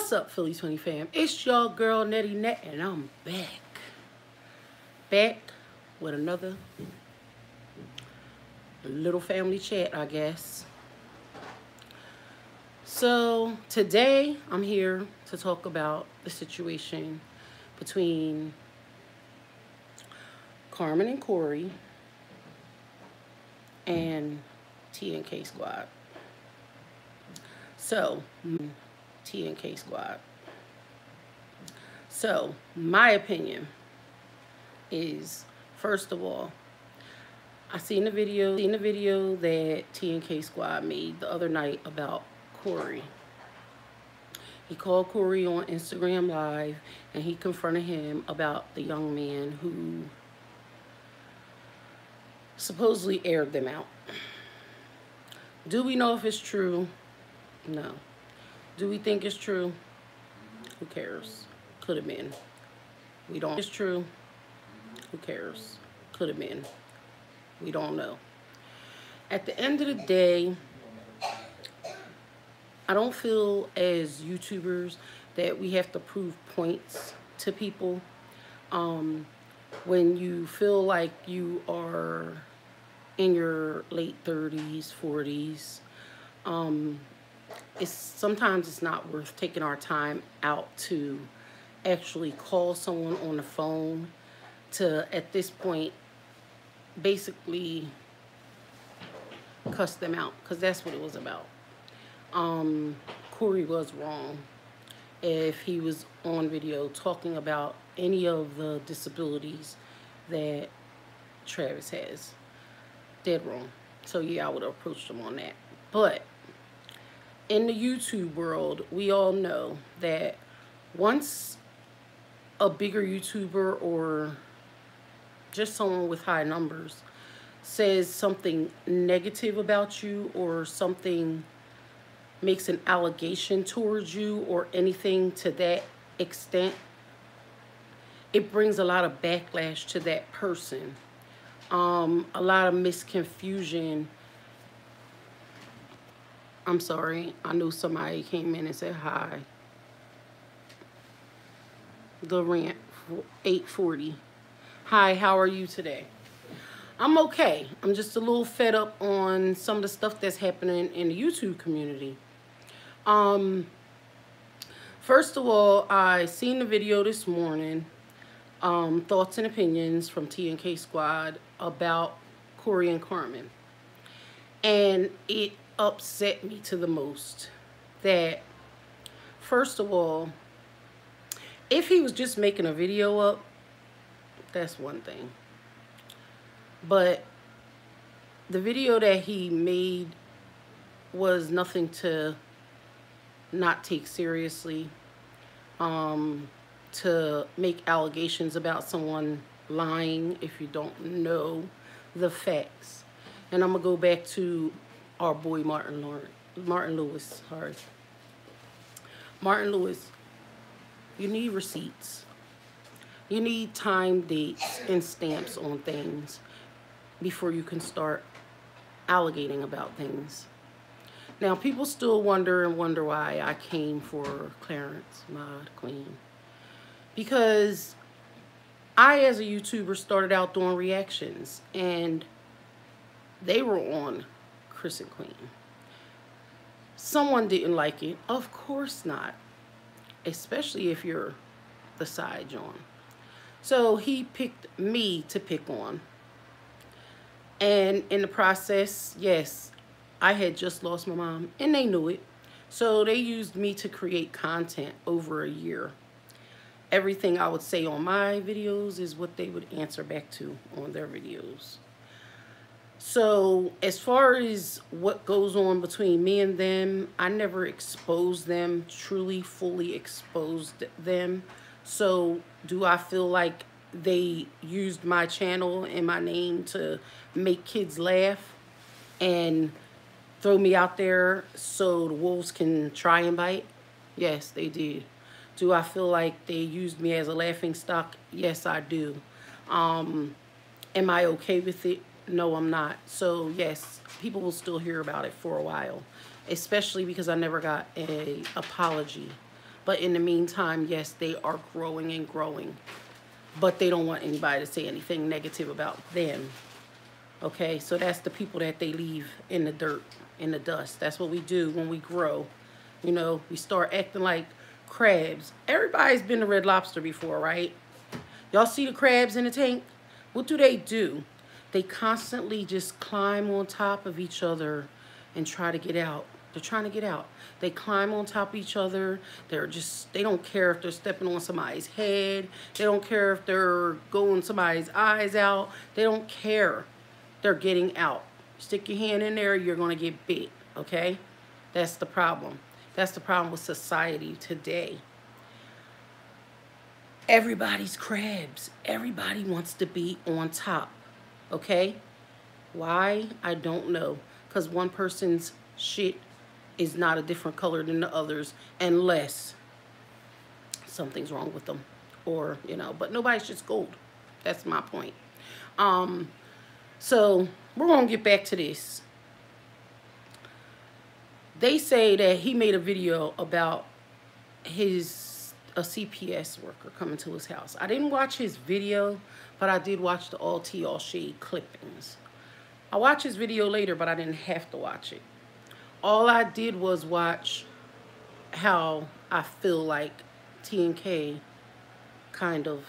What's up, Philly 20 fam? It's your girl, Nettie Net, and I'm back. Back with another little family chat, I guess. So, today, I'm here to talk about the situation between Carmen and Corey and TNK SQUD. So, TNK SQUD. So, my opinion is, first of all, I seen the video that TNK SQUD made the other night about Corey. He called Corey on Instagram Live and he confronted him about the young man who supposedly aired them out. Do we know if it's true? No. Do we think it's true? Who cares? Could have been. We don't. It's true. Who cares? Could have been. We don't know. At the end of the day, I don't feel as YouTubers that we have to prove points to people. When you feel like you are in your late 30s, 40s, sometimes it's not worth taking our time out to actually call someone on the phone to, at this point, basically cuss them out, because that's what it was about. Corey was wrong if he was on video talking about any of the disabilities that Travis has. Dead wrong. So yeah, I would have approached him on that. But in the YouTube world, we all know that once a bigger YouTuber or just someone with high numbers says something negative about you or something makes an allegation towards you or anything to that extent, it brings a lot of backlash to that person. A lot of misconfusion. I'm sorry, I knew somebody came in and said hi. The Rant 840. Hi, how are you today? I'm okay. I'm just a little fed up on some of the stuff that's happening in the YouTube community. First of all, I seen the video this morning, thoughts and opinions from TNK SQUD about Corey and Carmen. And it upset me to the most that, first of all, if he was just making a video up, that's one thing. But the video that he made was nothing to not take seriously. To make allegations about someone lying if you don't know the facts. And I'm going to go back to our boy Martin Lewis. Sorry. Martin Lewis, you need receipts. You need time, dates, and stamps on things before you can start allegating about things. Now, people still wonder why I came for Clarence, Mod, Queen. Because I, as a YouTuber, started out doing reactions, and they were on Chris and Queen. Someone didn't like it. Of course not. Especially if you're the side John. So he picked me to pick on. And in the process, yes, I had just lost my mom, and they knew it. So they used me to create content over a year. Everything I would say on my videos is what they would answer back to on their videos. So as far as what goes on between me and them, I never exposed them, truly, fully exposed them. So do I feel like they used my channel and my name to make kids laugh and throw me out there so the wolves can try and bite? Yes, they did. Do I feel like they used me as a laughing stock? Yes, I do. Am I okay with it? No, I'm not. So, yes, people will still hear about it for a while, especially because I never got an apology But in the meantime, yes, they are growing and growing. But they don't want anybody to say anything negative about them. Okay, so that's the people that they leave in the dirt, in the dust. That's what we do when we grow. You know, we start acting like crabs. Everybody's been to Red Lobster before, right? Y'all see the crabs in the tank? What do? They constantly just climb on top of each other and try to get out. They're trying to get out. They climb on top of each other. They don't care if they're stepping on somebody's head. They don't care if they're going somebody's eyes out. They don't care. They're getting out. Stick your hand in there, you're going to get bit, okay? That's the problem. That's the problem with society today. Everybody's crabs. Everybody wants to be on top, okay? Why? I don't know. Because one person's shit is not a different color than the others unless something's wrong with them. Or, you know, but nobody's just gold. That's my point. So we're going to get back to this. They say that he made a video about a CPS worker coming to his house. I didn't watch his video, but I did watch the All Tea, All Shade clippings. I watched his video later, but I didn't have to watch it. All I did was watch how I feel like TNK kind of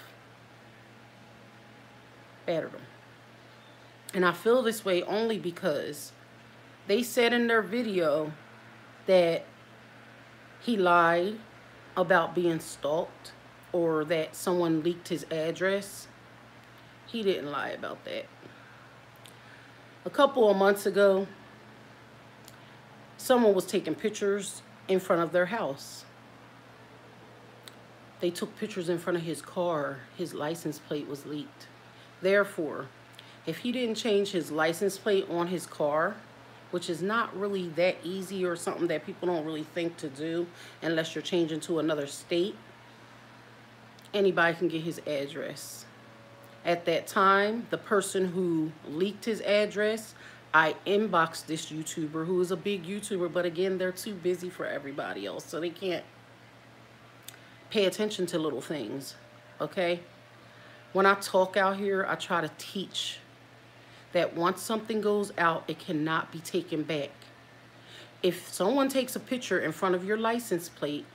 battered him. And I feel this way only because they said in their video that he lied about being stalked or that someone leaked his address. He didn't lie about that. A couple of months ago, someone was taking pictures in front of their house. They took pictures in front of his car. His license plate was leaked. Therefore, if he didn't change his license plate on his car, which is not really that easy or something that people don't really think to do unless you're changing to another state, anybody can get his address. At that time, the person who leaked his address, I inboxed this YouTuber who is a big YouTuber, but again, they're too busy for everybody else, so they can't pay attention to little things, okay? When I talk out here, I try to teach that once something goes out, it cannot be taken back. If someone takes a picture in front of your license plate,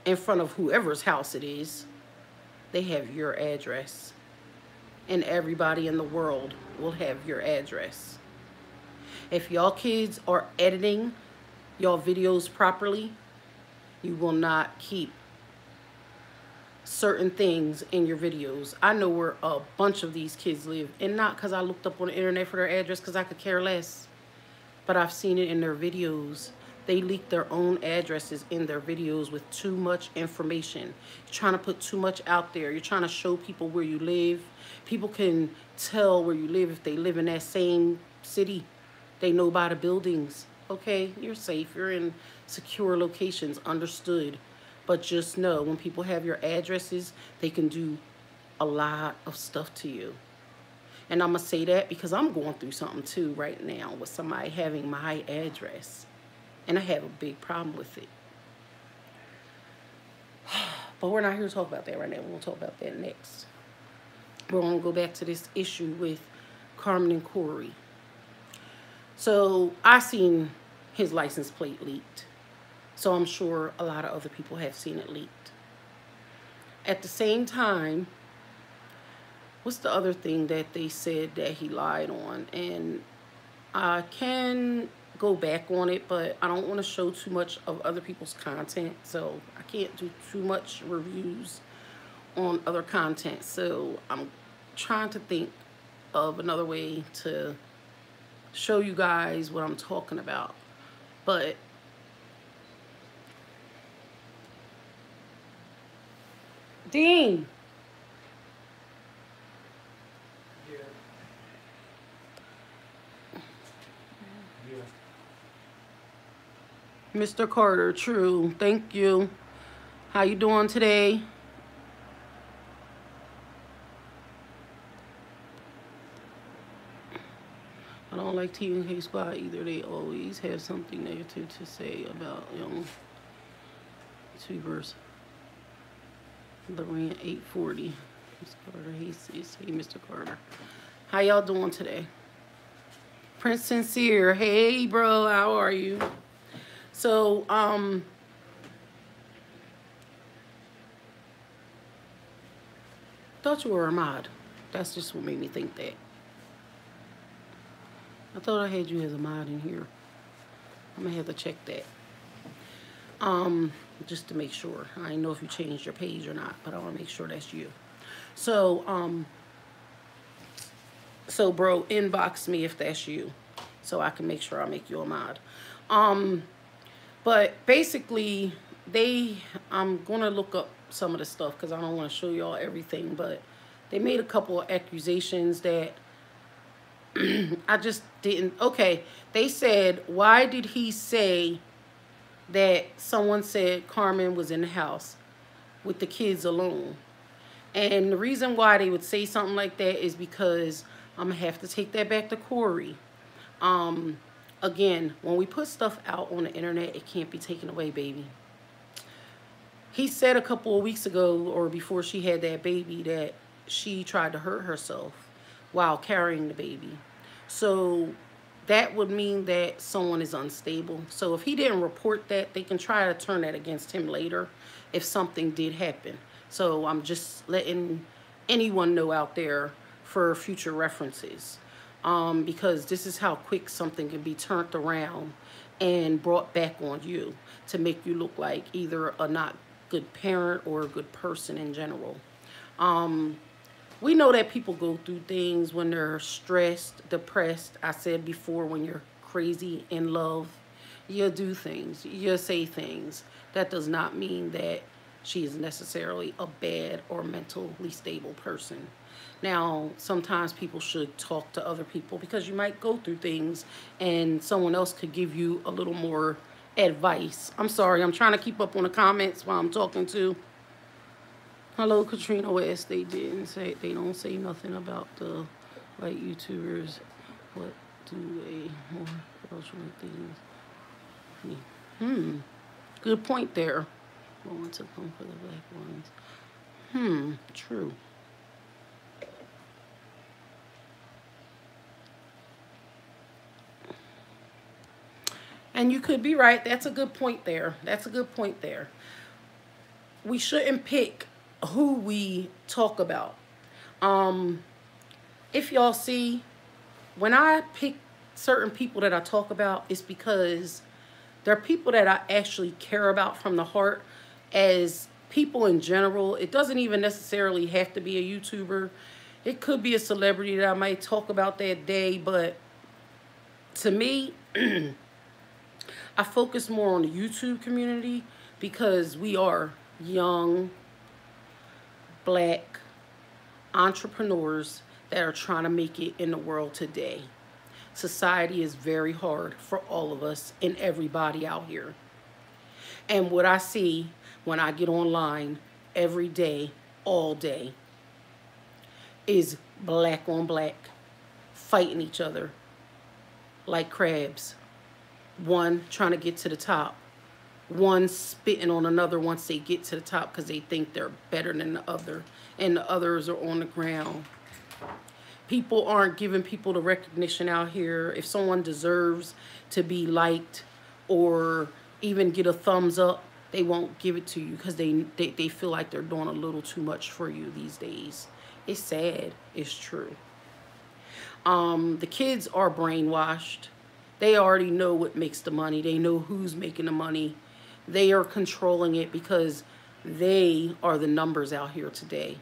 in front of whoever's house it is, they have your address. And everybody in the world will have your address. If y'all kids are editing y'all videos properly, you will not keep certain things in your videos. I know where a bunch of these kids live, and not because I looked up on the internet for their address, because I could care less, but I've seen it in their videos. They leak their own addresses in their videos with too much information. You're trying to put too much out there. You're trying to show people where you live. People can tell where you live if they live in that same city. They know by the buildings. Okay, you're safe. You're in secure locations, understood. But just know, when people have your addresses, they can do a lot of stuff to you. And I'm going to say that because I'm going through something too right now with somebody having my address. And I have a big problem with it. But we're not here to talk about that right now. We'll talk about that next. We're going to go back to this issue with Carmen and Corey. So I seen his license plate leaked. So I'm sure a lot of other people have seen it leaked. At the same time, what's the other thing that they said that he lied on? And I can go back on it, but I don't want to show too much of other people's content. So I can't do too much reviews on other content. So I'm trying to think of another way to show you guys what I'm talking about. But Dean. Yeah. Yeah. Mr. Carter, true. Thank you. How you doing today? I don't like TNK SQUD either. They always have something negative to say about young YouTubers. The Rant 840. Mr. Carter, hey, Mr. Carter. How y'all doing today? Prince Sincere, hey, bro, how are you? So, thought you were a mod. That's just what made me think that. I thought I had you as a mod in here. I'm gonna have to check that. Just to make sure. I don't know if you changed your page or not, but I want to make sure that's you. So, bro, inbox me if that's you, so I can make sure I make you a mod. But basically, I'm gonna look up some of the stuff because I don't want to show y'all everything, but they made a couple of accusations that I just didn't. Okay, they said, why did he say that someone said Carmen was in the house with the kids alone? And the reason why they would say something like that is because I'm going to have to take that back to Corey. Again, when we put stuff out on the internet, it can't be taken away, baby. He said a couple of weeks ago, or before she had that baby, that she tried to hurt herself while carrying the baby. So that would mean that someone is unstable. So if he didn't report that, they can try to turn that against him later if something did happen. So I'm just letting anyone know out there for future references, because this is how quick something can be turned around and brought back on you to make you look like either a not good parent or a good person in general. We know that people go through things when they're stressed, depressed. I said before, when you're crazy in love, you do things, you say things. That does not mean that she is necessarily a bad or mentally stable person. Now, sometimes people should talk to other people because you might go through things and someone else could give you a little more advice. I'm sorry, I'm trying to keep up on the comments while I'm talking to. Hello, Katrina West. They don't say nothing about the white YouTubers. What do they more cultural things? Good point there. I want to come for the black ones. True. And you could be right. That's a good point there. That's a good point there. We shouldn't pick who we talk about. If y'all see, when I pick certain people that I talk about, it's because they're people that I actually care about from the heart. As people in general, it doesn't even necessarily have to be a YouTuber. It could be a celebrity that I might talk about that day, but to me, I focus more on the YouTube community because we are young, black entrepreneurs that are trying to make it in the world today. Society is very hard for all of us and everybody out here. And what I see when I get online every day, all day, is black on black fighting each other like crabs. One trying to get to the top. One spitting on another once they get to the top because they think they're better than the other, and the others are on the ground. People aren't giving people the recognition out here. If someone deserves to be liked or even get a thumbs up, they won't give it to you because they feel like they're doing a little too much for you these days. It's sad. It's true. The kids are brainwashed. They already know what makes the money. They know who's making the money. They are controlling it because they are the numbers out here today.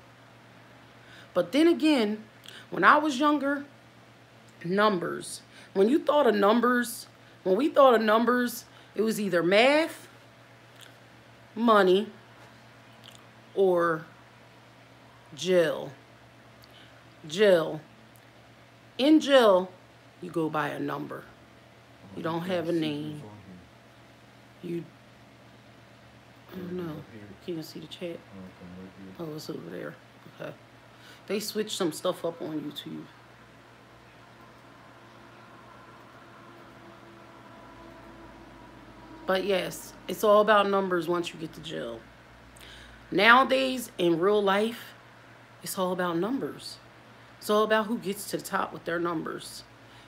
But then again, when I was younger, numbers. When you thought of numbers, when we thought of numbers, it was either math, money, or jail. Jail. In jail, you go by a number. You don't have a name. I don't know. Can you see the chat? Oh, it's over there. Okay. They switched some stuff up on YouTube. But yes, it's all about numbers once you get to jail. Nowadays, in real life, it's all about numbers. It's all about who gets to the top with their numbers.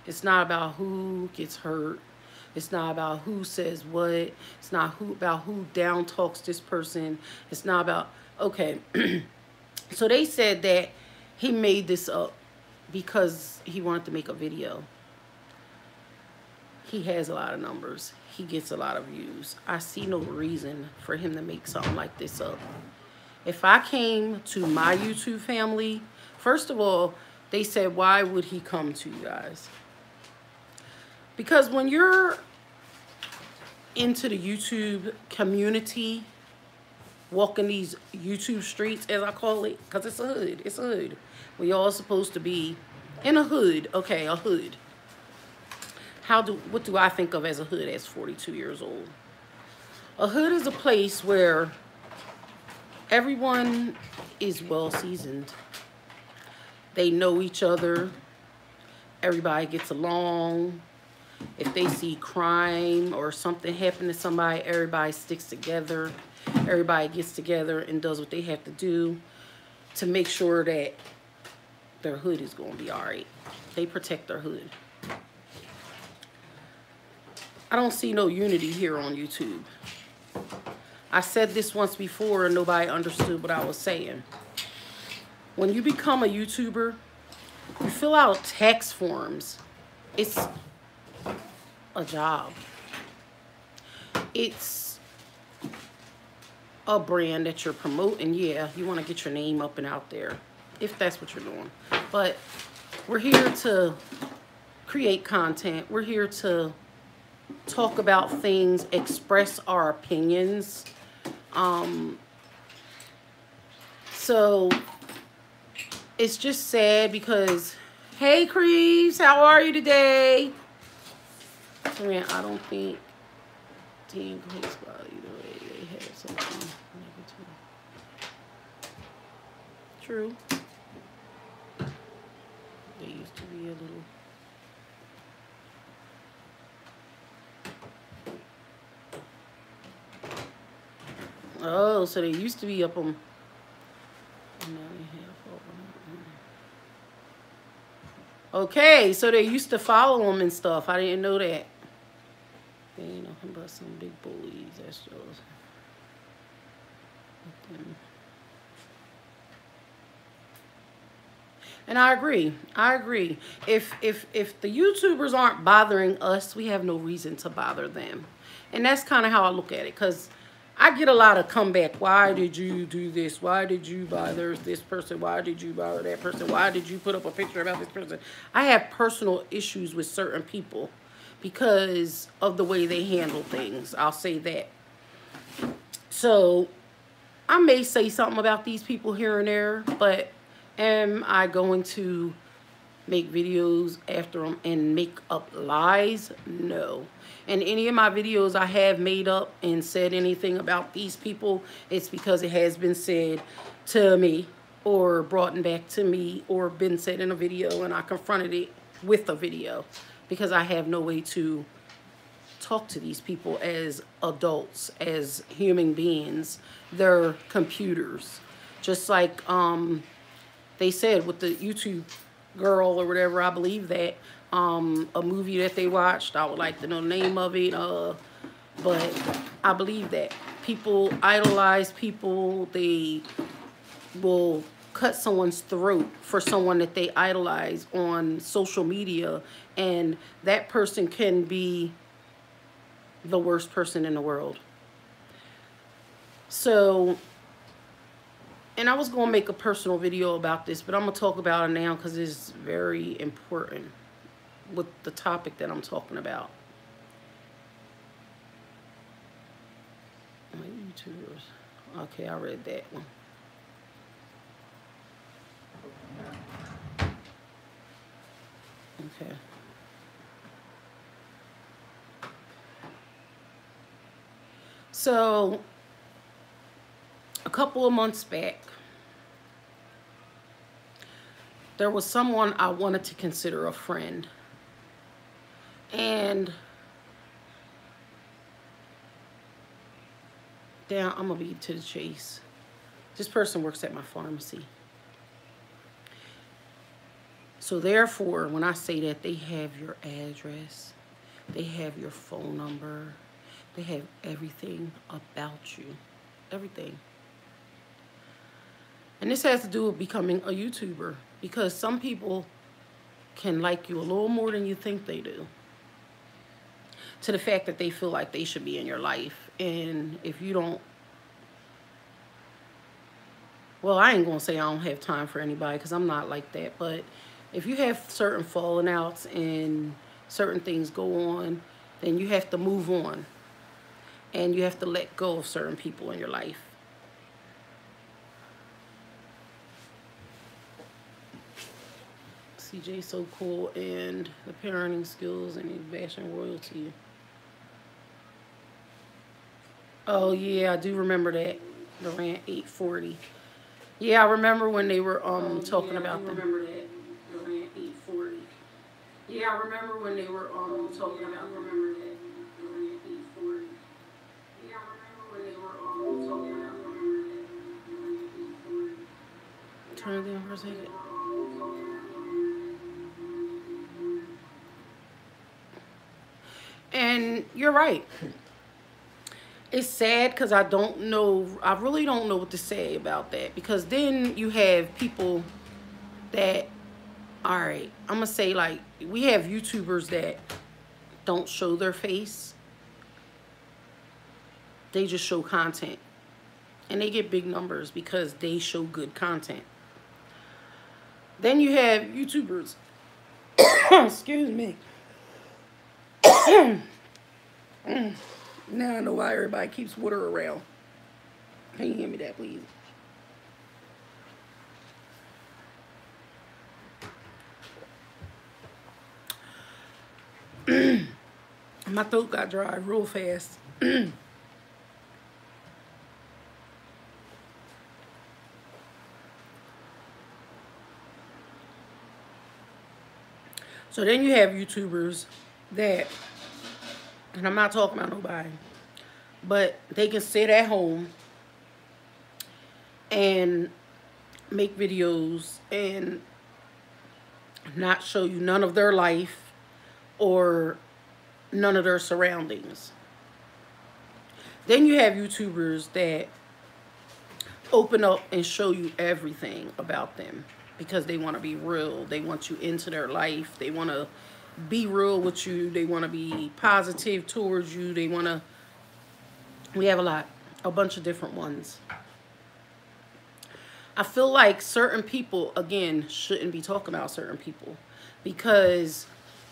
It's not about who gets hurt. It's not about who says what. It's not about who down talks this person. It's not about, okay. So they said that he made this up because he wanted to make a video. He has a lot of numbers. He gets a lot of views. I see no reason for him to make something like this up. If I came to my YouTube family, first of all, they said, why would he come to you guys? Because when you're into the YouTube community, walking these YouTube streets, as I call it, because it's a hood. It's a hood. We all supposed to be in a hood. Okay, a hood. What do I think of as a hood as 42 years old? A hood is a place where everyone is well seasoned. They know each other. Everybody gets along. If they see crime or something happen to somebody, everybody sticks together. Everybody gets together and does what they have to do to make sure that their hood is going to be all right. They protect their hood. I don't see no unity here on YouTube. I said this once before and nobody understood what I was saying. When you become a YouTuber, you fill out tax forms. It's a job. It's a brand that you're promoting. Yeah, you want to get your name up and out there, if that's what you're doing. But we're here to create content. We're here to talk about things, express our opinions. So it's just sad because, hey, Creeps, how are you today? Rant, I don't think TNK SQUD either way. They have something negative. True. They used to be a little. Oh, so they used to be up on. Okay, so they used to follow them and stuff. I didn't know that. They ain't nothing but some big bullies. That's just. And I agree. I agree. If the YouTubers aren't bothering us, we have no reason to bother them. And that's kind of how I look at it. Because I get a lot of comeback. Why did you do this? Why did you bother this person? Why did you bother that person? Why did you put up a picture about this person? I have personal issues with certain people because of the way they handle things. I'll say that. So I may say something about these people here and there, but am I going to make videos after them and make up lies? No. And any of my videos I have made up and said anything about these people, it's because it has been said to me or brought back to me or been said in a video and I confronted it with a video because I have no way to talk to these people as adults, as human beings. They're computers. Just like they said with the YouTube girl or whatever, I believe that a movie that they watched, I would like to know the name of it, but I believe that people idolize people. They will cut someone's throat for someone that they idolize on social media, and that person can be the worst person in the world. So, and I was going to make a personal video about this, but I'm going to talk about it now because it's very important with the topic that I'm talking about. My YouTubers. Okay, I read that one. Okay. So, a couple of months back, there was someone I wanted to consider a friend. And I'm going to be to the chase. This person works at my pharmacy. So therefore, when I say that, they have your address, they have your phone number, they have everything about you. Everything. And this has to do with becoming a YouTuber, because some people can like you a little more than you think they do, to the fact that they feel like they should be in your life. And if you don't, well, I ain't gonna say I don't have time for anybody, because I'm not like that, but if you have certain falling outs and certain things go on, then you have to move on, and you have to let go of certain people in your life. CJ so cool, and the parenting skills, and he's bashing royalty. Oh yeah, I do remember that. The Rant 840. Yeah, I remember when they were talking about them. Remember that. The Rant 840. Yeah, I remember when they were talking about them. Remember that. The Rant 840. Yeah, I remember when they were talking about them. The Rant 840. Turn it down for a second. And you're right. It's sad, because I don't know, I really don't know what to say about that, because then you have people that, all right, I'm gonna say, like, we have YouTubers that don't show their face. They just show content, and they get big numbers because they show good content. Then you have YouTubers, excuse me. Now I know why everybody keeps water around. Can you hand me that, please? My throat got dry real fast. So then you have YouTubers that, and I'm not talking about nobody, but they can sit at home and make videos and not show you none of their life or none of their surroundings. Then you have YouTubers that open up and show you everything about them, because they want to be real. They want you into their life. They want to be real with you. They want to be positive towards you. They want to, we have a bunch of different ones. I feel like certain people, again, shouldn't be talking about certain people, because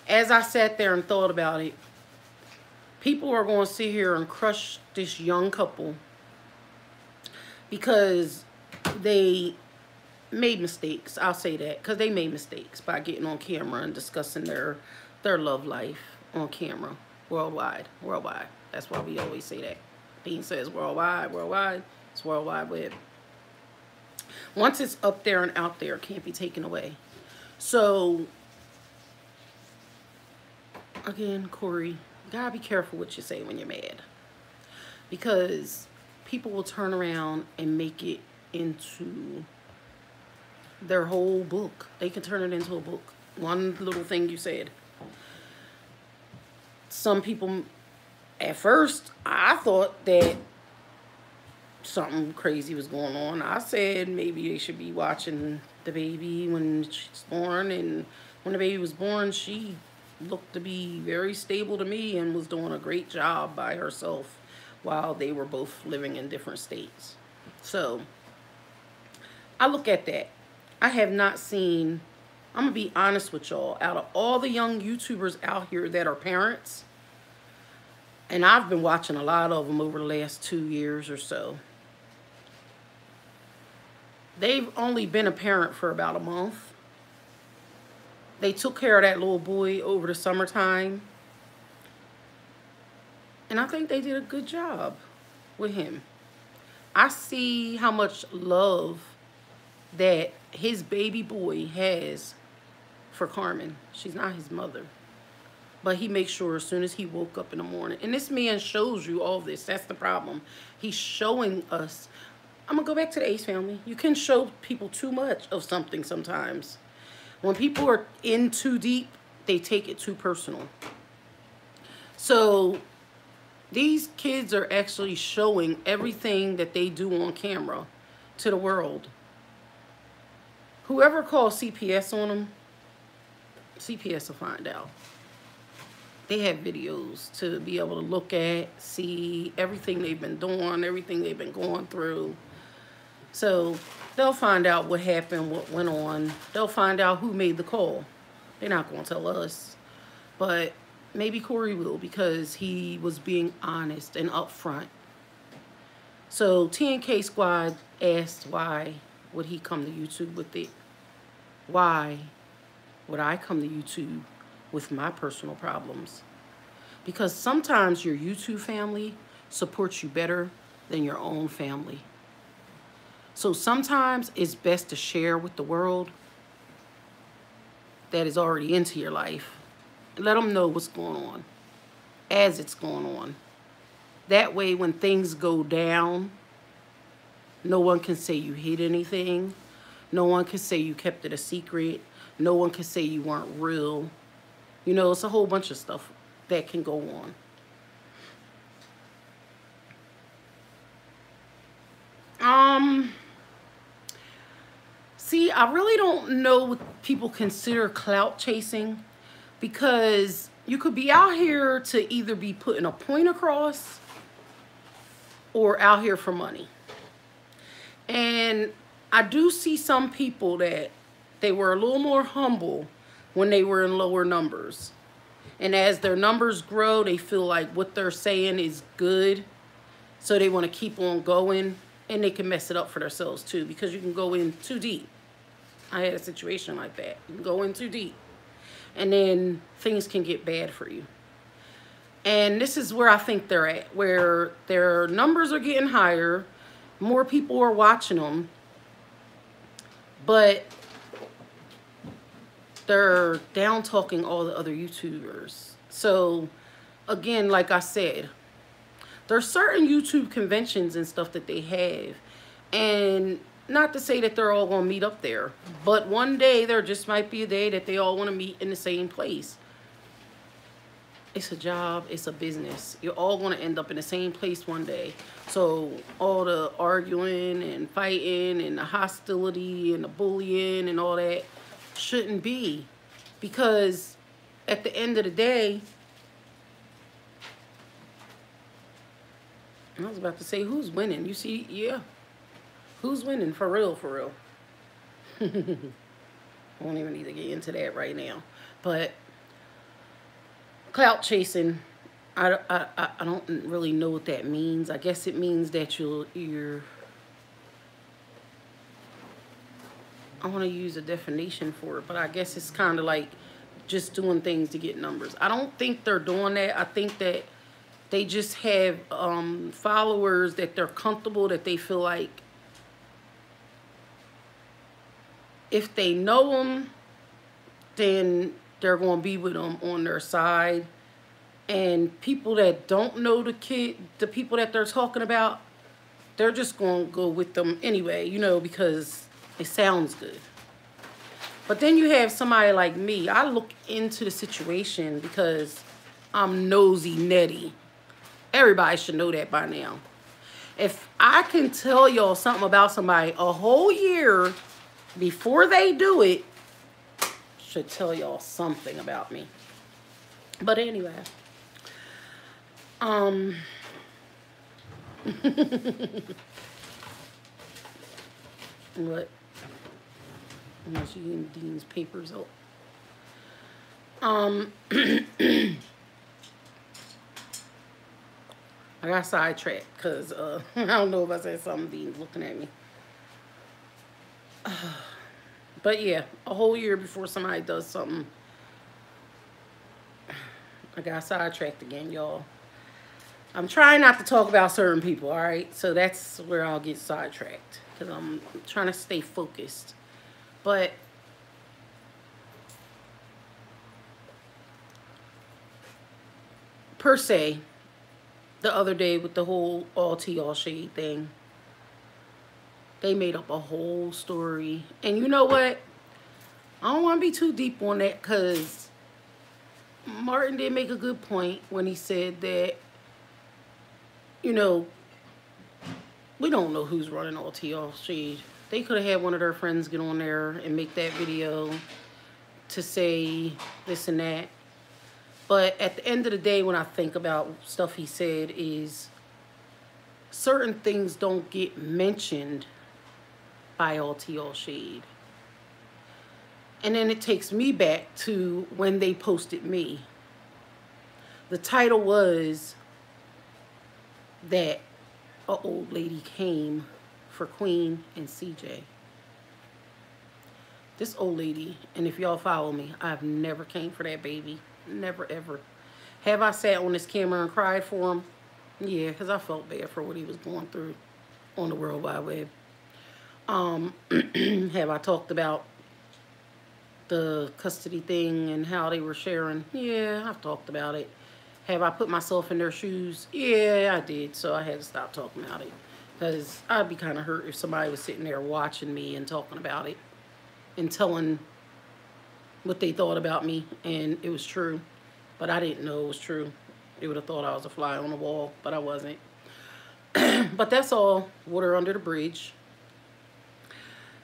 as I sat there and thought about it, people are going to sit here and crush this young couple because they made mistakes. I'll say that, because they made mistakes by getting on camera and discussing their love life on camera worldwide. That's why we always say that. Bean says worldwide. It's worldwide web. Once it's up there and out there, it can't be taken away. So again, Corey, you gotta be careful what you say when you're mad, because people will turn around and make it into their whole book. They can turn it into a book. One little thing you said. Some people, at first, I thought that something crazy was going on. I said maybe they should be watching the baby when she's born. And when the baby was born, she looked to be very stable to me and was doing a great job by herself while they were both living in different states. So I look at that. I have not seen, I'm going to be honest with y'all, out of all the young YouTubers out here that are parents, and I've been watching a lot of them over the last 2 years or so, they've only been a parent for about a month. They took care of that little boy over the summertime, and I think they did a good job with him. I see how much love that his baby boy has for Carmen. She's not his mother, but he makes sure as soon as he woke up in the morning, and this man shows you all this. That's the problem. He's showing us I'm gonna go back to the Ace family. You can show people too much of something sometimes. When people are in too deep, they take it too personal. So these kids are actually showing everything that they do on camera to the world. Whoever calls CPS on them, CPS will find out. They have videos to be able to look at, see everything they've been doing, everything they've been going through. So they'll find out what happened, what went on. They'll find out who made the call. They're not going to tell us. But maybe Corey will, because he was being honest and upfront. So TNK Squad asked why would he come to YouTube with it? Why would I come to YouTube with my personal problems? Because sometimes your YouTube family supports you better than your own family. So sometimes it's best to share with the world that is already into your life. Let them know what's going on as it's going on. That way, when things go down, no one can say you hid anything. No one can say you kept it a secret. No one can say you weren't real. You know, it's a whole bunch of stuff that can go on. See, I really don't know what people consider clout chasing, because you could be out here to either be putting a point across or out here for money. And I do see some people that they were a little more humble when they were in lower numbers. And as their numbers grow, they feel like what they're saying is good. So they want to keep on going, and they can mess it up for themselves too, because you can go in too deep. I had a situation like that. You can go in too deep, and then things can get bad for you. And this is where I think they're at, where their numbers are getting higher, more people are watching them, but they're down talking all the other YouTubers. So again, like I said, there's certain YouTube conventions and stuff that they have, and not to say that they're all going to meet up there, but one day there just might be a day that they all want to meet in the same place. It's a job, it's a business. You're all going to end up in the same place one day. So all the arguing and fighting and the hostility and the bullying and all that shouldn't be, because at the end of the day, I was about to say, who's winning? You see, yeah. Who's winning? For real, for real. I won't even need to get into that right now. But clout chasing, I don't really know what that means. I guess it means that you're I want to use a definition for it, but I guess it's kind of like just doing things to get numbers. I don't think they're doing that. I think that they just have followers that they're comfortable, that they feel like if they know them, then they're going to be with them on their side. And people that don't know the people that they're talking about, they're just going to go with them anyway, you know, because it sounds good. But then you have somebody like me. I look into the situation because I'm nosy Nettie. Everybody should know that by now. If I can tell y'all something about somebody a whole year before they do it, should tell y'all something about me. But anyway, what? Unless you getting Dean's papers out. I got sidetracked because I don't know if I said something. Dean's looking at me. But yeah, a whole year before somebody does something, I got sidetracked again, y'all. I'm trying not to talk about certain people, all right? So that's where I'll get sidetracked, because I'm trying to stay focused. But per se, the other day with the whole all tea, all shade thing, They made up a whole story. And you know what? I don't want to be too deep on that because Martin did make a good point when he said that, you know, we don't know who's running all TL Shade. They could have had one of their friends get on there and make that video to say this and that. But at the end of the day, when I think about stuff he said, is certain things don't get mentioned by all TL Shade. And then it takes me back to when they posted me. The title was that an old lady came for Queen and CJ. This old lady, and if y'all follow me, I've never came for that baby. Never, ever. Have I sat on this camera and cried for him? Yeah, because I felt bad for what he was going through on the World Wide Web. Have I talked about the custody thing and how they were sharing? Yeah, I've talked about it. Have I put myself in their shoes? Yeah, I did. So I had to stop talking about it. Because I'd be kind of hurt if somebody was sitting there watching me and talking about it and telling what they thought about me, and it was true, but I didn't know it was true. They would have thought I was a fly on the wall, but I wasn't. But that's all water under the bridge.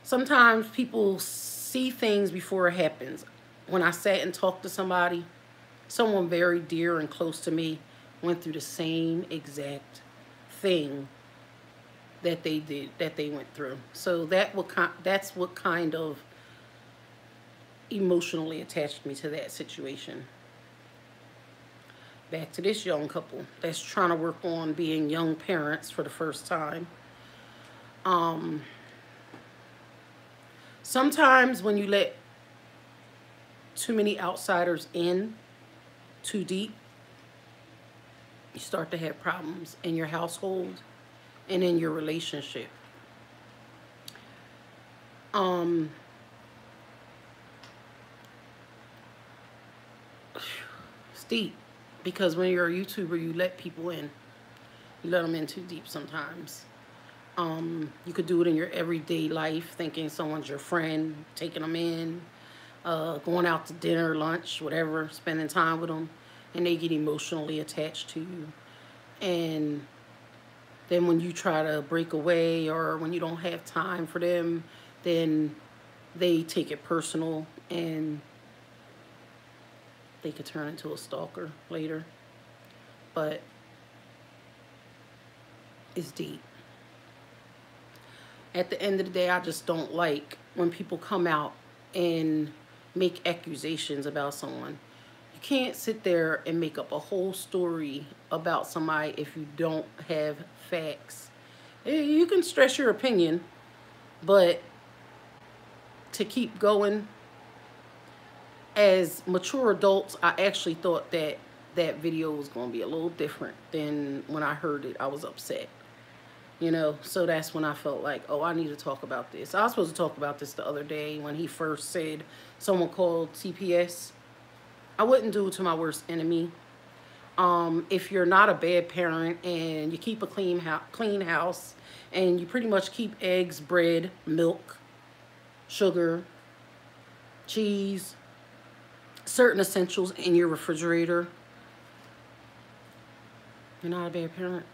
Sometimes people see things before it happens. When I sat and talked to somebody, someone very dear and close to me went through the same exact thing that they did, that they went through. So that's what kind of emotionally attached me to that situation. Back to this young couple that's trying to work on being young parents for the first time. Sometimes when you let too many outsiders in too deep, you start to have problems in your household and in your relationship. It's deep, because when you're a YouTuber, you let people in. You let them in too deep sometimes. You could do it in your everyday life, thinking someone's your friend, taking them in, going out to dinner, lunch, whatever, spending time with them, and they get emotionally attached to you. And then when you try to break away, or when you don't have time for them, then they take it personal, and they could turn into a stalker later. But it's deep. At the end of the day, I just don't like when people come out and make accusations about someone. You can't sit there and make up a whole story about somebody if you don't have facts. You can stress your opinion, but to keep going, as mature adults, I actually thought that that video was going to be a little different than when I heard it. I was upset. You know, so that's when I felt like, oh, I need to talk about this. I was supposed to talk about this the other day when he first said someone called CPS. I wouldn't do it to my worst enemy. If you're not a bad parent and you keep a clean house and you pretty much keep eggs, bread, milk, sugar, cheese, certain essentials in your refrigerator, you're not a bad parent.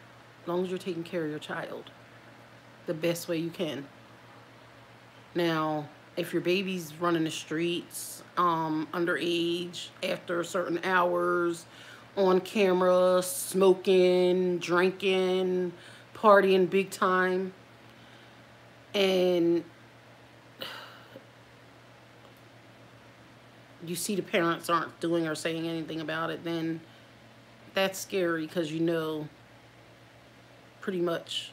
As long as you're taking care of your child the best way you can. Now, if your baby's running the streets, underage, after certain hours, on camera, smoking, drinking, partying big time, and you see the parents aren't doing or saying anything about it, then that's scary, because you know pretty much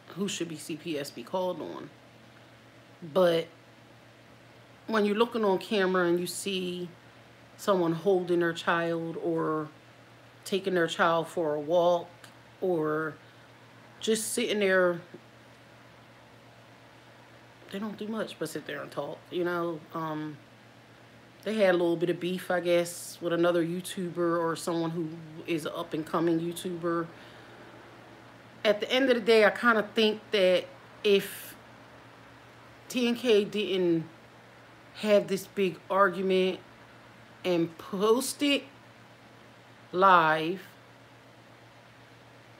who should be CPS be called on. But when you're looking on camera and you see someone holding their child or taking their child for a walk or just sitting there, they don't do much but sit there and talk, you know. They had a little bit of beef, I guess, with another YouTuber or someone who is an up-and-coming YouTuber. at the end of the day, I kind of think that if TNK didn't have this big argument and post it live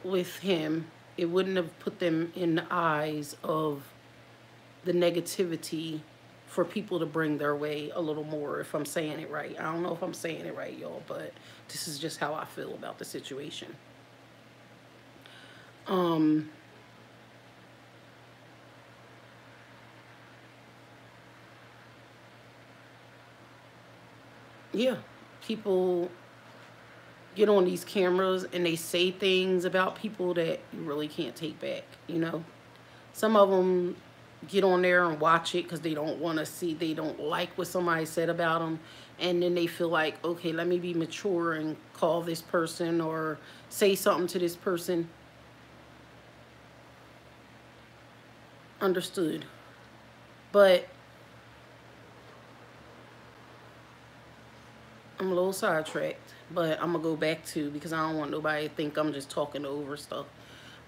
with him, it wouldn't have put them in the eyes of the negativity for people to bring their way a little more, if I'm saying it right. I don't know if I'm saying it right, y'all, but this is just how I feel about the situation. Yeah, people get on these cameras and they say things about people that you really can't take back, you know. Some of them get on there and watch it because they don't want to see, they don't like what somebody said about them, and then they feel like, okay, let me be mature and call this person or say something to this person. Understood. But I'm a little sidetracked, but I'm gonna go back to, because I don't want nobody to think I'm just talking over stuff.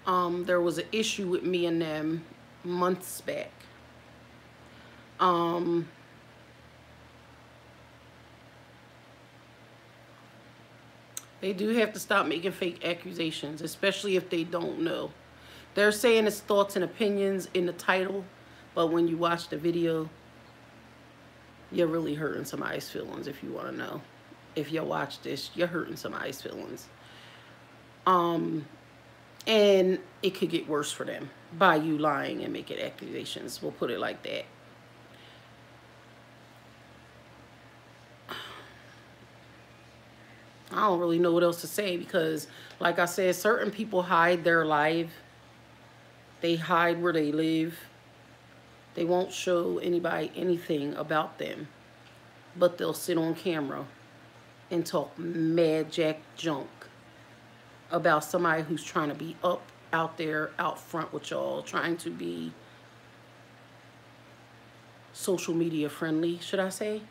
There was an issue with me and them months back. They do have to stop making fake accusations, especially if they don't know. They're saying it's thoughts and opinions in the title, but when you watch the video, you're really hurting somebody's feelings. If you want to know, if you watch this, you're hurting somebody's feelings. And it could get worse for them by you lying and making accusations. We'll put it like that. I don't really know what else to say, because like I said, certain people hide their life. They hide where they live. They won't show anybody anything about them, but they'll sit on camera and talk mad jack junk about somebody who's trying to be out there, out front with y'all, trying to be social media friendly, should I say?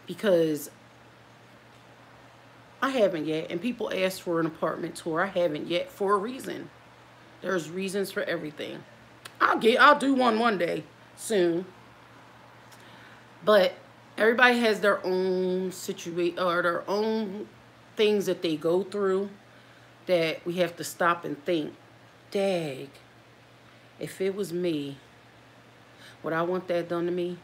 Because I haven't yet, and people ask for an apartment tour. I haven't yet for a reason. There's reasons for everything. I'll do one day soon. But everybody has their own situation or their own things that they go through, that we have to stop and think, dag, if it was me, would I want that done to me?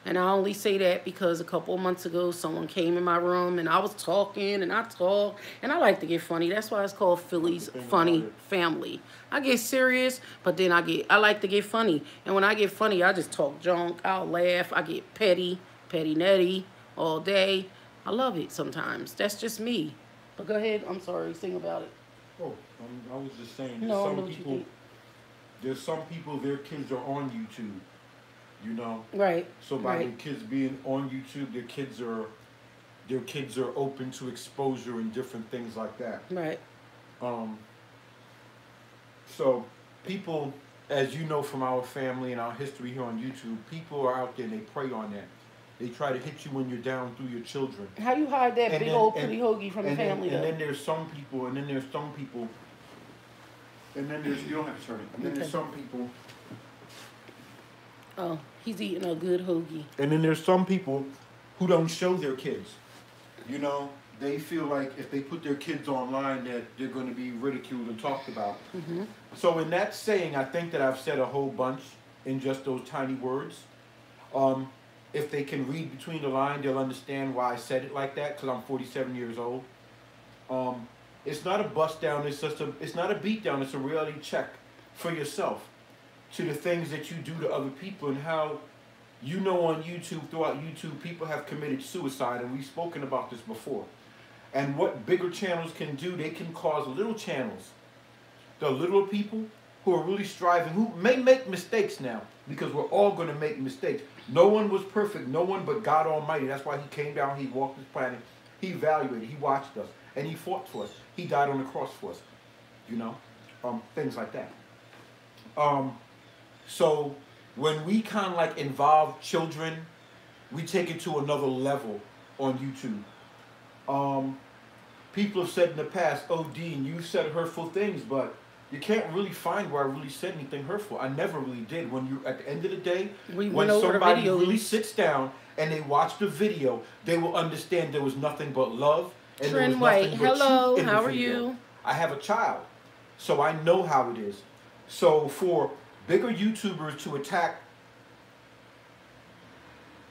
And I only say that because a couple of months ago, someone came in my room and I was talking and I talk, and I like to get funny. That's why it's called Philly's Funny Family. I get serious, but then I like to get funny. And when I get funny, I just talk junk. I'll laugh. I get petty netty all day. I love it sometimes. That's just me. But go ahead. I'm sorry. Sing about it. Oh, I was just saying, there's some people, their kids are on YouTube. You know, right? So by their kids being on YouTube, their kids are open to exposure and different things like that. Right. So people, as you know from our family and our history here on YouTube, people are out there and they prey on that. They try to hit you when you're down through your children. How you hide that big old pretty hoagie from the family, though? And then there's some people, you don't have to turn it. And then there's some people. Oh, he's eating a good hoagie. And then there's some people who don't show their kids. You know, they feel like if they put their kids online that they're going to be ridiculed and talked about. Mm-hmm. So in that saying, I think that I've said a whole bunch in just those tiny words. If they can read between the lines, they'll understand why I said it like that, because I'm 47 years old. It's not a bust down, it's not a beat down, it's a reality check for yourself to the things that you do to other people, and how, you know, on YouTube, throughout YouTube, people have committed suicide, and we've spoken about this before. And what bigger channels can do, they can cause little channels, the little people who are really striving, who may make mistakes now, because we're all going to make mistakes. No one was perfect, no one but God Almighty. That's why he came down, he walked this planet, he evaluated, he watched us, and he fought for us. He died on the cross for us, you know, things like that. So when we kind of like involve children, we take it to another level on YouTube. people have said in the past, oh, Dean, you said hurtful things, but you can't really find where I really said anything hurtful. I never really did. When you, at the end of the day, when somebody really sits down and they watch the video, they will understand there was nothing but love and there was nothing but truth in the video. I have a child, so I know how it is. So for bigger YouTubers to attack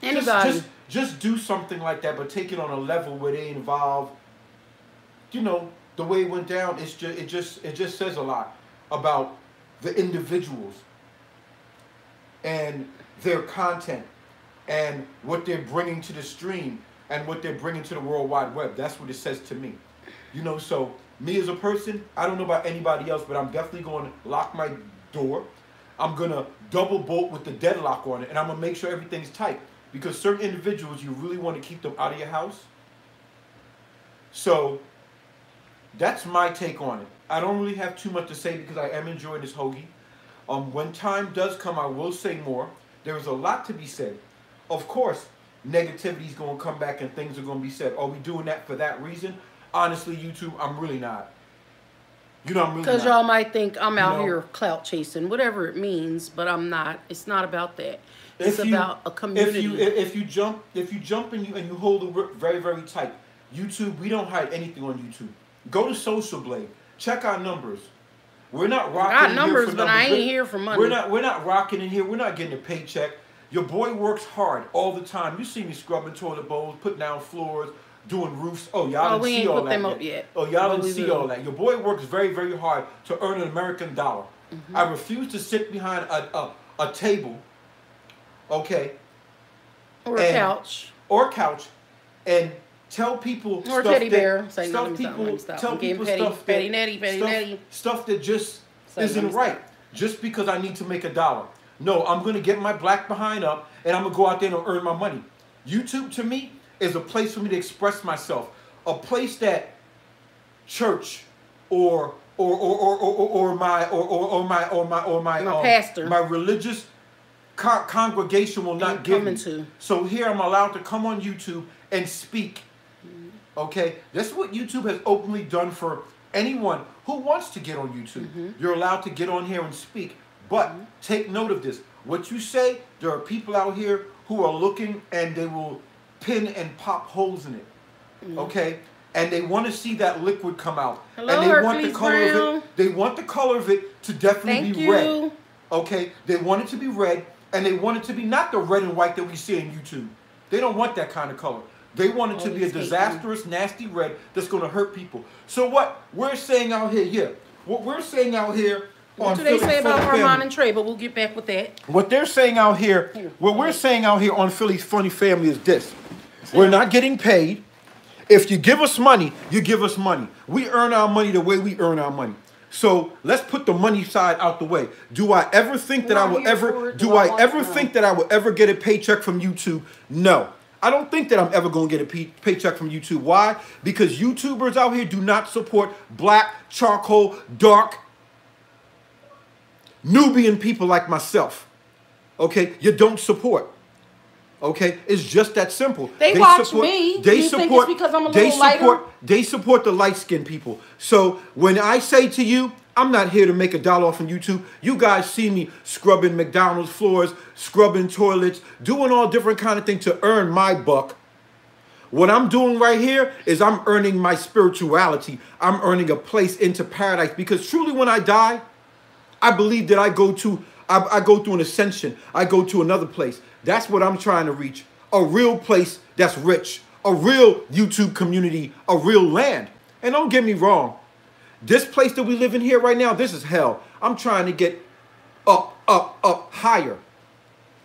anybody, just do something like that, but take it on a level where they involve, you know, the way it went down. It just says a lot about the individuals and their content and what they're bringing to the stream and what they're bringing to the World Wide Web. That's what it says to me. You know, so me as a person, I don't know about anybody else, but I'm definitely going to lock my door. I'm going to double bolt with the deadlock on it, and I'm going to make sure everything's tight. Because certain individuals, you really want to keep them out of your house. So that's my take on it. I don't really have too much to say because I am enjoying this Hoagie. When time does come, I will say more. There is a lot to be said. Of course, negativity is going to come back and things are going to be said. Are we doing that for that reason? Honestly, YouTube, I'm really not. You know, I'm really not. Because y'all might think I'm out here clout chasing, whatever it means, but I'm not. It's not about that. It's about a community. If you jump and you hold it very, very tight. YouTube, we don't hide anything on YouTube. Go to Social Blade. Check our numbers. We're not rocking. I got numbers, but I ain't here for money. We're not rocking in here. We're not getting a paycheck. Your boy works hard all the time. You see me scrubbing toilet bowls, putting down floors, doing roofs. Oh, y'all didn't see all that yet. Oh, y'all didn't see all that. Your boy works very, very hard to earn an American dollar. I refuse to sit behind a table, okay, or a couch, and tell people or stuff teddy bear. Tell people stuff that just isn't right. Just because I need to make $1. No, I'm going to get my black behind up and I'm going to go out there and earn my money. YouTube to me is a place for me to express myself. A place that church or my pastor, my religious congregation will not give me. So here I'm allowed to come on YouTube and speak. Okay, that's what YouTube has openly done for anyone who wants to get on YouTube. You're allowed to get on here and speak. But take note of this. What you say, there are people out here who are looking and they will pin and pop holes in it. Okay? And they want to see that liquid come out. Hello, and they Hercules want the color Brown. of it. They want the color of it to definitely be red. Okay? They want it to be red, and they want it to be not the red and white that we see on YouTube. They don't want that kind of color. They want it to be a disastrous, nasty red that's going to hurt people. So what we're saying out here, what we're saying out here. What do they say about Carmen and Trey? But we'll get back with that. What they're saying out here, what we're saying out here on Philly's Funny Family is this. We're not getting paid. If you give us money, you give us money. We earn our money the way we earn our money. So let's put the money side out the way. Do I ever think that I will ever, think that I will ever get a paycheck from YouTube? No. I don't think that I'm ever going to get a paycheck from YouTube. Why? Because YouTubers out here do not support black, charcoal, dark, Nubian people like myself. Okay? You don't support. Okay? It's just that simple. They watch me. They support, think it's because I'm a little lighter? They support the light-skinned people. So when I say to you, I'm not here to make $1 off on YouTube. You guys see me scrubbing McDonald's floors, scrubbing toilets, doing all different kind of things to earn my buck. What I'm doing right here is I'm earning my spirituality. I'm earning a place into paradise. Because truly when I die, I believe that I go through an ascension. I go to another place. That's what I'm trying to reach. A real place that's rich. A real YouTube community. A real land. And don't get me wrong. This place that we live in here right now, this is hell. I'm trying to get up, higher.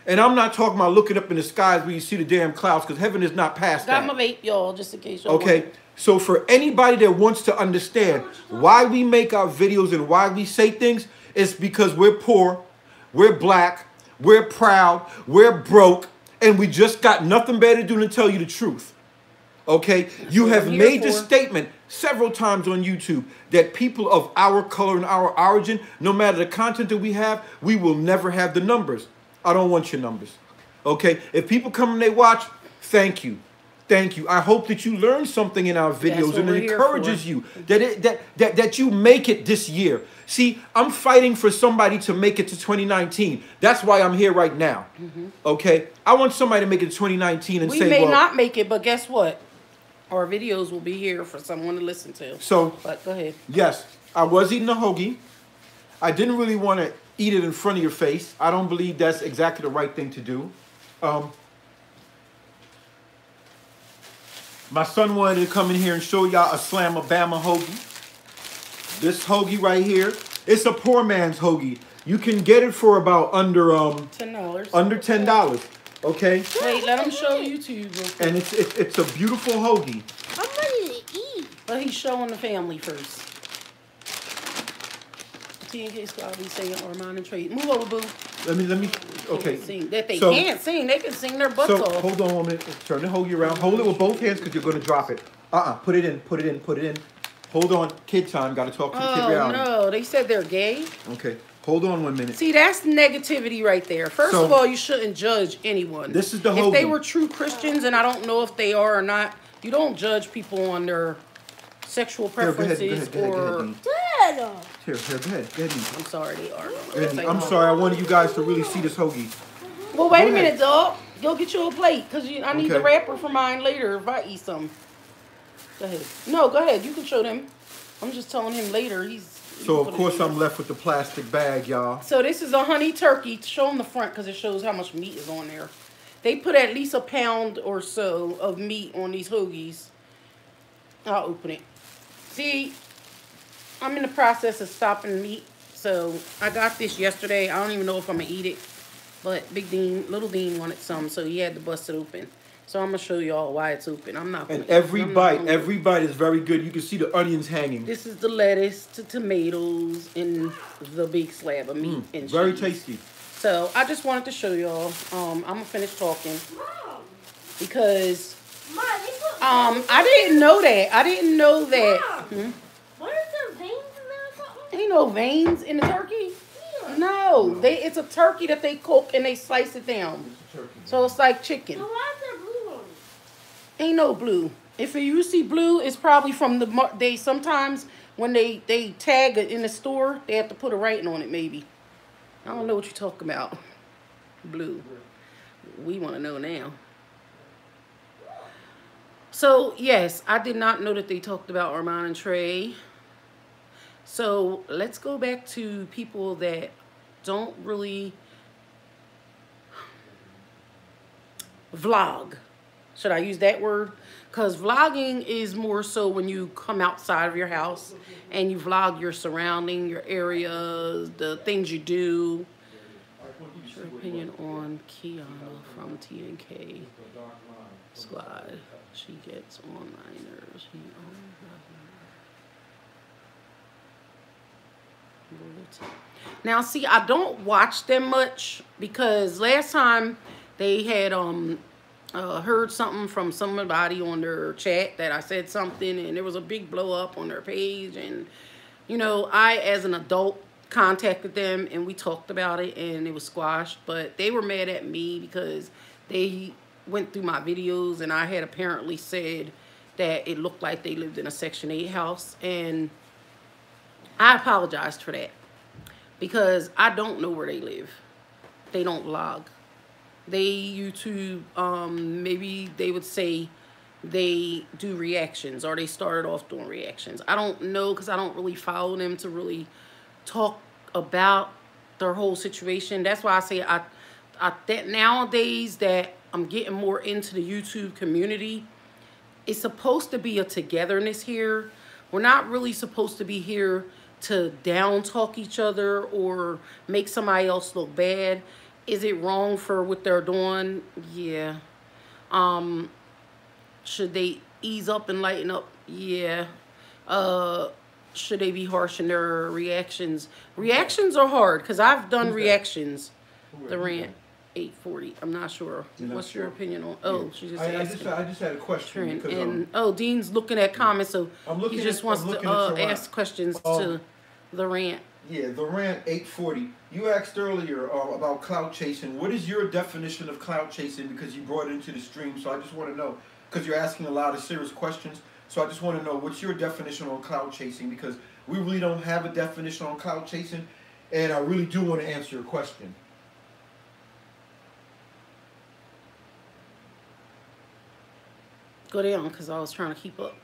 And I'm not talking about looking up in the skies where you see the damn clouds, because heaven is not past that. Got my vape, y'all, just in case y'all okay, so for anybody that wants to understand why we make our videos and why we say things, it's because we're poor, we're black, we're proud, we're broke, and we just got nothing better to do than tell you the truth. Okay? You have made this statement several times on YouTube that people of our color and our origin, no matter the content that we have, we will never have the numbers. I don't want your numbers. Okay? If people come and they watch, thank you. Thank you. I hope that you learn something in our videos and it we're encourages you that you make it this year. See, I'm fighting for somebody to make it to 2019. That's why I'm here right now. Okay? I want somebody to make it to 2019 and we say, may well, not make it, but guess what? Our videos will be here for someone to listen to. So, but go ahead. Yes, I was eating a hoagie. I didn't really want to eat it in front of your face. I don't believe that's exactly the right thing to do. My son wanted to come in here and show y'all a Slamabama hoagie. This hoagie right here, it's a poor man's hoagie. You can get it for about under $10. Under $10. Okay. Wait, let him show YouTube. And it's a beautiful hoagie. I'm ready to eat. But he's showing the family first. TNK SQUD be saying Armand and Trey. Move over, boo. Let me. Okay. Sing. That they can't sing. They can sing their butts off. Hold on 1 minute. Turn the hoagie around. Hold it with both hands because you're going to drop it. Put it in. Put it in. Put it in. Hold on. Kid time. Got to talk to the kid reality. Oh, no. They said they're gay. Okay. Hold on 1 minute. See, that's negativity right there. First of all, you shouldn't judge anyone. This is the hoagie. If they were true Christians, and I don't know if they are or not, you don't judge people on their sexual preferences or... Dad! Here, go ahead. Go ahead. I'm sorry, they are. I'm sorry. I wanted you guys to really see this hoagie. Well, wait a minute, dog. Go get you a plate, because I need the Okay. wrapper for mine later if I eat some. Go ahead. No, go ahead. You can show them. I'm just telling him later. So, of course, I'm left with the plastic bag, y'all. So, this is a honey turkey. Show them the front because it shows how much meat is on there. They put at least a pound or so of meat on these hoagies. I'll open it. See, I'm in the process of stopping meat. So, I got this yesterday. I don't even know if I'm going to eat it. But Little Dean wanted some, so he had to bust it open. So I'm gonna show y'all why it's open. I'm not. And every bite is very good. You can see the onions hanging. This is the lettuce, the tomatoes, and the big slab of meat and very cheese. tasty. So I just wanted to show y'all. I'm gonna finish talking Mom. because Mom, I didn't know that. I didn't know that. Mom. What are the veins in there or something? Ain't no veins in the turkey. No, it's a turkey that they cook and they slice it down. So it's like chicken. So why is there blue on it? Ain't no blue. If you see blue, it's probably from they sometimes when they tag it in the store, they have to put a writing on it maybe. I don't know what you're talking about. Blue. We want to know now. So, yes, I did not know that they talked about Armand and Trey. So, let's go back to people that don't really vlog. Should I use that word? Because vlogging is more so when you come outside of your house and you vlog your surrounding, your areas, the things you do. What's your opinion on Kiana from TNK SQUD? She gets on my nerves. Now, see, I don't watch them much because last time they had heard something from somebody on their chat that I said something and there was a big blow up on their page, and you know, I as an adult contacted them and we talked about it and it was squashed, but they were mad at me because they went through my videos and I had apparently said that it looked like they lived in a Section 8 house, and I apologized for that because I don't know where they live. They don't vlog. They YouTube, maybe they would say they do reactions or they started off doing reactions. I don't know because I don't really follow them to really talk about their whole situation. That's why I say that nowadays that I'm getting more into the YouTube community, it's supposed to be a togetherness here. We're not really supposed to be here to down talk each other or make somebody else look bad. Is it wrong for what they're doing? Yeah. Should they ease up and lighten up? Yeah. Should they be harsh in their reactions? Reactions are hard because I've done reactions. The Rant 840. I'm not sure. What's your opinion on? Oh, she just asked. I just had a question. Because, and Dean's looking at comments, so he just wants to ask questions to the Rant. Yeah, the Rant 840. You asked earlier about clout chasing. What is your definition of clout chasing? Because you brought it into the stream, so I just want to know. because you're asking a lot of serious questions. So I just want to know, what's your definition on clout chasing? Because we really don't have a definition on clout chasing, and I really do want to answer your question. Go down, because I was trying to keep up.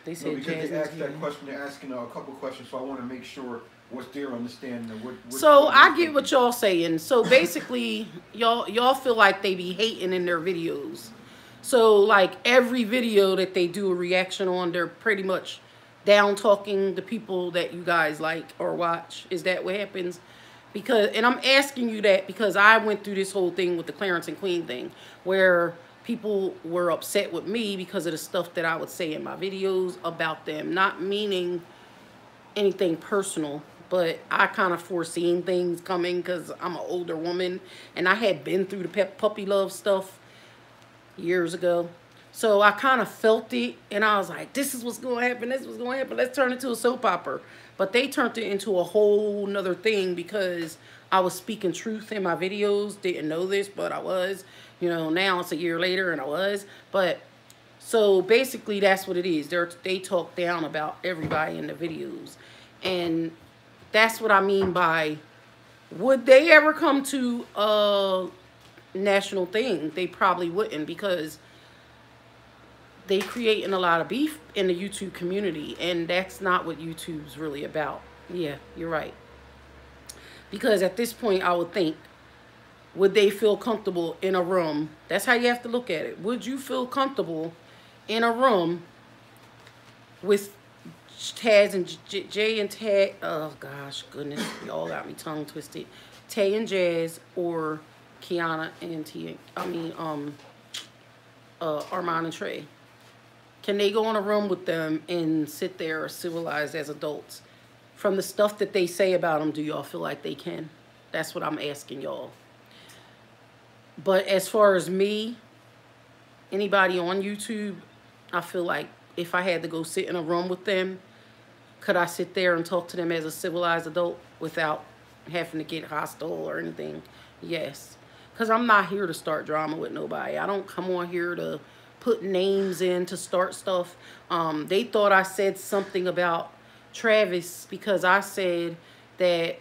They said No, because they asked here. that question, they're asking a couple questions, so I want to make sure what's their understanding of what So I get what y'all saying. So basically, y'all feel like they be hating in their videos. So like every video that they do a reaction on, they're pretty much down talking the people that you guys like or watch. Is that what happens? Because, and I'm asking you that because I went through this whole thing with the Clarence and Queen thing, where people were upset with me because of the stuff that I would say in my videos about them, not meaning anything personal, but I kind of foreseen things coming because I'm an older woman and I had been through the puppy love stuff years ago. So I kind of felt it and I was like, this is what's going to happen. This is what's going to happen. Let's turn it into a soap opera. But they turned it into a whole nother thing because I was speaking truth in my videos. Didn't know this, but I was. You know, now it's a year later and I was. But so basically that's what it is. They talk down about everybody in the videos. And that's what I mean by, would they ever come to a national thing? They probably wouldn't, because they creating a lot of beef in the YouTube community, and that's not what YouTube's really about. Yeah, you're right. Because at this point, I would think, would they feel comfortable in a room? That's how you have to look at it. Would you feel comfortable in a room with Taz and Jay and Taz? Oh gosh, goodness, y'all got me tongue twisted. Tay and Jazz, or Kiana and Armand and Trey. Can they go in a room with them and sit there civilized as adults? From the stuff that they say about them, do y'all feel like they can? That's what I'm asking y'all. But as far as me, anybody on YouTube, I feel like if I had to go sit in a room with them, could I sit there and talk to them as a civilized adult without having to get hostile or anything? Yes. Because I'm not here to start drama with nobody. I don't come on here to put names in to start stuff. They thought I said something about Travis because I said that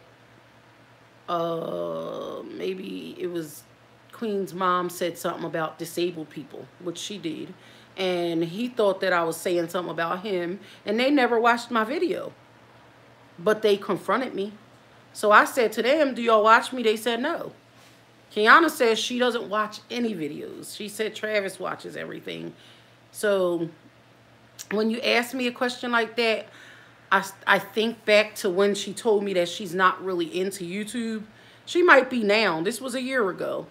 maybe it was Queen's mom said something about disabled people, which she did. And he thought that I was saying something about him, and they never watched my video. But they confronted me. So I said to them, do y'all watch me? They said no. Kiana says she doesn't watch any videos. She said Travis watches everything. So when you ask me a question like that, I think back to when she told me that she's not really into YouTube. She might be now. This was a year ago.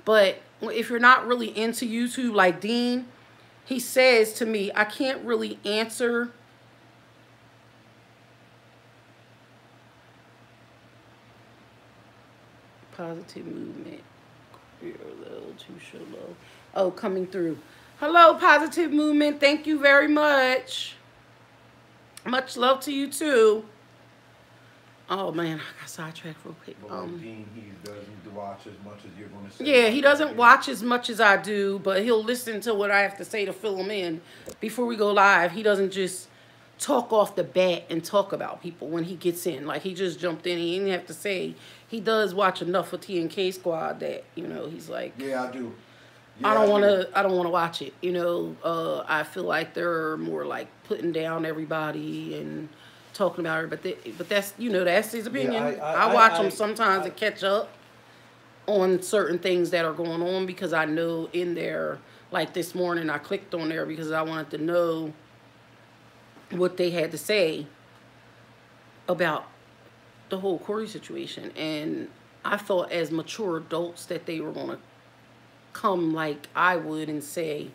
But if you're not really into YouTube, like Dean, he says to me, I can't really answer. Positive movement. You're a little too shallow. Oh, coming through. Hello, positive movement. Thank you very much. Much love to you too. Oh man, I got sidetracked real quick. Dean, he doesn't watch as much as you're going to say. Yeah, he doesn't watch as much as I do, but he'll listen to what I have to say to fill him in before we go live. He doesn't just talk off the bat and talk about people when he gets in. Like, he just jumped in. He didn't have to say. He does watch enough of TNK Squad that, you know, he's like, yeah, I do. Yeah, I don't want to watch it. You know, I feel like they're more like putting down everybody and talking about her, but that's, you know, that's his opinion. Yeah, I watch them sometimes to catch up on certain things that are going on, because I know in there, like this morning, I clicked on there because I wanted to know what they had to say about the whole Corey situation. And I thought as mature adults that they were going to come like I would and say,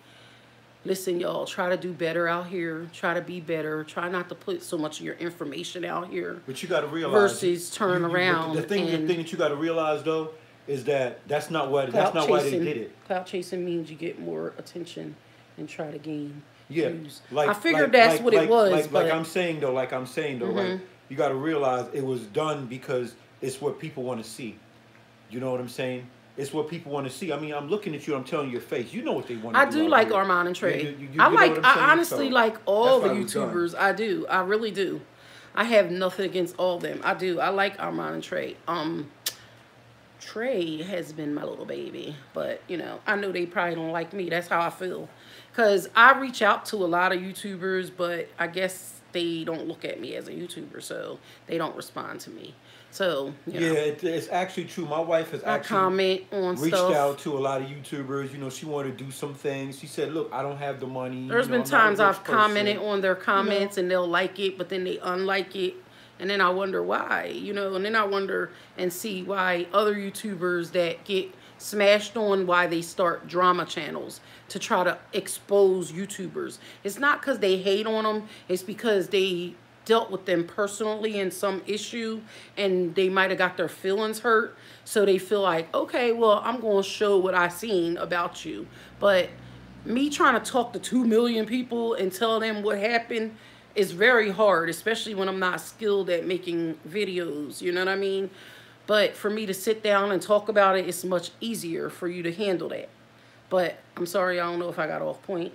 listen, y'all, try to do better out here. Try to be better. Try not to put so much of your information out here. But you got to realize, versus turn around. The thing that you got to realize though is that that's not why they did it. Clout chasing means you get more attention and try to gain views. Like, I figured that's what it was. Like I'm saying though, like you got to realize it was done because it's what people want to see. You know what I'm saying? It's what people want to see. I mean, I'm looking at you. I'm telling your face. You know what they want to I do. do out like here. Armand and Trey. You I know like. what I'm saying? I honestly So, like all the that's why we done. YouTubers. I do. I really do. I have nothing against all of them. I do. I like Armand and Trey. Trey has been my little baby, but you know, I know they probably don't like me. That's how I feel, because I reach out to a lot of YouTubers, but I guess they don't look at me as a YouTuber, so they don't respond to me. So you know, it's actually true. My wife has I actually comment on reached stuff. out to a lot of YouTubers. You know, she wanted to do some things. She said, "Look, I don't have the money." There's you know, been I'm not a times rich I've commented person." on their comments and they'll like it, but then they unlike it. And then I wonder why, you know, and then I wonder and see why other YouTubers that get smashed on, why they start drama channels to try to expose YouTubers. It's not because they hate on them. It's because they dealt with them personally in some issue and they might have got their feelings hurt. So they feel like, okay, well, I'm going to show what I seen about you. But me trying to talk to 2 million people and tell them what happened, it's very hard, especially when I'm not skilled at making videos, you know what I mean? But for me to sit down and talk about it, it's much easier for you to handle that. But I'm sorry, I don't know if I got off point.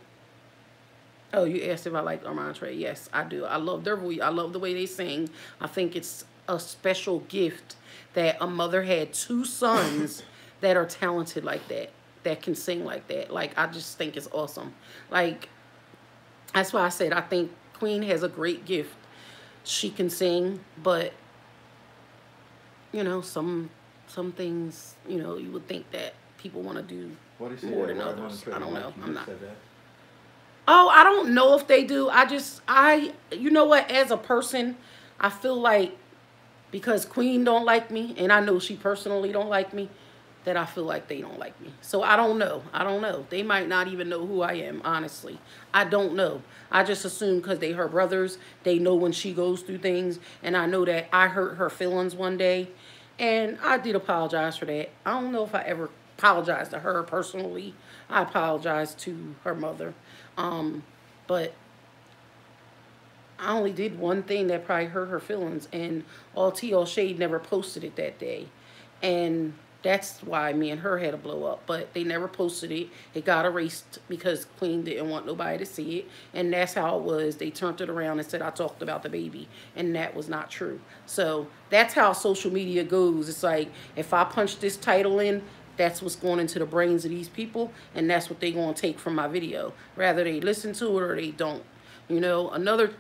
Oh, you asked if I like Armand Trey. Yes, I do. I love their voice. I love the way they sing. I think it's a special gift that a mother had 2 sons that are talented like that, that can sing like that. Like, I just think it's awesome. Like, that's why I said I think Queen has a great gift. She can sing, but you know, some things, you know, you would think that people want to do more than others. I don't know. I'm not. Oh, I don't know if they do. You know what, as a person, I feel like because Queen don't like me, and I know she personally don't like me, that I feel like they don't like me. So I don't know. I don't know. They might not even know who I am, honestly. I don't know. I just assume because they her brothers, they know when she goes through things. And I know that I hurt her feelings one day. And I did apologize for that. I don't know if I ever apologized to her personally. I apologized to her mother. But I only did one thing that probably hurt her feelings. And all tea, all shade never posted it that day. And that's why me and her had a blow up. But they never posted it. It got erased because Queen didn't want nobody to see it. And that's how it was. They turned it around and said I talked about the baby. And that was not true. So that's how social media goes. It's like if I punch this title in, that's what's going into the brains of these people. And that's what they're going to take from my video. Rather they listen to it or they don't. You know, another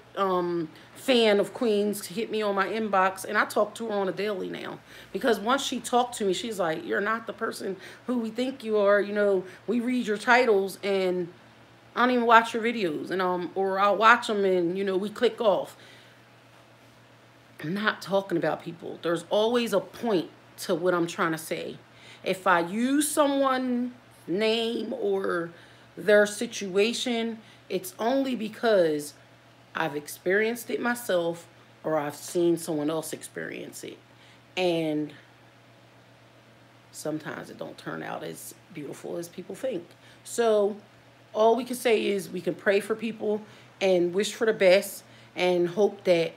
fan of Queen's hit me on my inbox, and I talk to her on a daily now. Because once she talked to me, she's like, you're not the person who we think you are. You know, we read your titles, and I don't even watch your videos. And or I'll watch them, and, you know, we click off. I'm not talking about people. There's always a point to what I'm trying to say. If I use someone's name or their situation, it's only because I've experienced it myself or I've seen someone else experience it. And sometimes it don't turn out as beautiful as people think. So all we can say is we can pray for people and wish for the best and hope that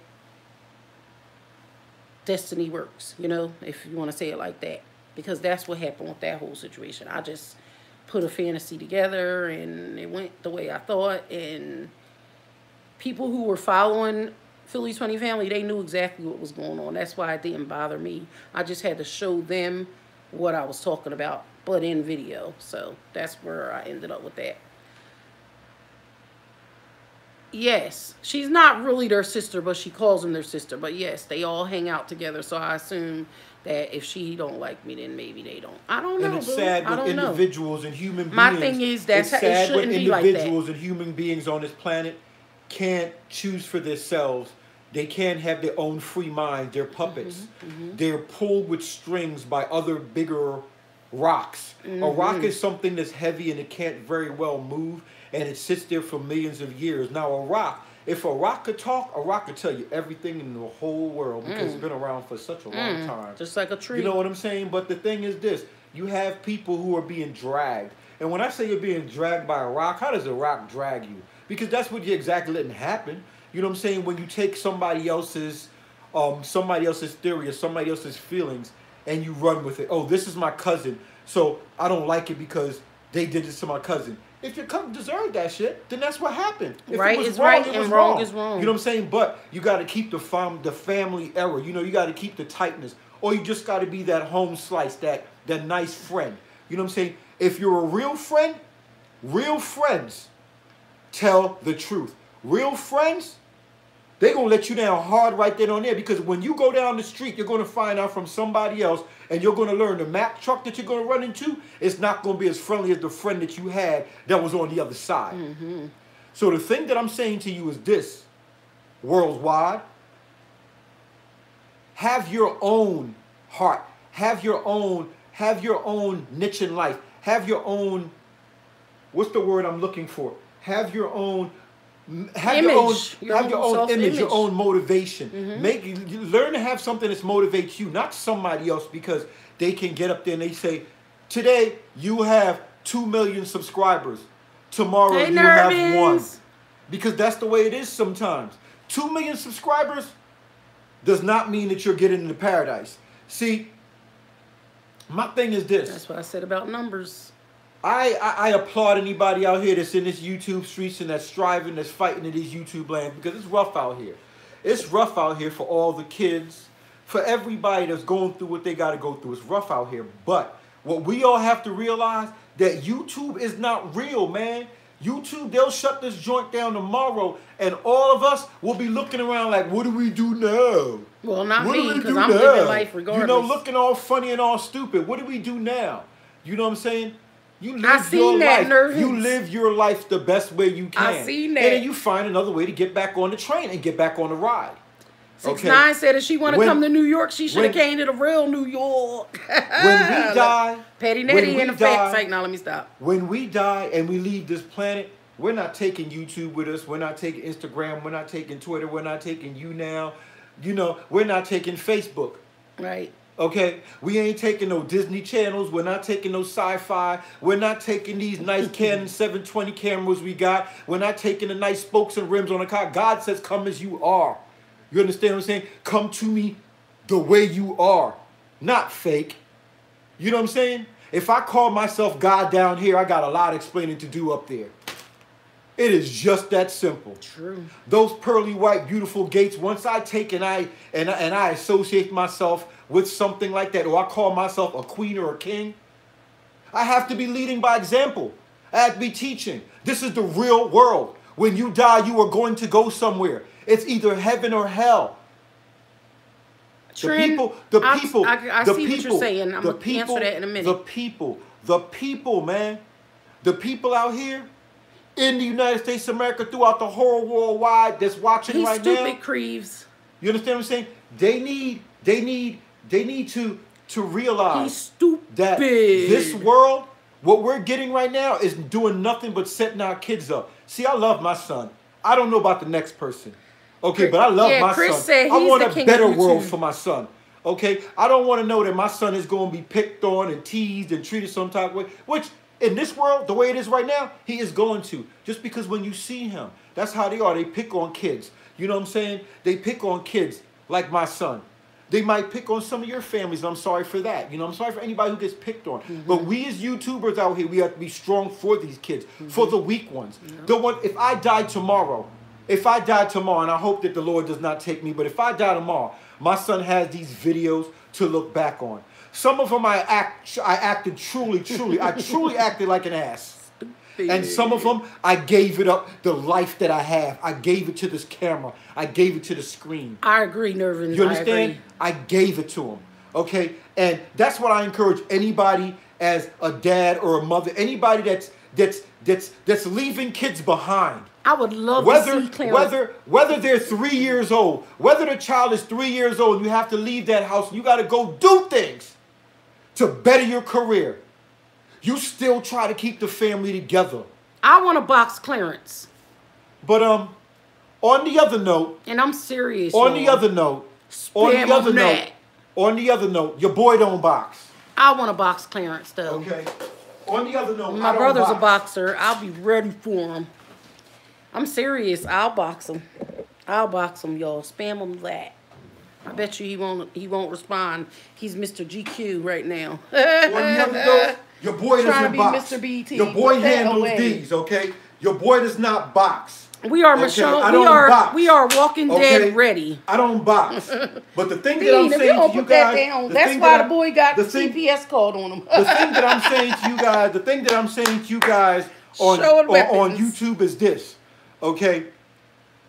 destiny works, you know, if you want to say it like that. Because that's what happened with that whole situation. I just put a fantasy together and it went the way I thought, and people who were following Philly's Funny Family, they knew exactly what was going on. That's why it didn't bother me. I just had to show them what I was talking about, but in video. So that's where I ended up with that. Yes, she's not really their sister, but she calls them their sister. But yes, they all hang out together. So I assume that if she don't like me, then maybe they don't. I don't know. And it's sad I with don't know. individuals and human beings. My thing is that's it's how, it sad when shouldn't be like that. individuals and human beings on this planet can't choose for themselves. They can't have their own free mind. They're puppets. They're pulled with strings by other bigger rocks. A rock is something that's heavy and it can't very well move, and it sits there for millions of years. Now a rock, if a rock could talk, a rock could tell you everything in the whole world because it's been around for such a long time. Just like a tree. You know what I'm saying? But the thing is this, you have people who are being dragged. And when I say you're being dragged by a rock, how does a rock drag you? Because that's what you exactly letting happen. You know what I'm saying? When you take somebody else's theory or somebody else's feelings and you run with it. Oh, this is my cousin, So I don't like it because they did this to my cousin. If your cousin deserved that shit, then that's what happened. If right it was is wrong, right it and was wrong is wrong. You know what I'm saying? But you got to keep the family error. You know, you got to keep the tightness. Or you just got to be that home slice, that nice friend. You know what I'm saying? If you're a real friend, real friends tell the truth. Real friends, they're going to let you down hard right then on there, because when you go down the street, you're going to find out from somebody else, and you're going to learn the Mack truck that you're going to run into is not going to be as friendly as the friend that you had that was on the other side. Mm-hmm. So the thing that I'm saying to you is this, worldwide, have your own heart, have your own niche in life, have your own, what's the word I'm looking for? Have your own image, your own motivation. Mm-hmm. Learn to have something that motivates you, not somebody else, because they can get up there and they say, today you have 2 million subscribers, tomorrow you have 1. Because that's the way it is sometimes. 2 million subscribers does not mean that you're getting into paradise. See, my thing is this. That's what I said about numbers. I applaud anybody out here that's in this YouTube streets and that's striving, that's fighting in these YouTube lands, because it's rough out here. It's rough out here for all the kids, for everybody that's going through what they got to go through. It's rough out here. But what we all have to realize, that YouTube is not real, man. YouTube, they'll shut this joint down tomorrow, and all of us will be looking around like, what do we do now? Well, not me, because I'm living life regardless. You know, looking all funny and all stupid. What do we do now? You know what I'm saying? You live I seen that, nervous. You live your life the best way you can. I seen that. And then you find another way to get back on the train and get back on the ride. 6ix9ine said if she want to come to New York, she should have came to the real New York. When we die, Petty Nettie in the fact sake. Now let me stop. When we die and we leave this planet, we're not taking YouTube with us. We're not taking Instagram. We're not taking Twitter. We're not taking YouNow. You know, we're not taking Facebook. Right. Okay? We ain't taking no Disney channels. We're not taking no sci-fi. We're not taking these nice Canon 720 cameras we got. We're not taking the nice spokes and rims on the car. God says, come as you are. You understand what I'm saying? Come to me the way you are, not fake. You know what I'm saying? If I call myself God down here, I got a lot of explaining to do up there. It is just that simple. True. Those pearly white, beautiful gates, once I take and I associate myself with something like that, or I call myself a queen or a king, I have to be leading by example. I have to be teaching. This is the real world. When you die, you are going to go somewhere. It's either heaven or hell. Trent, I see what you're saying. I'm going to answer that in a minute. The people, man. The people out here in the United States of America, throughout the whole worldwide that's watching right now. Stupid, Creeves. You understand what I'm saying? They need to realize that this world, what we're getting right now, is doing nothing but setting our kids up. See, I love my son. I don't know about the next person. Okay, but I love my son. I want a better world for my son. Okay, I don't want to know that my son is going to be picked on and teased and treated some type of way, which in this world, the way it is right now, he is going to. Just because when you see him, that's how they are. They pick on kids. You know what I'm saying? They pick on kids like my son. They might pick on some of your families, and I'm sorry for that. You know, I'm sorry for anybody who gets picked on. But we as YouTubers out here, we have to be strong for these kids, for the weak ones. The one, if I die tomorrow, and I hope that the Lord does not take me, but if I die tomorrow, my son has these videos to look back on. Some of them I acted truly acted like an ass. And some of them, I gave it up, the life that I have. I gave it to this camera. I gave it to the screen. I agree, Nervin. You understand? I gave it to him. Okay? And that's what I encourage anybody as a dad or a mother, anybody that's leaving kids behind. I would love to see Clarence. Whether they're 3 years old, whether the child is 3 years old, and you have to leave that house and you got to go do things to better your career. You still try to keep the family together. I want to box Clarence. But on the other note, and I'm serious. On the other note, your boy don't box. I want to box Clarence though. Okay. On the other note, my brother's a boxer. I'll be ready for him. I'm serious. I'll box him. I'll box him, y'all. Spam him that. I bet you he won't respond. He's Mr. GQ right now. Well, you have to go. Your boy Trying doesn't to be box. Mr. BT. Your boy Put that handles away. these, okay? Your boy does not box. We are Okay, Michelle. I don't box. We are Walking Okay? Dead ready. I don't box. But the thing that Dean, I'm if you saying don't to you put that guys, down, that's why the boy got the thing, CPS called on him. the thing that I'm saying to you guys, the thing that I'm saying to you guys on YouTube is this, okay?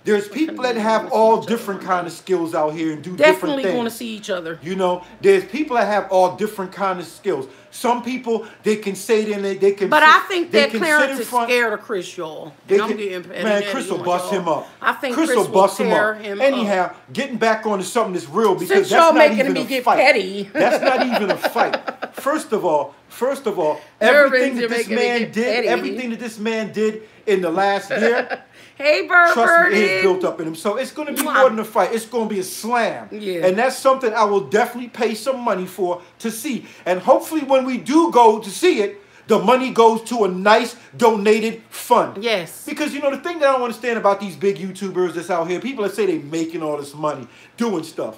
There's people that have all different kind of skills out here and do different Definitely things. going to see each other. You know, there's people that have all different kind of skills. Some people, they can say they can. But I think that can Clarence sit in is front, scared of Chris, y'all. they I'm can- getting petty. Man, Chris will bust him up. I think Chris Chris will bust him tear up. him Anyhow, up. getting back onto something that's real because Since that's y'all not making even me a get fight. petty. That's not even a fight. First of all, Nervous, everything that you're this making me man get did, petty. everything that this man did in the last year. Hey, Bird. Trust me, it is built up in him. So it's going to be more than a fight. It's going to be a slam. Yeah. And that's something I will definitely pay some money for to see. And hopefully when we do go to see it, the money goes to a nice donated fund. Yes. Because, you know, the thing that I don't understand about these big YouTubers that's out here, people that say they making all this money doing stuff.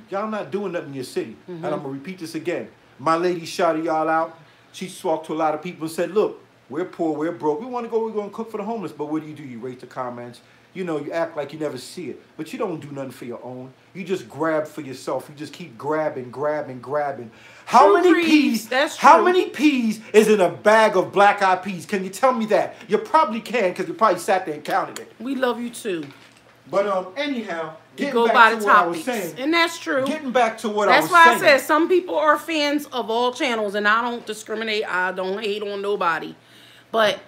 Y'all not doing nothing in your city. And I'm going to repeat this again. My lady shouted y'all out. She talked to a lot of people and said, look, we're poor, we're broke. We're going to cook for the homeless. But what do? You rate the comments. You know, you act like you never see it. But you don't do nothing for your own. You just grab for yourself. You just keep grabbing. How many peas? That's How true. many peas is in a bag of black-eyed peas? Can you tell me that? You probably can because you probably sat there and counted it. We love you too. But anyhow, getting Go back by to the what I was topics. saying. And that's true. Getting back to what I was That's why saying. I said some people are fans of all channels, and I don't discriminate. I don't hate on nobody. But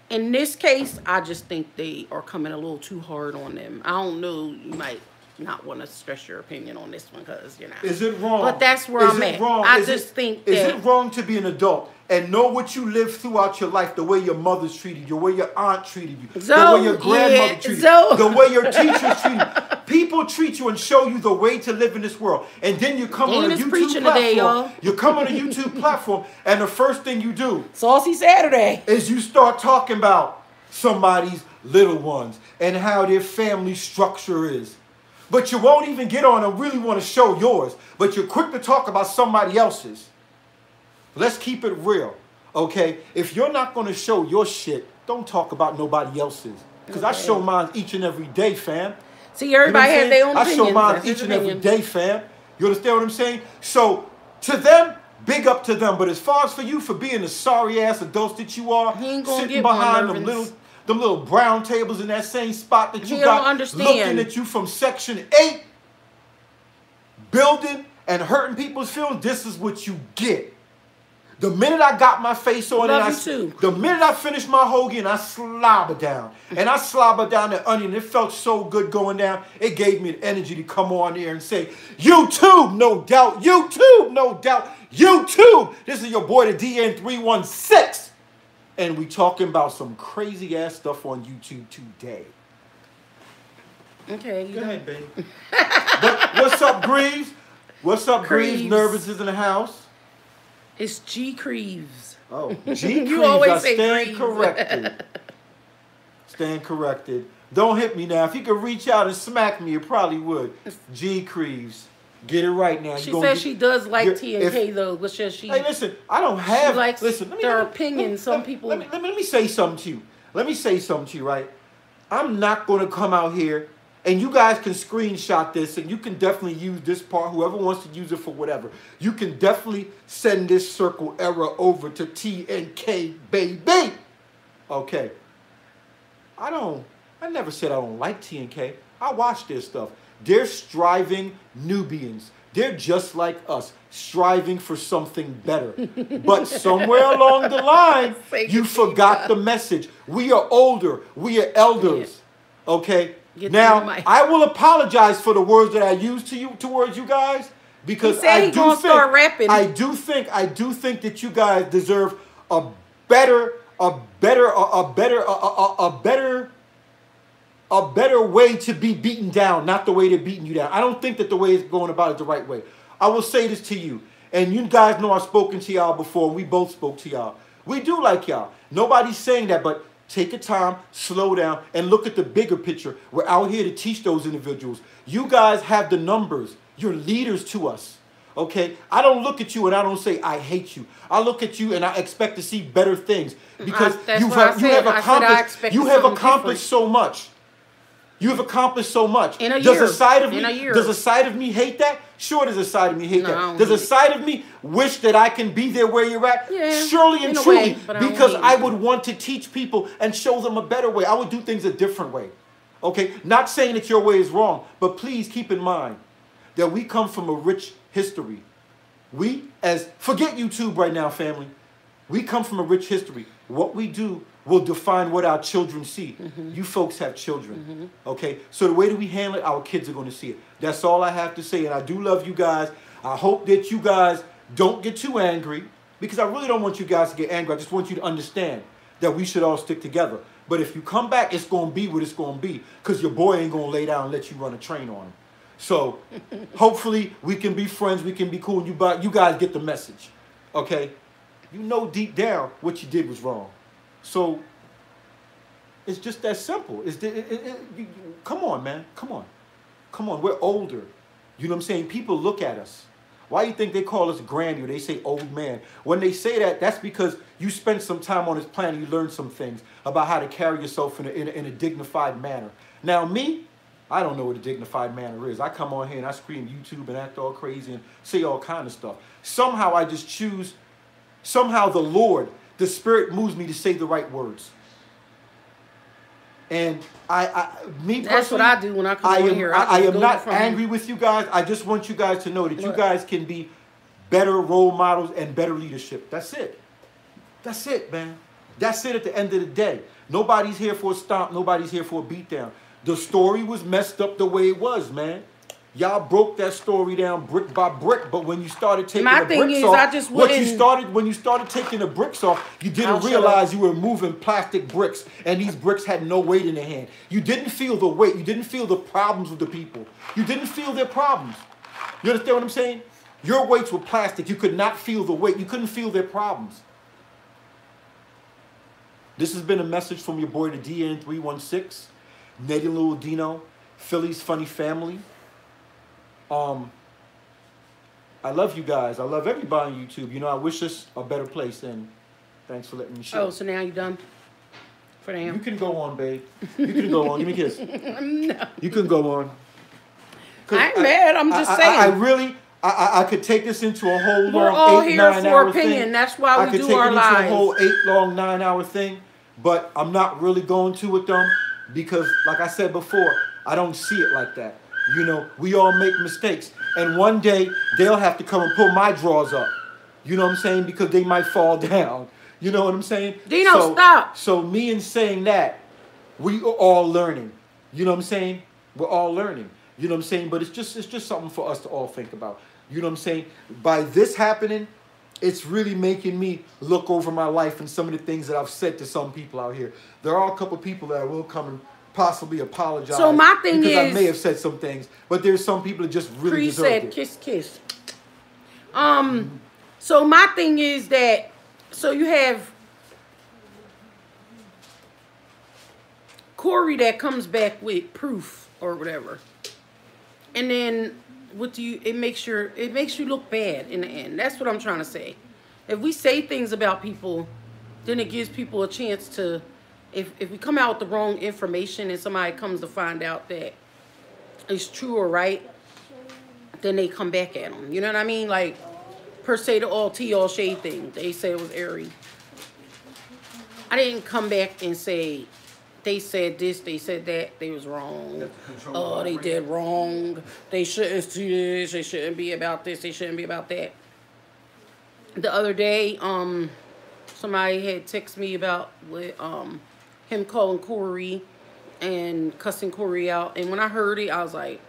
in this case, I just think they are coming a little too hard on them. I don't know. You might not want to stress your opinion on this one because, you know. Is it wrong? But that's where I'm at. I just think that. Is it wrong to be an adult and know what you lived throughout your life, the way your mother's treated you, the way your aunt treated you, the way your grandmother treated you, the way your teachers treated you? People treat you and show you the way to live in this world. And then you come on a YouTube preaching platform. today, y'all. You come on a YouTube platform and the first thing you do Saucy Saturday. is you start talking about somebody's little ones and how their family structure is. But you won't even get on and really want to show yours. But you're quick to talk about somebody else's. Let's keep it real, okay? If you're not going to show your shit, don't talk about nobody else's. Because I show mine each and every day, fam. See, everybody has their own I opinions. show mine That's his each and every opinion. day, fam. You understand what I'm saying? So, to them, big up to them. But as far as for you, for being the sorry-ass adults that you are, He ain't gonna sitting get one, behind them Nervins. little brown tables in that same spot that you He got, don't understand. looking at you from Section 8, building and hurting people's feelings, this is what you get. The minute I got my face on Love it, you too. the minute I finished my hoagie and I slobbered down, and I slobbered down that onion, it felt so good going down, it gave me the energy to come on there and say, YouTube, no doubt, YouTube, no doubt, YouTube. This is your boy, the DN316. And we talking about some crazy ass stuff on YouTube today. Okay. Go ahead, baby. But what's up, Greaves? What's up, Greaves? Creeves. Nervous is in the house. It's G. Creeves. Oh, G. You Creeves, always I say stand Creeves. corrected. Stand corrected. Don't hit me now. If you could reach out and smack me, you probably would. G. Creeves. Get it right now. She says she does like TNK though, but says she. Hey, listen, I don't have. She likes listen, their opinion. Some people. Let me say something to you. Let me say something to you, right? I'm not going to come out here, and you guys can screenshot this, and you can definitely use this part. Whoever wants to use it for whatever, you can definitely send this circle error over to TNK, baby. Okay. I never said I don't like TNK. I watch their stuff. They're striving Nubians. They're just like us, striving for something better. But somewhere along the line, you forgot the message. We are older. We are elders. Okay? Now, I will apologize for the words that I used towards you guys, because I do think that you guys deserve a better way to be beaten down, not the way they're beating you down. I don't think that the way it's going about is the right way. I will say this to you, and you guys know I've spoken to y'all before, and we both spoke to y'all. We do like y'all. Nobody's saying that, but Take your time, slow down, and look at the bigger picture. We're out here to teach those individuals. You guys have the numbers. You're leaders to us. Okay? I don't look at you and I don't say, I hate you. I look at you and I expect to see better things. Because you have accomplished so much. You have accomplished so much. In a does year. a side of In me a year. does a side of me hate that? Sure, does a side of me hate No, I that. don't Does a hate it. side of me wish that I can be there where you're at? Yeah, Surely and in a truly, way, but I don't because hate I it. would want to teach people and show them a better way. I would do things a different way. Okay? Not saying that your way is wrong, but please keep in mind that we come from a rich history. Forget YouTube right now, family. We come from a rich history. What we do will define what our children see. You folks have children, okay? So the way that we handle it, our kids are going to see it. That's all I have to say, and I do love you guys. I hope that you guys don't get too angry, because I really don't want you guys to get angry. I just want you to understand that we should all stick together. But if you come back, it's going to be what it's going to be, because your boy ain't going to lay down and let you run a train on him. So hopefully we can be friends, we can be cool, and you guys get the message, okay? You know deep down what you did was wrong. So it's just that simple. Come on, man. Come on. Come on. We're older. You know what I'm saying? People look at us. Why do you think they call us granny or they say old man? When they say that, that's because you spent some time on this planet. You learned some things about how to carry yourself in a dignified manner. Now, me, I don't know what a dignified manner is. I come on here and I scream YouTube and act all crazy and say all kind of stuff. Somehow I just choose, somehow the Lord, the Spirit moves me to say the right words. And me personally, that's what I do when I come on here. I am not angry with you guys. I just want you guys to know that you guys can be better role models and better leadership. That's it. That's it, man. That's it at the end of the day. Nobody's here for a stomp. Nobody's here for a beatdown. The story was messed up the way it was, man. Y'all broke that story down brick by brick, but when you started taking the bricks off, when you started taking the bricks off, you didn't realize you were moving plastic bricks, and these bricks had no weight in their hand. You didn't feel the weight. You didn't feel the problems with the people. You didn't feel their problems. You understand what I'm saying? Your weights were plastic. You could not feel the weight. You couldn't feel their problems. This has been a message from your boy, the DN316, Nettie Little Dino, Philly's Funny Family. I love you guys. I love everybody on YouTube. You know, I wish us a better place, and thanks for letting me share. Oh, so now you done? For now? You can go on, babe. You can go on. Give me a kiss. No. You can go on. I ain't mad. I'm just saying. I could take this into a whole We're long all 8, here 9 for hour opinion. thing. That's why we do our lives. I could take it into a whole 8 long 9 hour thing, but I'm not really going to with them because, like I said before, I don't see it like that. You know, we all make mistakes. And one day, they'll have to come and pull my drawers up. You know what I'm saying? Because they might fall down. You know what I'm saying? Dino, stop. So me in saying that, we are all learning. You know what I'm saying? We're all learning. You know what I'm saying? But it's just something for us to all think about. You know what I'm saying? By this happening, it's really making me look over my life and some of the things that I've said to some people out here. There are a couple people that will come and possibly apologize. So my thing because is, I may have said some things, but there's some people that just really deserve it. Kiss, kiss. So my thing is that, so you have Corey that comes back with proof or whatever, and then it makes you look bad in the end. That's what I'm trying to say. If we say things about people, then it gives people a chance to. If we come out with the wrong information and somebody comes to find out that it's true or right, then they come back at them. You know what I mean? Like, per se, the all tea, all shade thing. They said it was airy. I didn't come back and say, they said this, they said that, they was wrong. Oh, they did wrong. They shouldn't do this, they shouldn't be about this, they shouldn't be about that. The other day, somebody had texted me about him calling Corey and cussing Corey out. And when I heard it, I was like,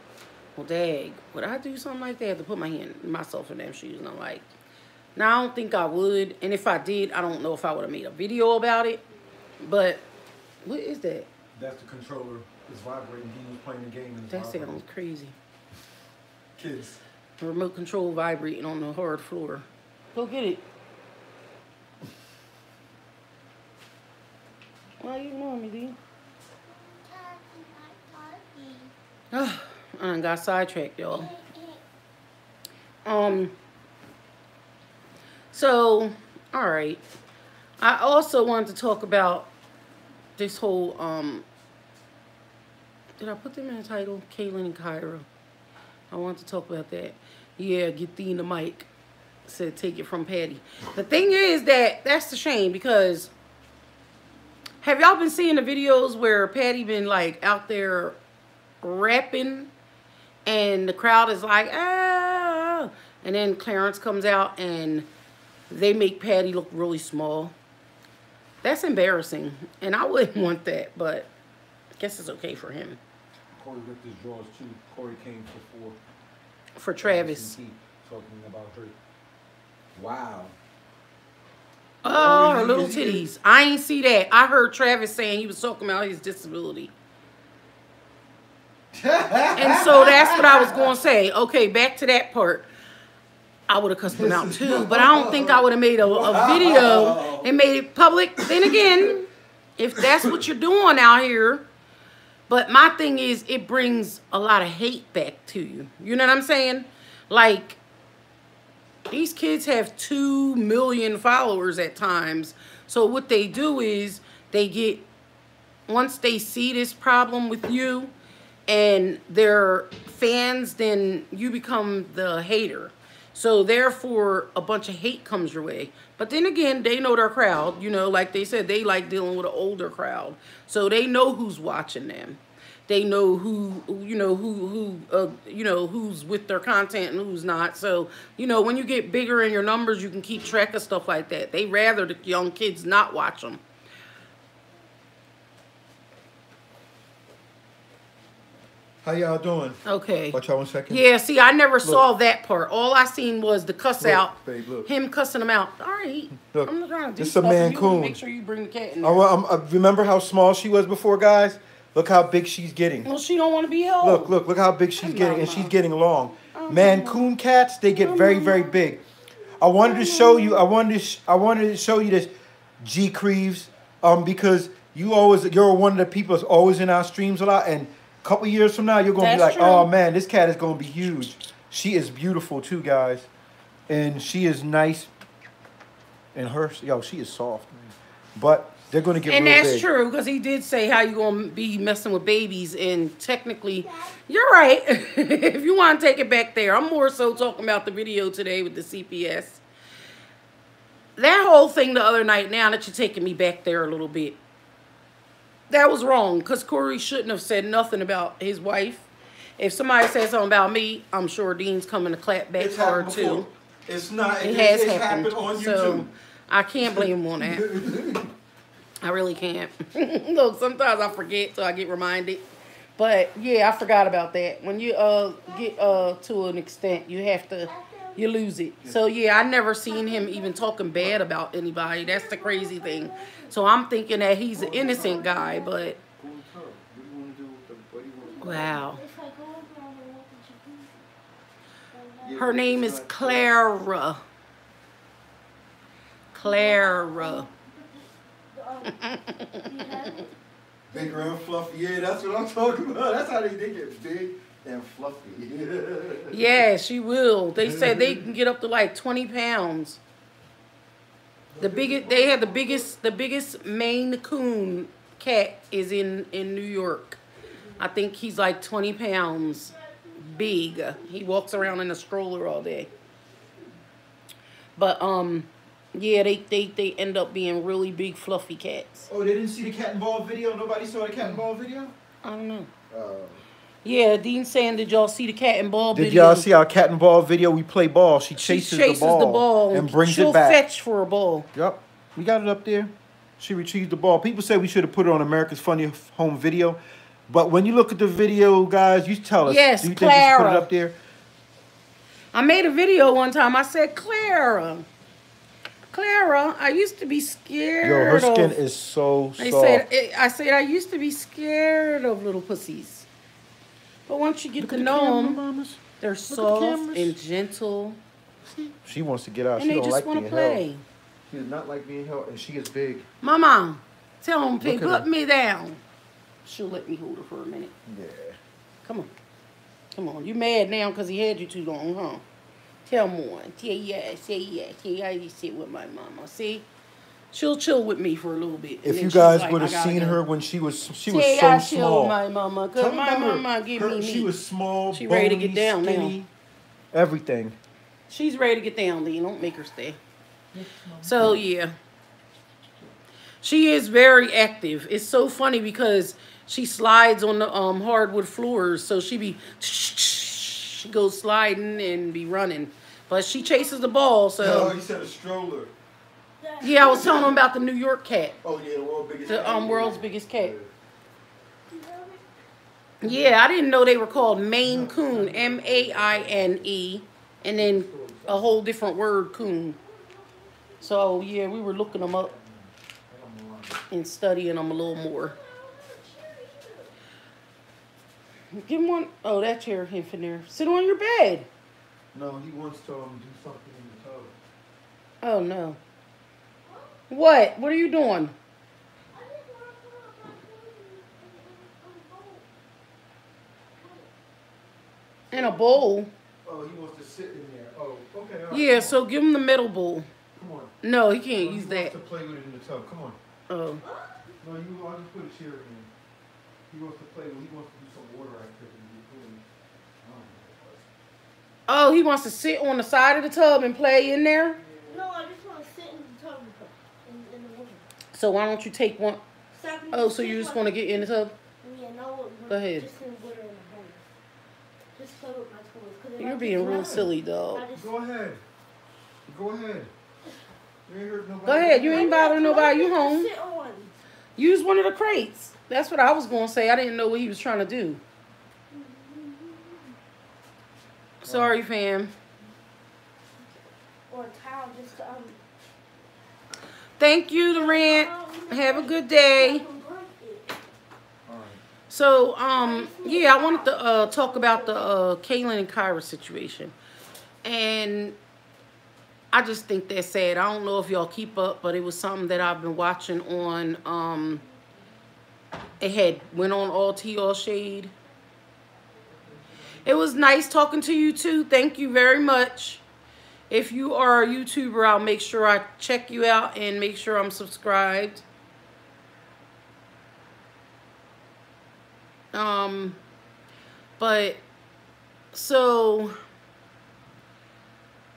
well, dang, would I do something like that? To put myself in them shoes. And I'm like, no, I don't think I would. And if I did, I don't know if I would have made a video about it. But what is that? That's the controller. It's vibrating. He was playing the game. And that sounds crazy. Kids. The remote control vibrating on the hard floor. Go get it. Why you ignoring me, D? Talking. I done got sidetracked, y'all. So, all right. I also wanted to talk about this whole, did I put them in the title? Kaylin and Kyra. I want to talk about that. Yeah, get thee in the mic. Said take it from Patty. The thing is that's the shame because have y'all been seeing the videos where Patty been like out there rapping and the crowd is like, ah, and then Clarence comes out and they make Patty look really small. That's embarrassing. And I wouldn't want that, but I guess it's okay for him. Corey ripped his drawers too. Corey came For Travis. Talking about her. Wow. Oh, her little titties. I ain't see that. I heard Travis saying he was talking about his disability. And so that's what I was going to say. Okay, back to that part. I would have cussed him out too, but I don't think I would have made a video and made it public. Then again, if that's what you're doing out here. But my thing is, it brings a lot of hate back to you. You know what I'm saying? Like, these kids have 2 million followers at times. So what they do is they get, once they see this problem with you and they're fans, then you become the hater. So therefore, a bunch of hate comes your way. But then again, they know their crowd. You know, like they said, they like dealing with an older crowd. So they know who's watching them. They know who's with their content and who's not. So, you know, when you get bigger in your numbers, you can keep track of stuff like that. They rather the young kids not watch them. How y'all doing? Okay. Watch y'all 1 second. Yeah, see, I never saw that part. All I seen was the cuss out. Babe, look. Him cussing him out. All right. Look, I'm not trying to do this stuff a and you Mancoon. Make sure you bring the cat in there. Remember how small she was before, guys? Look how big she's getting. Well, she don't want to be held. Look how big she's getting, and she's getting long. Mancoon cats, they get very, very big. I wanted to show you. I wanted to show you this, G Creeves, because you're one of the people that's always in our streams a lot, and a couple years from now you're gonna be like, oh man, this cat is gonna be huge. She is beautiful too, guys, and she is nice. And she is soft, but they're gonna get. And real that's big. true, because he did say how you gonna be messing with babies, and technically, you're right. If you want to take it back there, I'm more so talking about the video today with the CPS. That whole thing the other night. Now that you're taking me back there a little bit. That was wrong, because Corey shouldn't have said nothing about his wife. If somebody said something about me, I'm sure Dean's coming to clap back for her too. It's not. It has happened on YouTube. So I can't blame him on that. I really can't. Look, sometimes I forget, so I get reminded. But yeah, I forgot about that. When you get to an extent, you lose it. So yeah, I never seen him even talking bad about anybody. That's the crazy thing. So I'm thinking that he's an innocent guy, but wow. Her name is Clara. Clara. Bigger and fluffy. Yeah, that's what I'm talking about. That's how they get big and fluffy. Yeah, she will. They said they can get up to like 20 pounds. They had the biggest Maine Coon cat is in New York. I think he's like 20 pounds big. He walks around in a stroller all day. But yeah, they end up being really big fluffy cats. Oh, they didn't see the cat and ball video? Nobody saw the cat and ball video? I don't know. Yeah, Dean saying, did y'all see the cat and ball video? Did y'all see our cat and ball video? We play ball. She chases the ball and brings it back. She'll fetch for a ball. Yep. We got it up there. She retrieved the ball. People say we should have put it on America's Funniest Home Video. But when you look at the video, guys, you tell us. Yes, do you think we should put it up there? I made a video one time. I said, Clara, I used to be scared. Yo, her skin is so soft. I said I used to be scared of little pussies. But once you get to know them, they're soft and gentle. She wants to get out. And she they don't just like want being to play. held. She does not like being held, and she is big. Mama, Tell him, Look at put her. me down. She'll let me hold her for a minute. Yeah. Come on. Come on. You mad now because he had you too long, huh? Tell one. Say yes. Say yes. Say I sit with my mama. See? She'll chill with me for a little bit. If you guys would have seen her when she was so chill small. with my mama. Cause my mama give me meat. She was small, she bony, ready to get down skinny, now. everything. She's ready to get down, Lee. Don't make her stay. So, yeah. She is very active. It's so funny because she slides on the hardwood floors. So she goes sliding and be running. But she chases the ball, so... No, he said a stroller. Yeah, I was telling him about the New York cat. Oh, yeah, the world's biggest cat. The world's biggest cat. Yeah, I didn't know they were called Maine Coon. M-A-I-N-E. And then a whole different word, coon. So, yeah, we were looking them up and studying them a little more. Give him one. Oh, that chair in there. Sit on your bed. No, he wants to do something in the tub. Oh, no. What? What are you doing? In a bowl? Oh, he wants to sit in there. Oh, okay. All right, yeah, so give him the metal bowl. Come on. No, he can't use that. He wants to play with it in the tub. Come on. Oh. No, I'll just put a chair in. He wants to play with it. He wants to do some water activity. Oh, he wants to sit on the side of the tub and play in there? No, I just want to sit in the tub in the water. So why don't you take one? Oh, so you just want to get in the tub? Yeah, no. Go ahead. Just in water in the hole. Just play with my toys. You're being real silly, dog. Go ahead. Go ahead. You ain't hurt nobody. Go ahead. You ain't bothering nobody. You home. Sit on. Use one of the crates. That's what I was going to say. I didn't know what he was trying to do. Sorry, fam. Or a towel just to, Thank you, the Rant. Have a good day. So, yeah, I wanted to talk about the Kaylin and Kyra situation. And I just think that's sad. I don't know if y'all keep up, but it was something that I've been watching on, it had went on All Tea, All Shade. It was nice talking to you too. Thank you very much. If you are a YouTuber, I'll make sure I check you out and make sure I'm subscribed. But so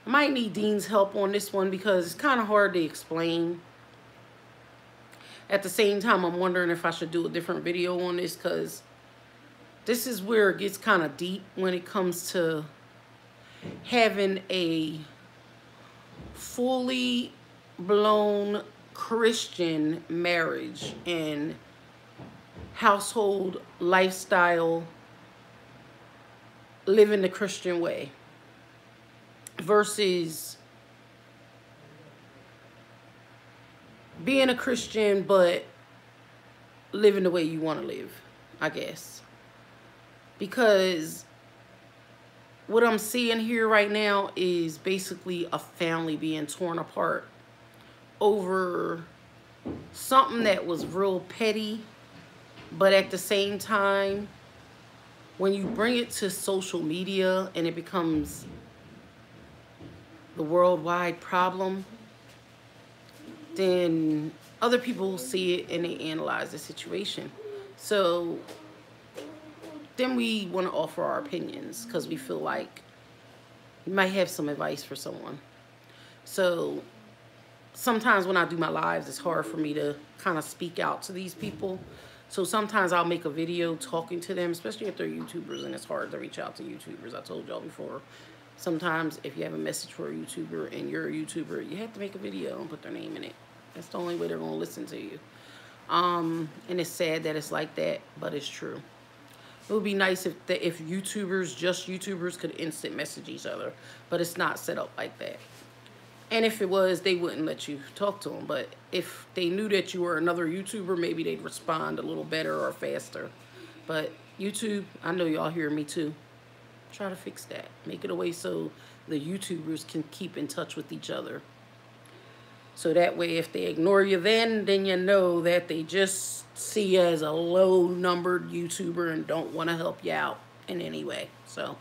I might need Dean's help on this one because it's kind of hard to explain. At the same time, I'm wondering if I should do a different video on this because this is where it gets kind of deep when it comes to having a fully blown Christian marriage and household lifestyle, living the Christian way versus being a Christian but living the way you want to live, I guess. Because what I'm seeing here right now is basically a family being torn apart over something that was real petty, but at the same time, when you bring it to social media and it becomes the worldwide problem, then other people see it and they analyze the situation. So then we want to offer our opinions because we feel like we might have some advice for someone. So sometimes when I do my lives, it's hard for me to kind of speak out to these people. So sometimes I'll make a video talking to them, especially if they're YouTubers, and it's hard to reach out to YouTubers. I told y'all before. Sometimes if you have a message for a YouTuber and you're a YouTuber, you have to make a video and put their name in it. That's the only way they're going to listen to you. And it's sad that it's like that, but it's true. It would be nice if YouTubers, just YouTubers, could instant message each other, but it's not set up like that. And if it was, they wouldn't let you talk to them. But if they knew that you were another YouTuber, maybe they'd respond a little better or faster. But YouTube, I know y'all hear me too. Try to fix that. Make it a way so the YouTubers can keep in touch with each other. So that way, if they ignore you then you know that they just see you as a low-numbered YouTuber and don't want to help you out in any way. So,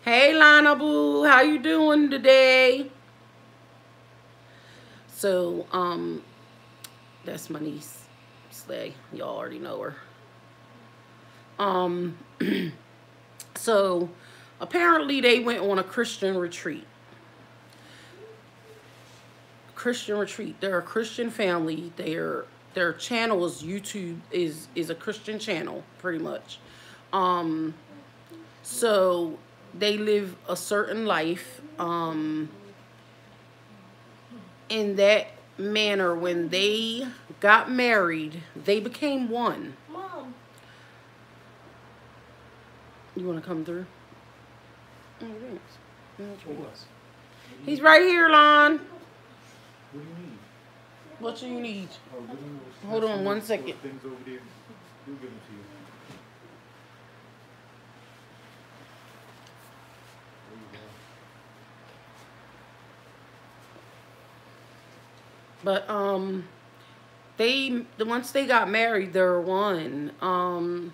hey, Lana Boo, how you doing today? So, that's my niece, Slay. Y'all already know her. So, apparently they went on a Christian retreat. They're a Christian family. Their channel is YouTube is a Christian channel, pretty much. So they live a certain life. In that manner, when they got married, they became one. Mom. You want to come through? Oh, What? he's right here, Lon. What do you need? What do you need? Oh, what do you, Hold on one second. Things over there. We'll give them to you. There you go. But once they got married, they're one. And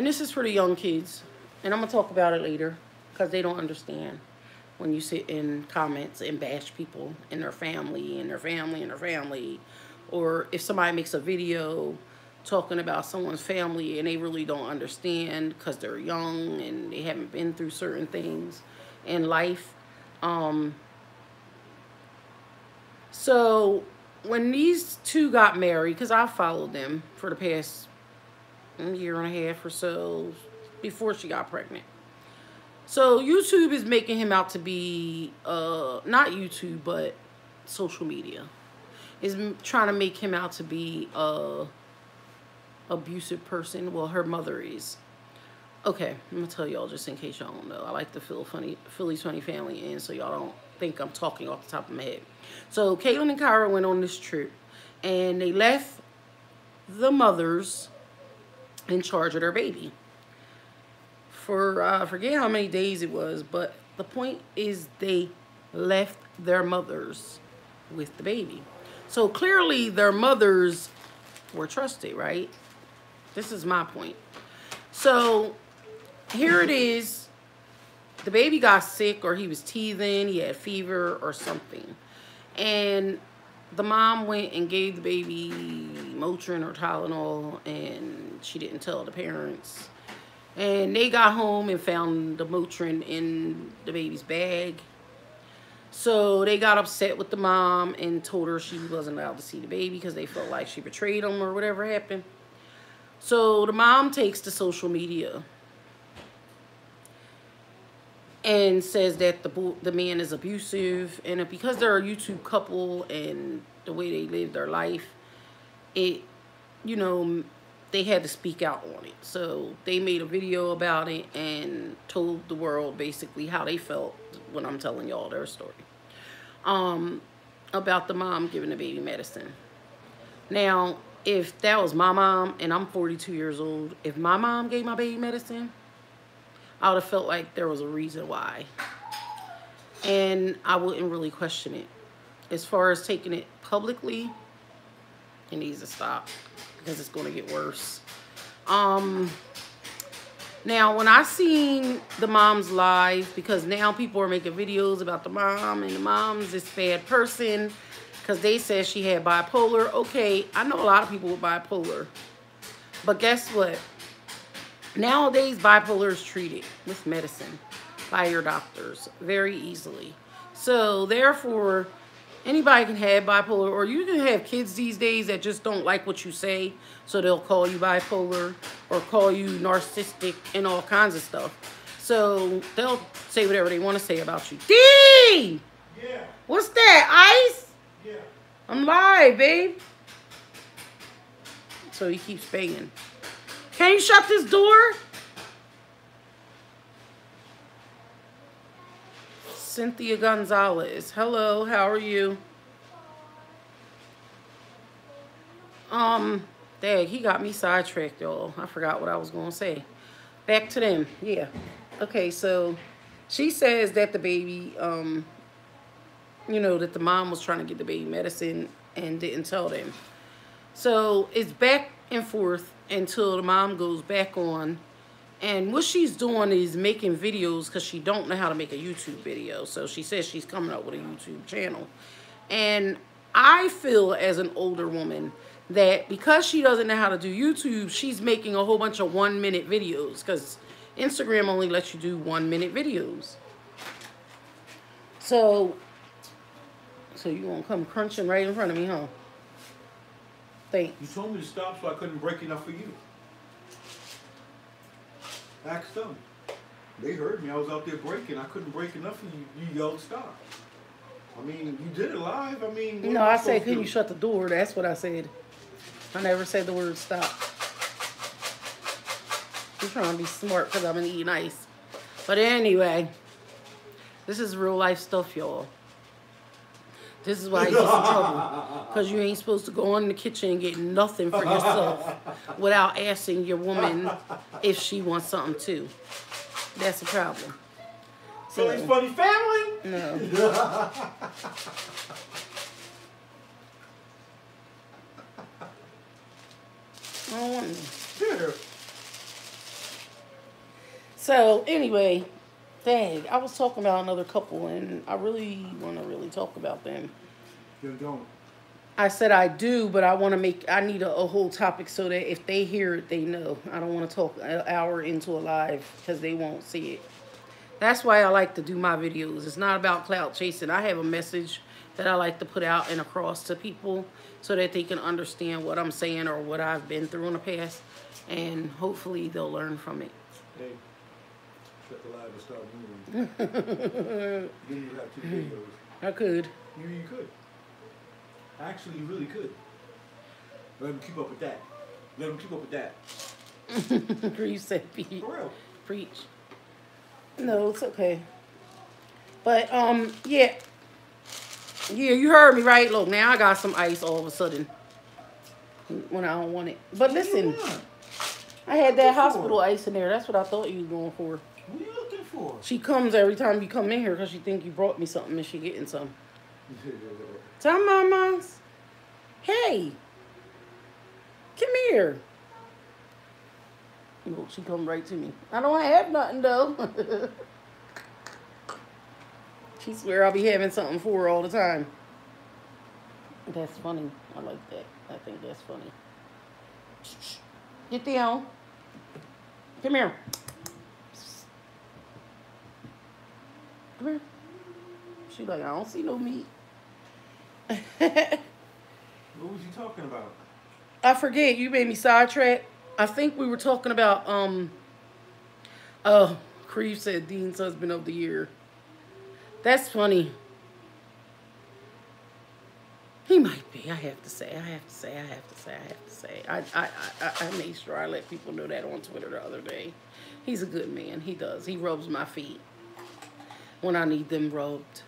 this is for the young kids, and I'm gonna talk about it later because they don't understand when you sit in comments and bash people and their family and their family and their family, or if somebody makes a video talking about someone's family and they really don't understand because they're young and they haven't been through certain things in life. So when these two got married, because I followed them for the past year and a half or so before she got pregnant. So YouTube is making him out to be, not YouTube, but social media. Is trying to make him out to be a abusive person. Well, her mother is. Okay, I'm going to tell y'all just in case y'all don't know. I like to fill Philly's Funny Family in so y'all don't think I'm talking off the top of my head. So Caitlin and Kyra went on this trip, and they left the mothers in charge of their baby. For I forget how many days it was, but the point is they left their mothers with the baby. So clearly their mothers were trusted, right? This is my point. So here it is. The baby got sick, or he was teething, he had fever or something. And the mom went and gave the baby Motrin or Tylenol, and she didn't tell the parents. And they got home and found the Motrin in the baby's bag. So they got upset with the mom and told her she wasn't allowed to see the baby because they felt like she betrayed them or whatever happened. So the mom takes to social media and says that the man is abusive, and because they're a YouTube couple and the way they live their life, it, you know, they had to speak out on it. So they made a video about it and told the world basically how they felt when I'm telling y'all their story. About the mom giving the baby medicine. Now, if that was my mom, and I'm 42 years old, if my mom gave my baby medicine, I would have felt like there was a reason why. And I wouldn't really question it. As far as taking it publicly, it needs to stop because it's going to get worse. Now, when I seen the mom's live, because now people are making videos about the mom, and the mom's this bad person because they said she had bipolar. Okay, I know a lot of people with bipolar. But guess what? Nowadays, bipolar is treated with medicine by your doctors very easily. So, therefore, anybody can have bipolar, or you can have kids these days that just don't like what you say, so they'll call you bipolar or call you narcissistic and all kinds of stuff. So they'll say whatever they want to say about you. D! Yeah. What's that, Ice? Yeah. I'm live, babe. So he keeps banging. Can you shut this door? Cynthia Gonzalez. Hello, how are you? Dang, he got me sidetracked, y'all. I forgot what I was going to say. Back to them. Yeah. Okay, so she says that the baby you know, that the mom was trying to get the baby medicine and didn't tell them. So it's back and forth until the mom goes back on. And what she's doing is making videos because she don't know how to make a YouTube video. So she says she's coming up with a YouTube channel. And I feel as an older woman that because she doesn't know how to do YouTube, she's making a whole bunch of 1-minute videos because Instagram only lets you do 1-minute videos. So you gonna come crunching right in front of me, huh? Thanks. You told me to stop so I couldn't break enough for you. Ask them. They heard me. I was out there breaking. I couldn't break enough for you. You yelled stop. I mean, you did it live. I mean, no, I said, can you shut the door? That's what I said. I never said the word stop. I'm trying to be smart because I've been eating ice. But anyway, this is real life stuff, y'all. This is why you get in trouble. Because you ain't supposed to go in the kitchen and get nothing for yourself without asking your woman if she wants something too. That's a problem. So it's funny family? No. I don't want Yeah. So anyway, dang, I was talking about another couple, and I really want to talk about them. You don't. I said I do, but I need a whole topic so that if they hear it, they know. I don't want to talk an hour into a live because they won't see it. That's why I like to do my videos. It's not about clout chasing. I have a message that I like to put out and across to people so that they can understand what I'm saying or what I've been through in the past, and hopefully they'll learn from it. Hey, shut the live and start moving. Then you have 2 videos. I could. You could. Actually, you really could. Let them keep up with that. Let them keep up with that. Grief said, "Pete, For real. preach." No, it's okay. But yeah, you heard me right. Look, now I got some ice all of a sudden when I don't want it. But listen, I had that hospital ice in there. That's what I thought you was going for. What are you looking for? She comes every time you come in here because she think you brought me something and she getting some. Tell mamas, hey, come here. Look, she come right to me. I don't have nothing though. She swear I'll be having something for her all the time. That's funny. I like that. I think that's funny. Get down. Come here. Come here. She like, I don't see no meat. What was you talking about? I forget. You made me sidetrack. I think we were talking about, Creve said Dean's husband of the year. That's funny. He might be. I have to say. I made sure I let people know that on Twitter the other day. He's a good man. He does. He rubs my feet when I need them rubbed.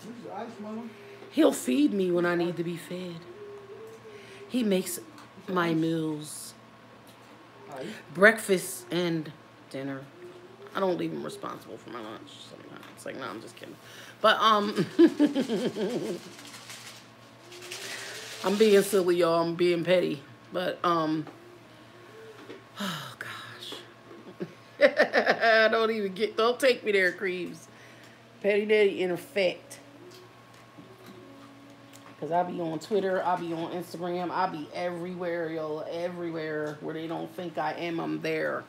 What's your ice, mama? He'll feed me when I need to be fed. He makes my meals. Breakfast and dinner. I don't leave him responsible for my lunch sometimes. It's like, no, I'm just kidding. But, I'm being silly, y'all. I'm being petty. But, oh, gosh. Don't take me there, Creeves. Petty Daddy in effect. Because I be on Twitter, I be on Instagram, I be everywhere, y'all. Everywhere where they don't think I am, I'm there.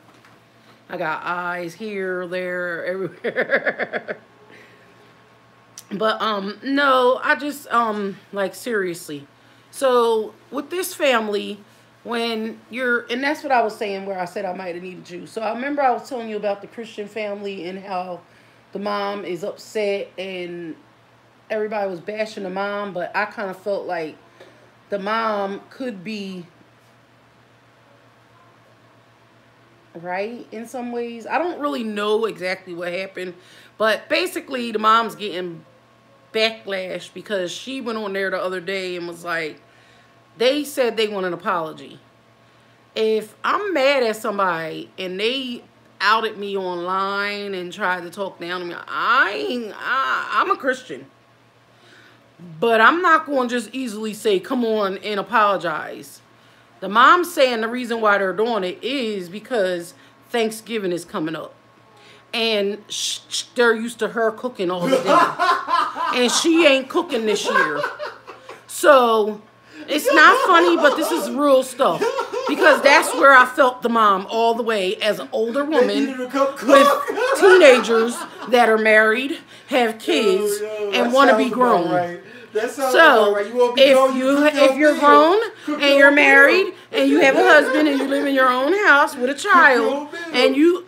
I got eyes here, there, everywhere. But, no, I just, like, seriously. So, with this family, when you're, and that's what I was saying where I said I might have needed you. So, I remember I was telling you about the Christian family and how the mom is upset and everybody was bashing the mom, but I kind of felt like the mom could be right in some ways. I don't really know exactly what happened, but basically the mom's getting backlash because she went on there the other day and was like, they said they want an apology. If I'm mad at somebody and they outed me online and tried to talk down to me, I'm a Christian. But I'm not going to just easily say, come on and apologize. The mom's saying the reason why they're doing it is because Thanksgiving is coming up. And they're used to her cooking all the dinner. And she ain't cooking this year. So it's not funny, but this is real stuff. Because that's where I felt the mom all the way as an older woman with teenagers that are married, have kids, and want to be grown. Right. So if you're grown and you're married and you have a husband and you live in your own house with a child and you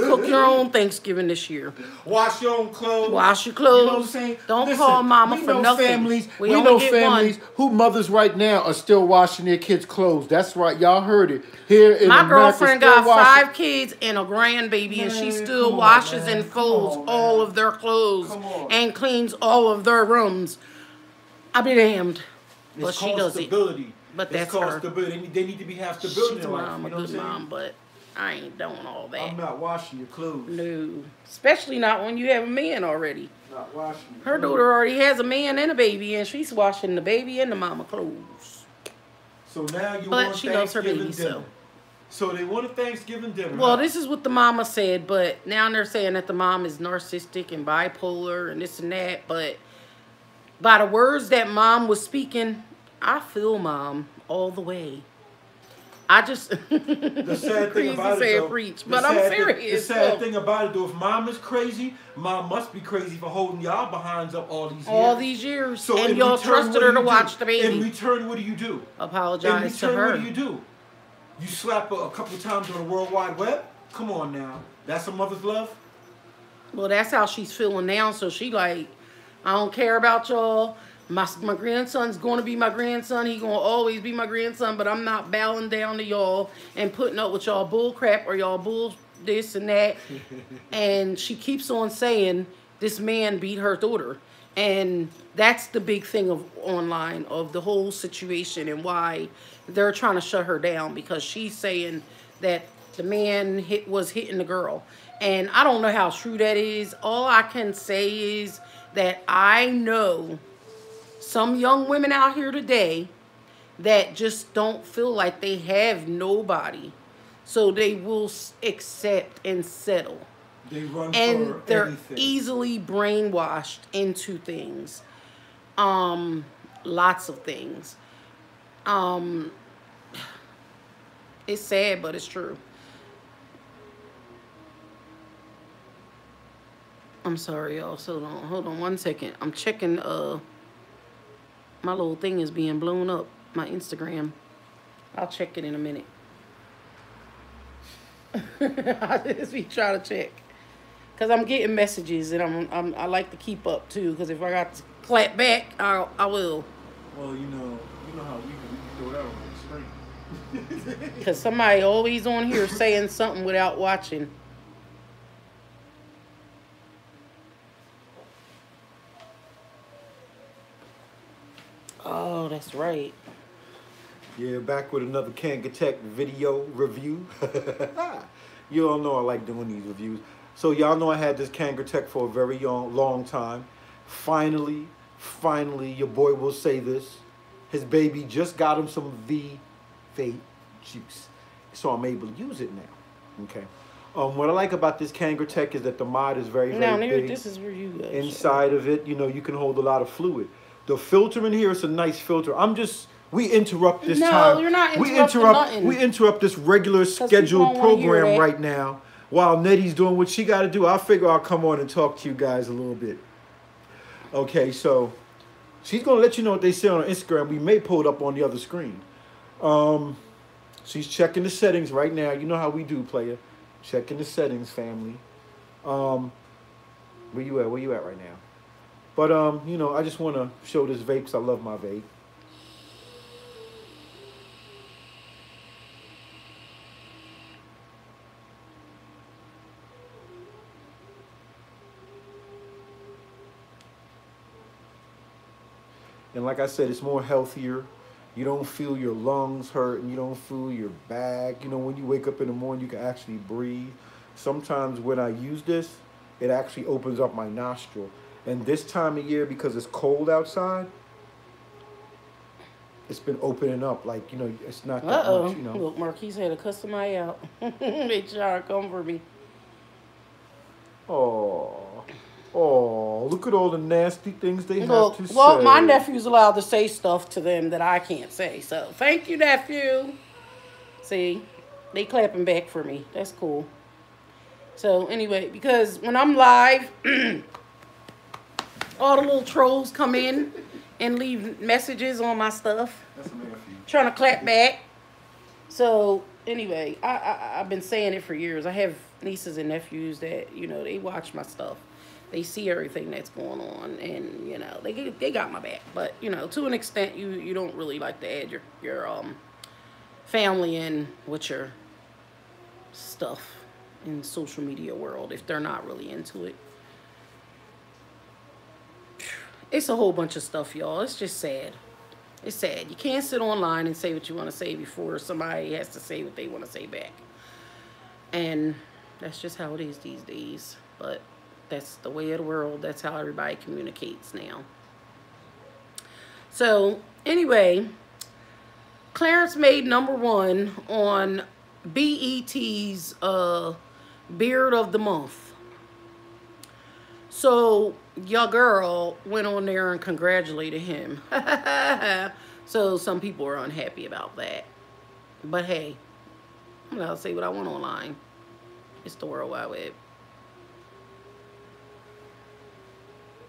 cook your own Thanksgiving this year. Wash your own clothes. Wash your clothes. You know what I'm saying? Don't call mama for nothing. We know families who mothers right now are still washing their kids' clothes. That's right. Y'all heard it. Here in my America, girlfriend got 5 kids and a grandbaby, and she still washes and folds all of their clothes and cleans all of their rooms. I'll be damned. But she does stability. it. But it's that's called her. Stability. They need to have stability She's in life. a good mom, but I ain't doing all that. I'm not washing your clothes. No. Especially not when you have a man already. Not washing your Her clothes. daughter already has a man and a baby, and she's washing the baby and the mama clothes. So now you but want she loves her baby, dinner. So they want a Thanksgiving dinner. Well, this is what the mama said, but now they're saying that the mom is narcissistic and bipolar and this and that, but by the words that mom was speaking, I feel mom all the way. I just the sad thing about it, though, preach, but I'm serious. The sad thing about it, though, if mom is crazy, mom must be crazy for holding y'all behinds up all these years. All these years, so and y'all trusted her to watch the baby. In return, what do? Apologize to her. What do? You slap her a couple times on the World Wide Web? Come on now, that's a mother's love. Well, that's how she's feeling now. So she like, I don't care about y'all. My grandson's going to be my grandson. He going to always be my grandson, but I'm not bowing down to y'all and putting up with y'all bull crap or y'all bull this and that. And she keeps on saying this man beat her daughter. And that's the big thing of online, of the whole situation and why they're trying to shut her down, because she's saying that the man was hitting the girl. And I don't know how true that is. All I can say is that I know some young women out here today that just don't feel like they have nobody. So they will accept and settle. They run and for they're anything. Easily brainwashed into things. Lots of things. It's sad, but it's true. I'm sorry, y'all. So hold on 1 second. I'm checking. My little thing is being blown up. My Instagram. I'll check it in a minute. I just be trying to check, cause I'm getting messages and I like to keep up too. Cause if I got to clap back, I will. Well, you know how we throw that on the screen. Cause somebody always on here saying something without watching. Oh, that's right. Yeah, back with another Kangatech video review. You all know I like doing these reviews. So y'all know I had this Kangatech for a very long time. Finally, your boy will say this. His baby just got him some V8 juice. So I'm able to use it now. Okay. What I like about this Kangatech is that the mod is very big. This is where you go. Inside of it, you can hold a lot of fluid. The filter in here is a nice filter. We interrupt this time. No, you're not interrupting nothing. We interrupt this regular scheduled program right now while Nettie's doing what she got to do. I figure I'll come on and talk to you guys a little bit. Okay, so she's going to let you know what they say on her Instagram. We may pull it up on the other screen. She's checking the settings right now. You know how we do, player. Checking the settings, family. Where you at? Where you at right now? But, I just want to show this vape because I love my vape. And like I said, it's more healthier. You don't feel your lungs hurt and you don't feel your back. When you wake up in the morning, you can actually breathe. Sometimes when I use this, it actually opens up my nostril. And this time of year, because it's cold outside, it's been opening up. Like, you know, it's not that much, you know. Look, Marquise had to cuss somebody out. They trying to come for me. Oh, oh, look at all the nasty things they have to say. Well, my nephew's allowed to say stuff to them that I can't say. So, thank you, nephew. See, they clapping back for me. That's cool. So, anyway, because when I'm live, all the little trolls come in and leave messages on my stuff. That's a nephew. Trying to clap back. So, anyway, I've been saying it for years. I have nieces and nephews that, you know, they watch my stuff. They see everything that's going on, and, you know, they got my back. But, you know, to an extent, you don't really like to add your family in with your stuff in the social media world if they're not really into it. It's a whole bunch of stuff, y'all. It's just sad. It's sad. You can't sit online and say what you want to say before somebody has to say what they want to say back. And that's just how it is these days. But that's the way of the world. That's how everybody communicates now. So, anyway, Clarence made #1 on BET's Beard of the Month. So, your girl went on there and congratulated him. So, some people are unhappy about that. But hey, I'm allowed to say what I want online. It's the World Wide Web.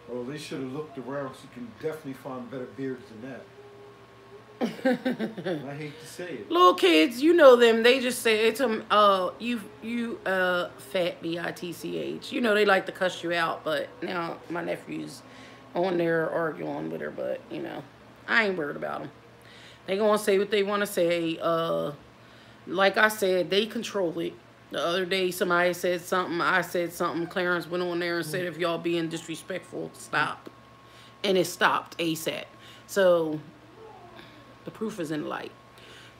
Well, they should have looked around, so you can definitely find better beards than that. I hate to say it. Little kids, you know them. They just say it's you fat bitch. You know they like to cuss you out. But now my nephew's on there arguing with her. But you know, I ain't worried about them. They gonna say what they want to say. Like I said, they control it. The other day, somebody said something. I said something. Clarence went on there and said, "If y'all being disrespectful, stop." And it stopped ASAP. So the proof is in the light.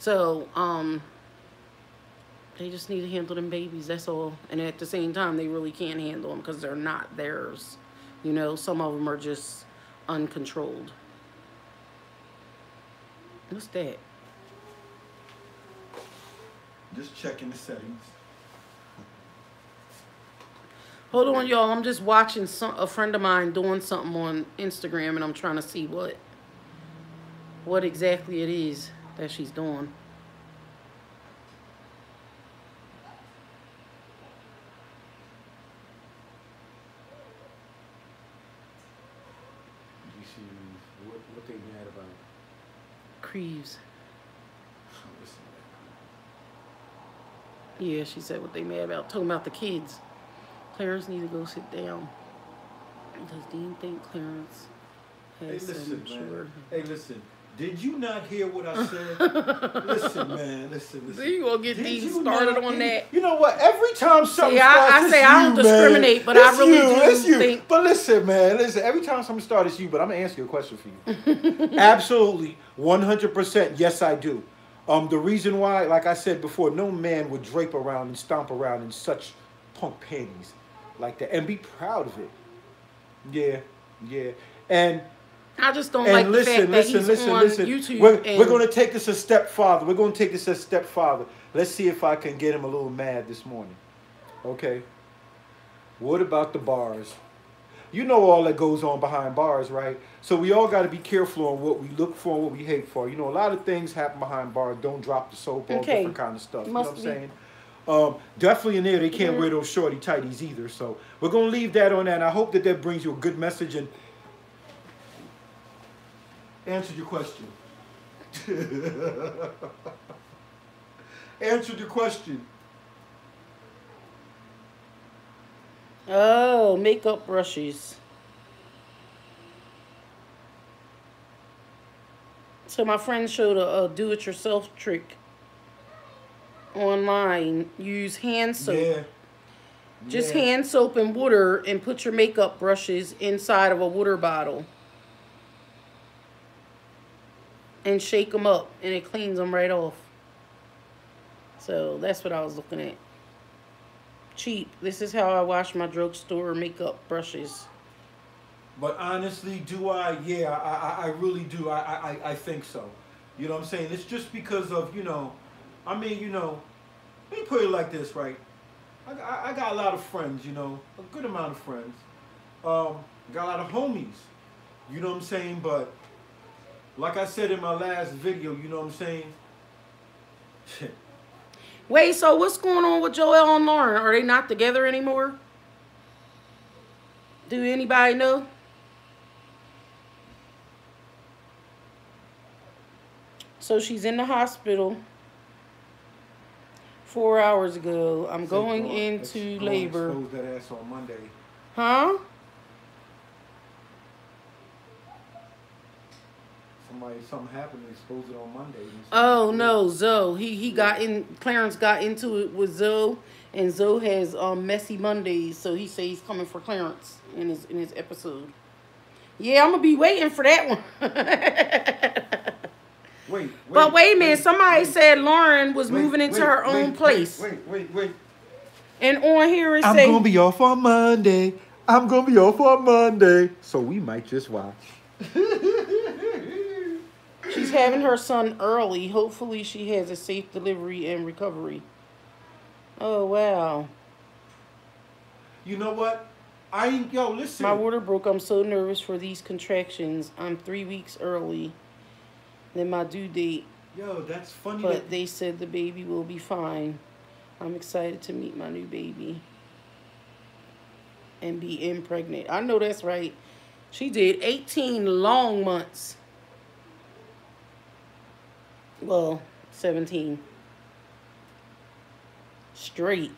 So, they just need to handle them babies, that's all. And at the same time, they really can't handle them because they're not theirs. You know, some of them are just uncontrolled. What's that? Just checking the settings. Hold on, y'all. I'm just watching a friend of mine doing something on Instagram, and I'm trying to see what exactly it is that she's doing. You see what they mad about? Creeves. Yeah, she said what they mad about. Talking about the kids. Clarence need to go sit down. Does Dean think Clarence has some sugar? Hey, listen. Did you not hear what I said? Listen, man. Listen. So you gonna get Dean started on that? You know what? Every time something I say I don't discriminate, but I really do think. But listen, man. Listen. Every time something starts, it's you. But I'm gonna ask you a question for you. Absolutely, 100%. Yes, I do. The reason why, like I said before, no man would drape around and stomp around in such punk panties like that and be proud of it. Yeah. And I just don't like the fact that he's on YouTube. We're going to take this a step farther. Let's see if I can get him a little mad this morning. Okay. What about the bars? You know all that goes on behind bars, right? So we all got to be careful on what we look for and what we hate for. You know, a lot of things happen behind bars. Don't drop the soap, all different kind of stuff. You know what I'm saying? Definitely in there, they can't wear those shorty tighties either. So we're going to leave that on that. And I hope that brings you a good message and answered your question. Answered your question. Oh, makeup brushes. So my friend showed a do-it-yourself trick online. Use hand soap. Just hand soap and water and put your makeup brushes inside of a water bottle. And shake them up and it cleans them right off. So that's what I was looking at. Cheap. This is how I wash my drugstore makeup brushes. But honestly, do I? Yeah, I really do. I think so. You know what I'm saying? It's just because of, I mean, let me put it like this, right? I got a lot of friends, a good amount of friends. Got a lot of homies, you know what I'm saying? But like I said in my last video, you know what I'm saying? Wait, so what's going on with Joel and Lauren? Are they not together anymore? Do anybody know? So she's in the hospital 4 hours ago. I'm going into labor. Expose that ass on Monday. Huh? Something happened. They exposed it on Monday. Oh no, Zoe. He got in. Clarence got into it with Zoe, and Zoe has messy Mondays. So he says he's coming for Clarence in his episode. Yeah, I'm gonna be waiting for that one. But wait a minute. Somebody said Lauren was moving into her own place. Wait. And on here it says, I'm gonna be off on Monday. I'm gonna be off on Monday. So we might just watch. She's having her son early. Hopefully she has a safe delivery and recovery. Oh, wow. You know what? Listen. My water broke. I'm so nervous for these contractions. I'm 3 weeks early than my due date. Yo, that's funny. But they said the baby will be fine. I'm excited to meet my new baby and be impregnate. I know that's right. She did 18 long months. Well, 17. Straight.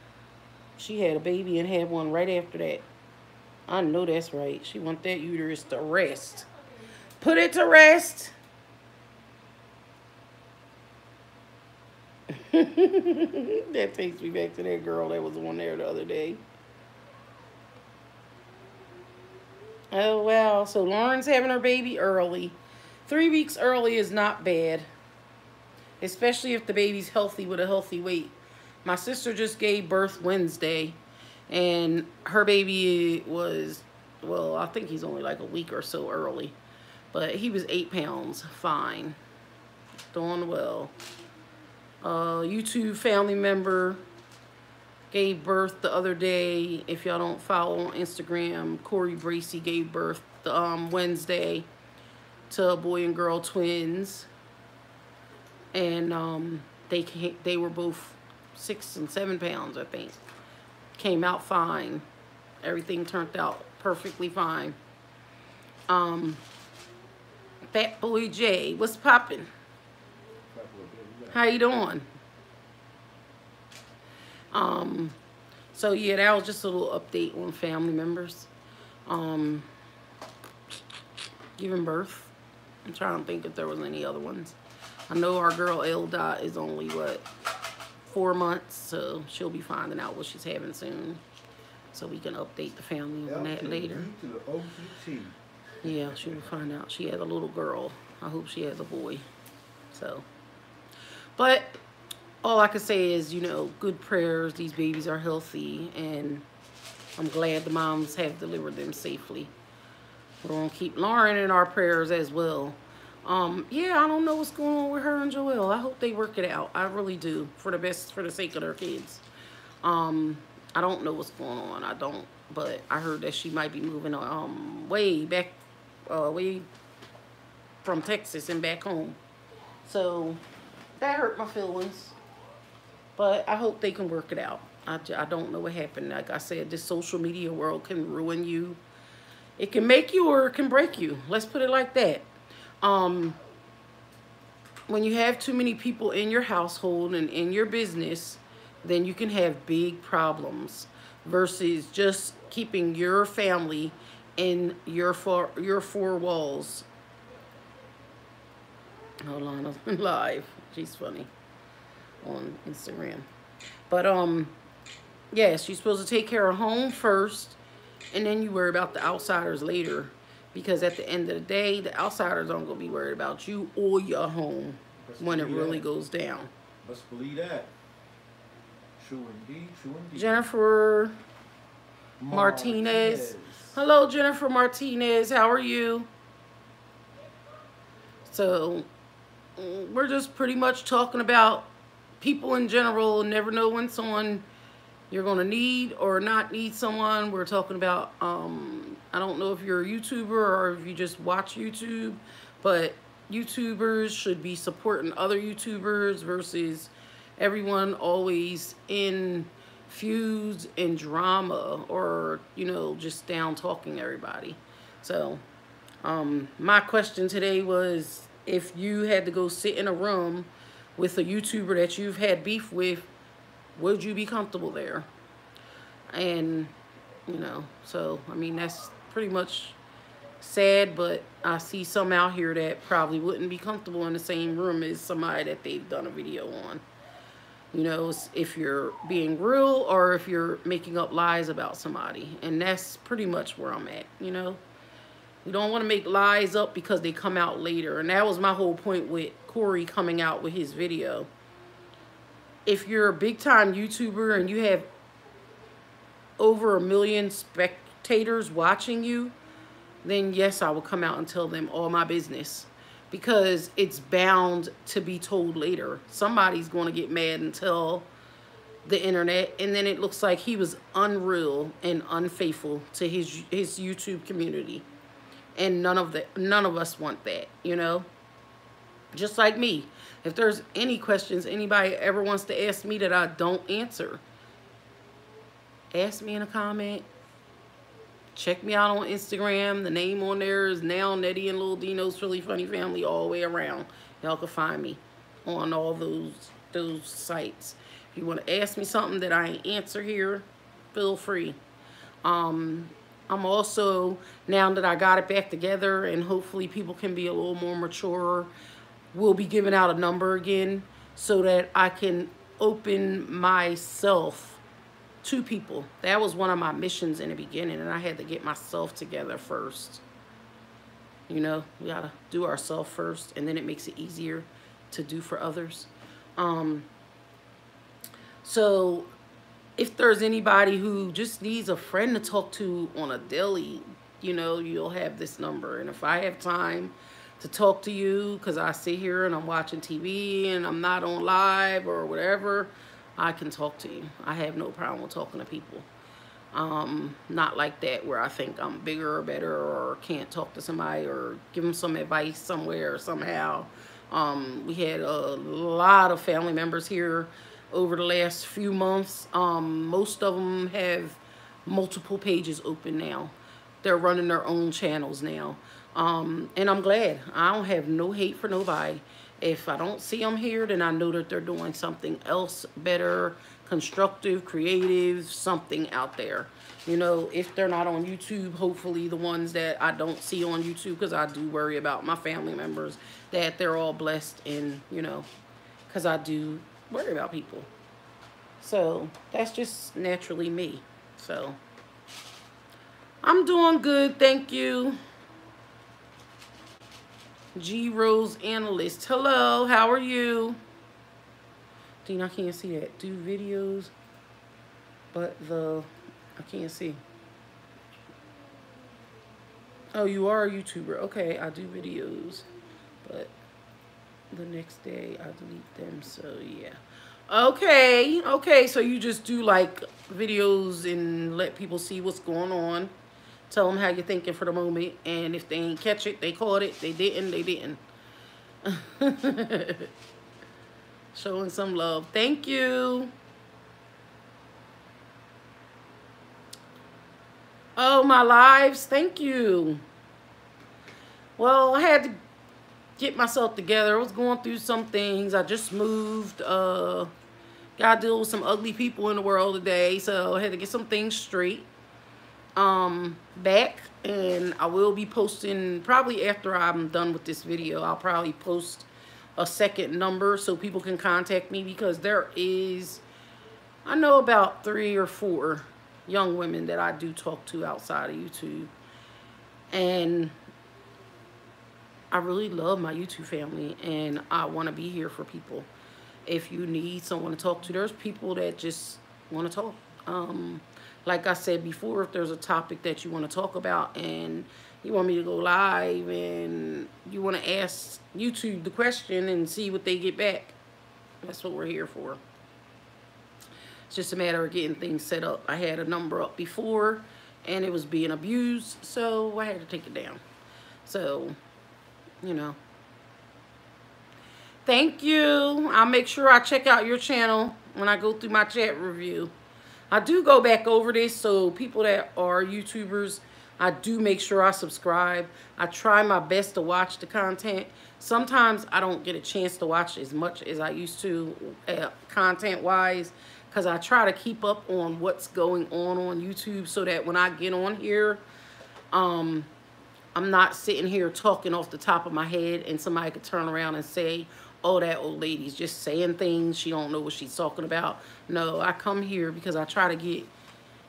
She had a baby and had one right after that. I know that's right. She want that uterus to rest. Put it to rest. That takes me back to that girl that was on there the other day. Oh, wow. So Lauren's having her baby early. 3 weeks early is not bad. Especially if the baby's healthy with a healthy weight. My sister just gave birth Wednesday. And her baby was, well, I think he's only like a week or so early. But he was 8 pounds. Fine. Doing well. YouTube family member gave birth the other day. If y'all don't follow on Instagram, Corey Bracy gave birth Wednesday to a boy and girl twins. And they were both 6 and 7 pounds, I think. Came out fine. Everything turned out perfectly fine. Fat Boy Jay, what's poppin'? How you doing? So yeah, that was just a little update on family members. Giving birth. I'm trying to think if there was any other ones. I know our girl L. Dot is only, what, 4 months, so she'll be finding out what she's having soon. So we can update the family on that later. Yeah, she'll find out. She had a little girl. I hope she has a boy. So, but all I can say is, good prayers. These babies are healthy, and I'm glad the moms have delivered them safely. We're going to keep Lauren in our prayers as well. Yeah, I don't know what's going on with her and Joel. I hope they work it out. I really do. For the sake of their kids. I don't know what's going on. I don't. But I heard that she might be moving way back, way from Texas and back home. So that hurt my feelings. But I hope they can work it out. I don't know what happened. Like I said, this social media world can ruin you. It can make you or it can break you. Let's put it like that. When you have too many people in your household and in your business, then you can have big problems versus just keeping your family in your four walls. Hold on, I'm live. She's funny on Instagram. But yes, you're supposed to take care of home first, and then you worry about the outsiders later. Because at the end of the day, the outsiders aren't going to be worried about you or your home when it really goes down. Let's believe that. True indeed, true indeed. Jennifer Martinez. Hello, Jennifer Martinez. How are you? So, we're just pretty much talking about people in general. Never know when someone you're going to need or not need someone. We're talking about, I don't know if you're a YouTuber or if you just watch YouTube, but YouTubers should be supporting other YouTubers versus everyone always in feuds and drama or, you know, just down talking everybody. So, my question today was, if you had to go sit in a room with a YouTuber that you've had beef with, would you be comfortable there? And, you know, so, I mean, that's pretty much sad, but I see some out here that probably wouldn't be comfortable in the same room as somebody that they've done a video on. You know, if you're being real or if you're making up lies about somebody. And that's pretty much where I'm at, you know. We don't want to make lies up because they come out later. And that was my whole point with Corey coming out with his video. If you're a big-time YouTuber and you have over 1 million spectators watching you, then yes, I will come out and tell them all my business. Because it's bound to be told later. Somebody's going to get mad and tell the internet, and then it looks like he was unreal and unfaithful to his YouTube community. And none of us want that, you know? Just like me. If there's any questions anybody ever wants to ask me that I don't answer, ask me in a comment. Check me out on Instagram. The name on there is now Nettie and Lil Dino's Really Funny Family all the way around. Y'all can find me on all those sites. If you want to ask me something that I ain't answer here, feel free. I'm also, now that I got it back together and hopefully people can be a little more mature, we'll be giving out a number again so that I can open myself to people. That was one of my missions in the beginning, and I had to get myself together first. You know, we gotta do ourselves first, and then it makes it easier to do for others. So if there's anybody who just needs a friend to talk to on a daily, you know, you'll have this number. And if I have time to talk to you because I sit here and I'm watching TV and I'm not on live or whatever, I can talk to you. I have no problem with talking to people. Not like that where I think I'm bigger or better or can't talk to somebody or give them some advice somewhere or somehow. We had a lot of family members here over the last few months. Most of them have multiple pages open now. They're running their own channels now. And I'm glad. I don't have no hate for nobody. If I don't see them here, then I know that they're doing something else better, constructive, creative, something out there. You know, if they're not on YouTube, hopefully the ones that I don't see on YouTube, because I do worry about my family members, that they're all blessed and, you know, because I do worry about people. So that's just naturally me. So I'm doing good, thank you. G Rose Analyst. Hello, how are you? Dean, I can't see that. Do videos, but I can't see. Oh, you are a YouTuber. Okay, I do videos, but the next day I delete them, so yeah. Okay, so you just do like videos and let people see what's going on. Tell them how you're thinking for the moment, and if they ain't catch it, they caught it. They didn't. Showing some love. Thank you. Oh, my lives. Thank you. Well, I had to get myself together. I was going through some things. I just moved. Got to deal with some ugly people in the world today, so I had to get some things straight. Back, and I will be posting probably after I'm done with this video. I'll probably post a second number so people can contact me, because there is, I know about 3 or 4 young women that I do talk to outside of YouTube, and I really love my YouTube family, and I want to be here for people. If you need someone to talk to, there's people that just want to talk. like I said before, if there's a topic that you want to talk about and you want me to go live and you want to ask YouTube the question and see what they get back, that's what we're here for. It's just a matter of getting things set up. I had a number up before and it was being abused, so I had to take it down. So, you know. Thank you. I'll make sure I check out your channel when I go through my chat review. I do go back over this, so people that are YouTubers, I do make sure I subscribe. I try my best to watch the content. Sometimes I don't get a chance to watch as much as I used to content-wise, because I try to keep up on what's going on YouTube so that when I get on here, I'm not sitting here talking off the top of my head and somebody could turn around and say, oh, that old lady's just saying things. She don't know what she's talking about. No, I come here because I try to get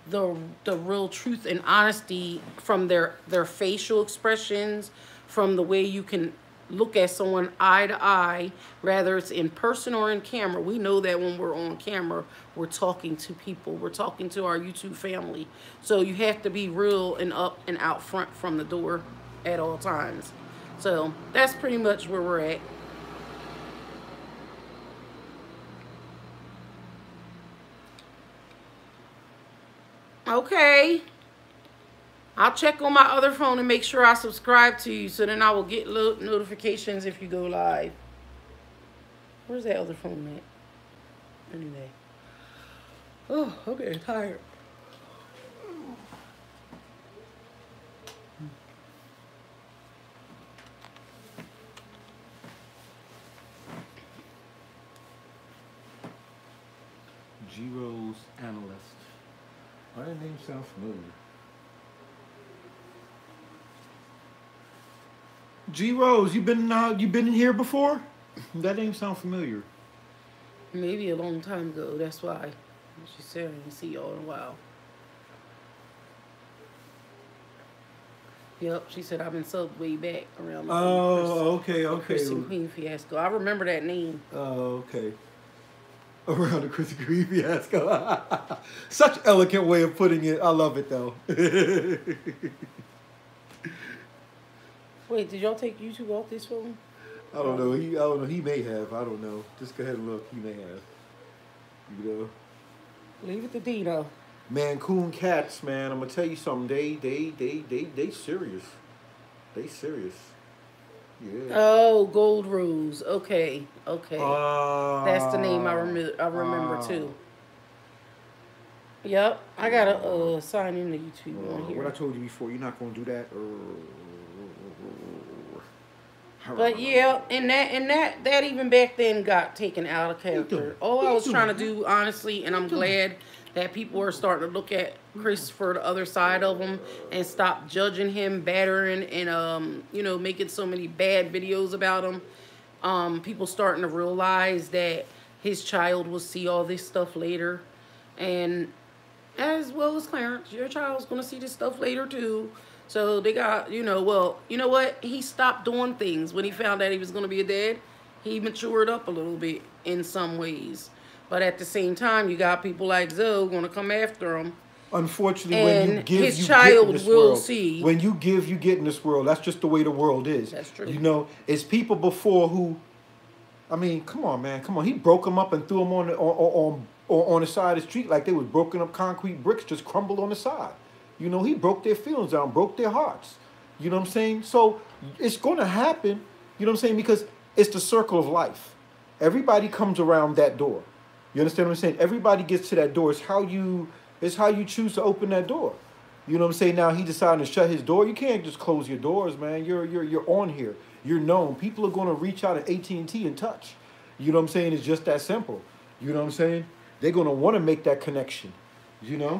the real truth and honesty from their facial expressions, from the way you can look at someone eye to eye, whether it's in person or in camera. We know that when we're on camera, we're talking to people. We're talking to our YouTube family. So you have to be real and up and out front from the door at all times. So that's pretty much where we're at. Okay. I'll check on my other phone and make sure I subscribe to you, so then I will get notifications if you go live. Where's that other phone at? Anyway. Oh, I'm getting tired. G-Rose Analyst. Why that name sound familiar? G-Rose, you been in here before? That name sound familiar. Maybe a long time ago. That's why. She said I didn't see y'all in a while. Yep, she said I've been subbed way back around. Okay. Chris and Queen fiasco. I remember that name. Oh, okay. Around the Chris and Queen fiasco. Such elegant way of putting it. I love it though. Wait, did y'all take YouTube off this phone? I don't know. He may have. I don't know. Just go ahead and look. He may have. You know. Leave it to Dino. Mancoon cats, man. I'm gonna tell you something. They serious. They serious. Yeah. Oh, Gold Rose. Okay. That's the name I remember too. Yep. I gotta sign into YouTube on here. What I told you before, you're not gonna do that. But yeah, and that even back then got taken out of character. All I was trying to do, honestly, and I'm glad that people are starting to look at Chris for the other side of him and stop judging him, battering, and you know, making so many bad videos about him. People starting to realize that his child will see all this stuff later, and as well as Clarence, your child's gonna see this stuff later too. So they got, you know, well, you know what? He stopped doing things when he found out he was going to be a dad. He matured up a little bit in some ways. But at the same time, you got people like Zoe going to come after him. Unfortunately, when you give, his child will see. When you give, you get in this world. That's just the way the world is. That's true. You know, it's people before who, I mean, come on, man. Come on. He broke them up and threw them on the side of the street like they was broken up concrete bricks just crumbled on the side. You know, he broke their feelings down, broke their hearts. You know what I'm saying? So it's going to happen, you know what I'm saying? Because it's the circle of life. Everybody comes around that door. You understand what I'm saying? Everybody gets to that door. It's how you choose to open that door. You know what I'm saying? Now he decided to shut his door. You can't just close your doors, man. You're on here. You're known. People are going to reach out at AT&T and touch. You know what I'm saying? It's just that simple. You know what I'm saying? They're going to want to make that connection, you know?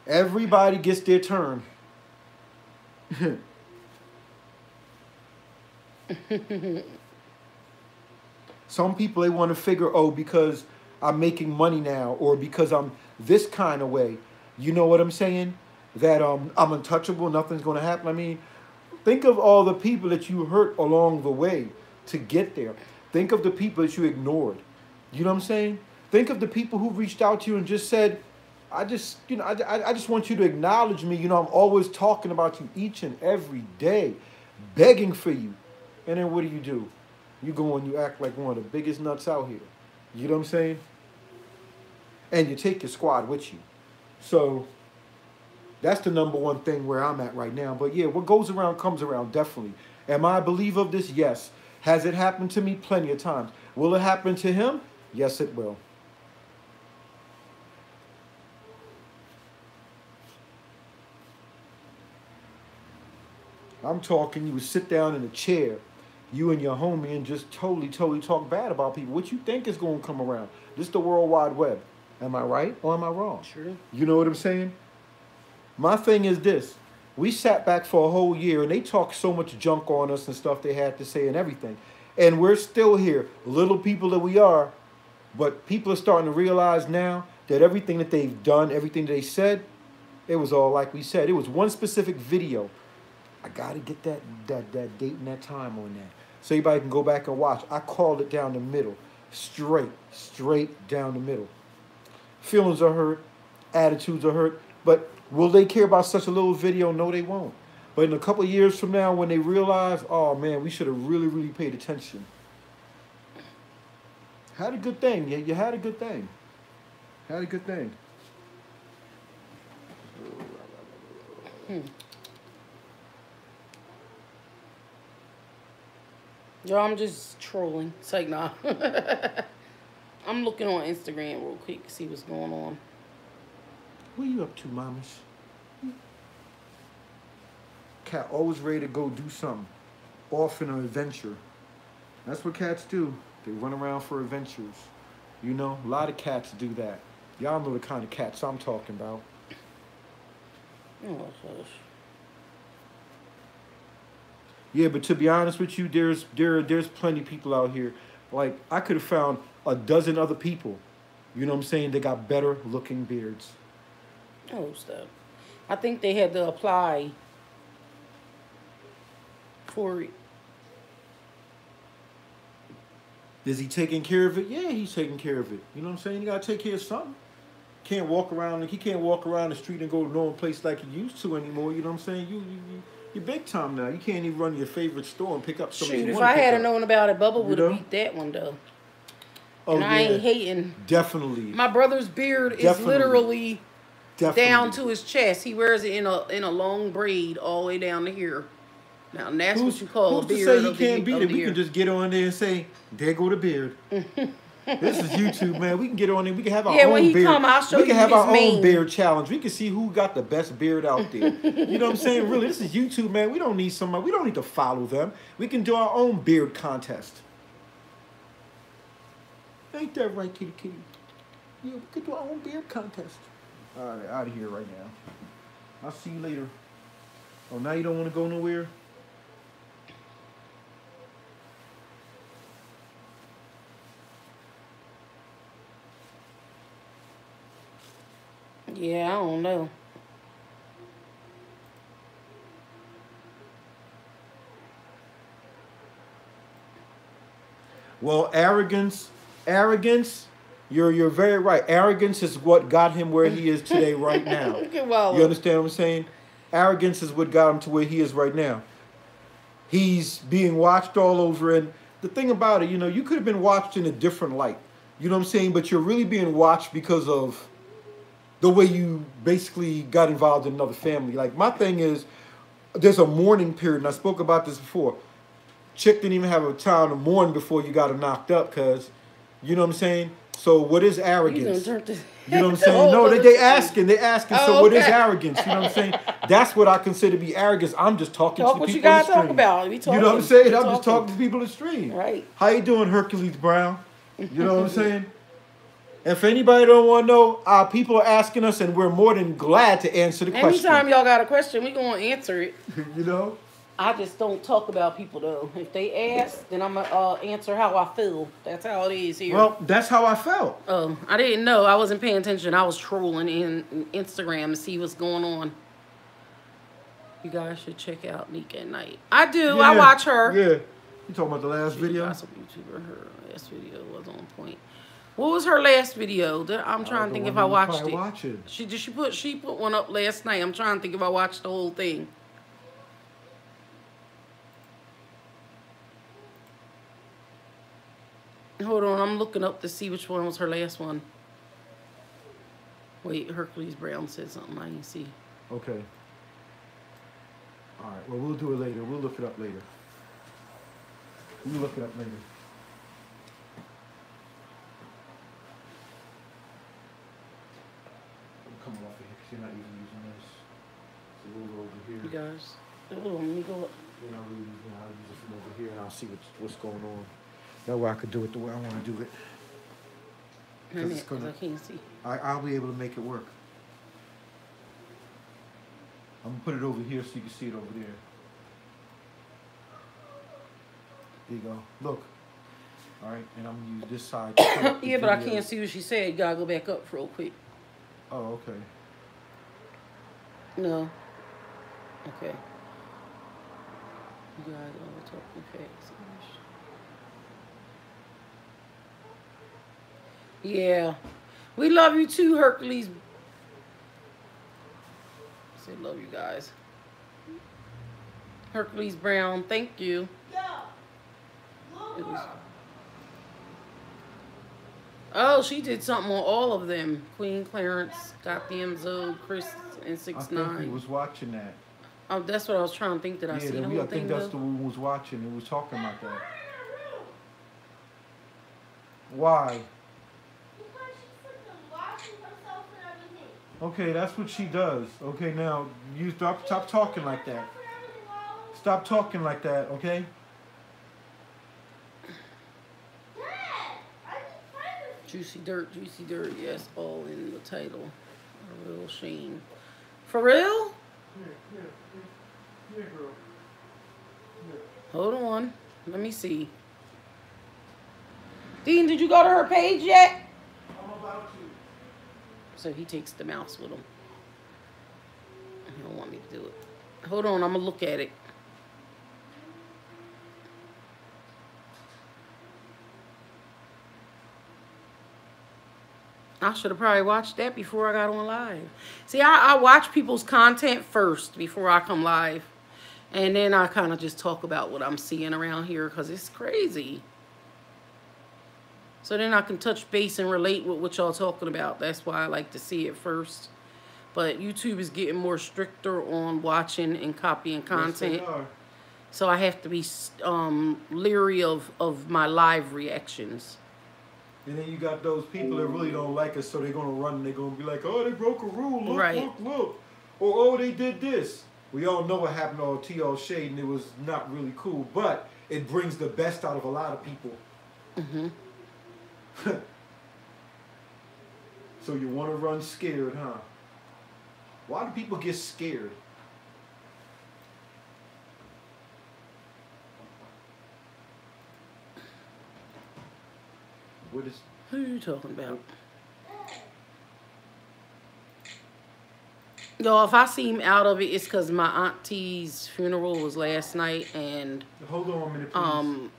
Everybody gets their turn. Some people, they want to figure, oh, because I'm making money now, or because I'm this kind of way. You know what I'm saying? That I'm untouchable, nothing's going to happen. I mean, think of all the people that you hurt along the way to get there. Think of the people that you ignored. You know what I'm saying? Think of the people who reached out to you and just said, I just want you to acknowledge me. I'm always talking about you each and every day, begging for you. And then what do? You go and you act like one of the biggest nuts out here. You know what I'm saying? And you take your squad with you. So that's the number one thing where I'm at right now. But yeah, what goes around comes around, definitely. Am I a believer of this? Yes. Has it happened to me? Plenty of times. Will it happen to him? Yes, it will. I'm talking, you would sit down in a chair, you and your homie, and just totally talk bad about people. What you think is going to come around? This is the World Wide Web. Am I right or am I wrong? Sure. You know what I'm saying? My thing is this. We sat back for a whole year, and they talked so much junk on us and stuff they had to say and everything. And we're still here, little people that we are, but people are starting to realize now that everything that they've done, everything that they said, it was all like we said. It was one specific video. I got to get that date and that time on that. So everybody can go back and watch. I called it down the middle. Straight down the middle. Feelings are hurt. Attitudes are hurt. But will they care about such a little video? No, they won't. But in a couple of years from now, when they realize, oh, man, we should have really paid attention. Had a good thing. Yeah, you had a good thing. Had a good thing. Yo, I'm just trolling. It's like, nah. I'm looking on Instagram real quick to see what's going on. What are you up to, mamas? Cat always ready to go do something. Off in an adventure. That's what cats do. They run around for adventures. You know, a lot of cats do that. Y'all know the kind of cats I'm talking about. Oh, gosh. Yeah, but to be honest with you, there's plenty of people out here. Like, I could have found a dozen other people, you know what I'm saying, they got better looking beards. Oh, stuff. I think they had to apply for it. Is he taking care of it? Yeah, he's taking care of it. You know what I'm saying? You gotta take care of something. He can't walk around the street and go to no place like he used to anymore. You know what I'm saying? You're big time now. You can't even run to your favorite store and pick up something. Shoot, if I had known about it, Bubba would have beat that one though. Oh, and I ain't hating. Definitely. My brother's beard is literally down to his chest. He wears it in a long braid all the way down to here. Now, and that's what you call a beard. Who's to say he can't beat it? We can just get on there and say, there go the beard. This is YouTube, man. We can get on there. We can have our own when he beard. Come, I'll show we can have our mane. own beard challenge. We can see who got the best beard out there. You know what I'm saying? Really, this is YouTube, man. We don't need somebody. We don't need to follow them. We can do our own beard contest. Ain't that right, kitty? Yeah, we could do our own beard contest. All right, out of here right now. I'll see you later. Oh, now you don't want to go nowhere? Yeah, I don't know. Well, arrogance, you're very right. Arrogance is what got him where he is today right now. You understand what I'm saying? Arrogance is what got him to where he is right now. He's being watched all over, and the thing about it, you know, you could have been watched in a different light. You know what I'm saying? But you're really being watched because of the way you basically got involved in another family. Like, my thing is, there's a mourning period, and I spoke about this before. Chick didn't even have a time to mourn before you got her knocked up, because, you know what I'm saying? So what is arrogance? You know what I'm saying? No, they asking. So what is arrogance? You know what I'm saying? That's what I consider to be arrogance. I'm just talking to the people in the stream. Talk what you got to talk about. You know what I'm saying? I'm just talking to people in the stream. Right. How you doing, Hercules Brown? You know what I'm saying? If anybody don't want to know, our people are asking us, and we're more than glad to answer the question. Anytime y'all got a question, we going to answer it. You know? I just don't talk about people, though. If they ask, then I'm going to answer how I feel. That's how it is here. Well, that's how I felt. I didn't know. I wasn't paying attention. I was trolling in Instagram to see what's going on. You guys should check out Nika at Night. I do. Yeah, I watch her. Yeah. You talking about the last video? Awesome YouTuber. Her last video was on point. What was her last video? I'm trying to think if I watched it. Watching. She put one up last night. I'm trying to think if I watched the whole thing. Hold on, I'm looking up to see which one was her last one. Wait, Hercules Brown said something I didn't see. Okay. All right. Well, we'll do it later. We'll look it up later. We'll look it up later. I'm coming off of here because you're not even using this. So we'll go over here. You guys, hold on, let me go up. You know, I'll use it from over here and I'll see what's going on. That way I could do it the way I want to do it. Because I can't see. I'll be able to make it work. I'm going to put it over here so you can see it over there. There you go. Look. All right, and I'm going to use this side. Yeah, but I can't see what she said. You got to go back up real quick. Oh, okay. No. Okay. You guys are talking fast. Yeah. We love you too, Hercules. I say love you guys. Hercules Brown, thank you. Oh, she did something on all of them. Queen Clarence, Goddamn Zoe, Chris, and 6ix9ine. I think he was watching that. Oh, that's what I was trying to think. Did I see the whole thing? I think that's the one who was watching. Who was talking about that. Why? Because she's washing herself and everything. Okay, that's what she does. Okay, now you stop talking like that. Stop talking like that, okay? Juicy dirt, yes, all in the title. A real shame. For real? Here, girl. Here. Hold on. Let me see. Dean, did you go to her page yet? I'm about to. So he takes the mouse with him. He don't want me to do it. Hold on, I'm going to look at it. I should have probably watched that before I got on live. See, I watch people's content first before I come live. And then I kind of just talk about what I'm seeing around here because it's crazy. So then I can touch base and relate with what y'all talking about. That's why I like to see it first. But YouTube is getting more stricter on watching and copying content. Yes, they are. So I have to be leery of my live reactions. And then you got those people that really don't like us, so they're going to run and they're going to be like, oh, they broke a rule, look, right. look. Or, oh, they did this. We all know what happened to T.L. Shade, and it was not really cool. But it brings the best out of a lot of people. Mm-hmm. So you want to run scared, huh? Why do people get scared? What is... Who are you talking about? Yo, if I seem out of it, it's because my auntie's funeral was last night, and hold on a minute, please.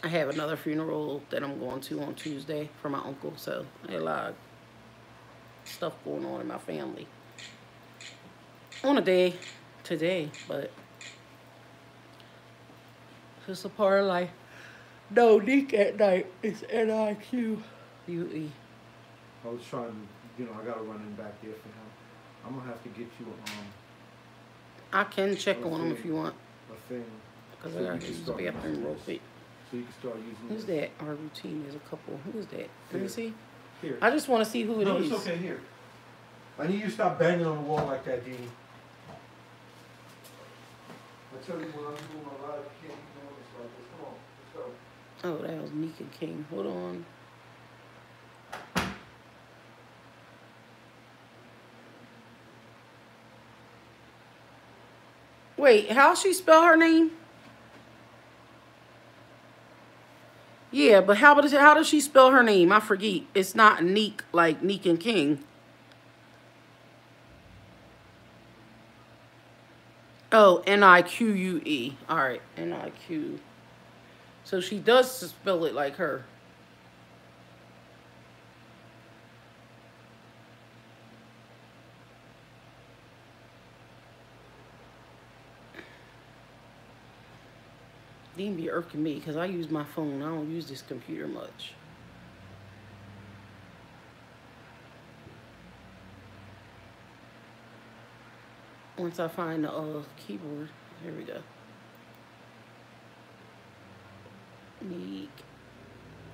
I have another funeral that I'm going to on Tuesday for my uncle, so I had a lot of stuff going on in my family. On a day today, but it's a part of life. No, Nick at night. It's NIQUE. I was trying to, you know, I got to run in back there for him. I'm going to have to get you I can check on him if you want. A thing. Because I got to use the bathroom real quick. So you can start using Who's that? Our routine is a couple. Who is that? Let me see. Here. I just want to see who it is. No, it's okay. Here. I need you to stop banging on the wall like that, Dean. I tell you when I'm doing my live, you can't be doing this like this. Come on, let's go. Oh, that was Nika King. Hold on. Wait, how she spell her name? Yeah, but how does she spell her name? I forget. It's not Neek like Neek and King. Oh, NIQUE. All right, NIQ. So she does spell it like her. Dean be irking me because I use my phone. I don't use this computer much. Once I find the keyboard, here we go. Meek,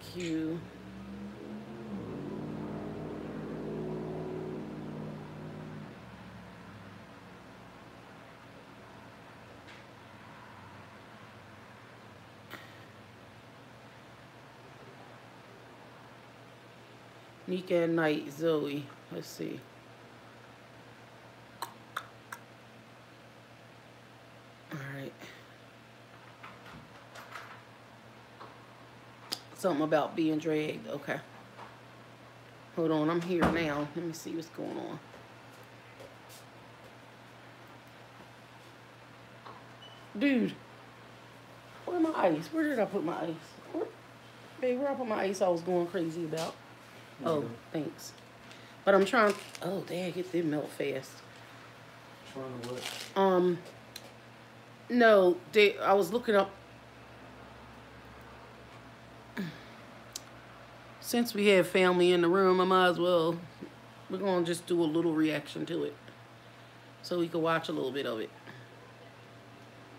Q. Nika at night, Zoe. Let's see. Alright. Something about being dragged. Okay. Hold on, I'm here now. Let me see what's going on. Dude. Where's my ice? Where did I put my ice? Babe, where I put my ice I was going crazy about? Oh, thanks. But I'm trying. Oh, dang, get them melt fast. Trying to what? No, I was looking up. Since we have family in the room, I might as well. We're gonna just do a little reaction to it, so we can watch a little bit of it.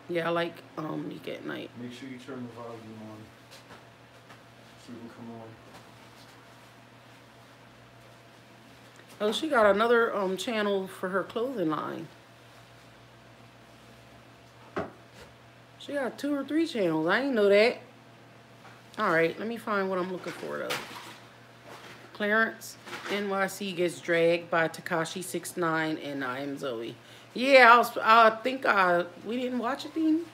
Yeah, I like Meek at Night. Make sure you turn the volume on so you can come on. Oh, she got another channel for her clothing line. She got 2 or 3 channels. I didn't know that. All right, let me find what I'm looking for though. Clarence NYC gets dragged by Tekashi 6ix9ine and I am Zoe. Yeah, I think we didn't watch it, Dean.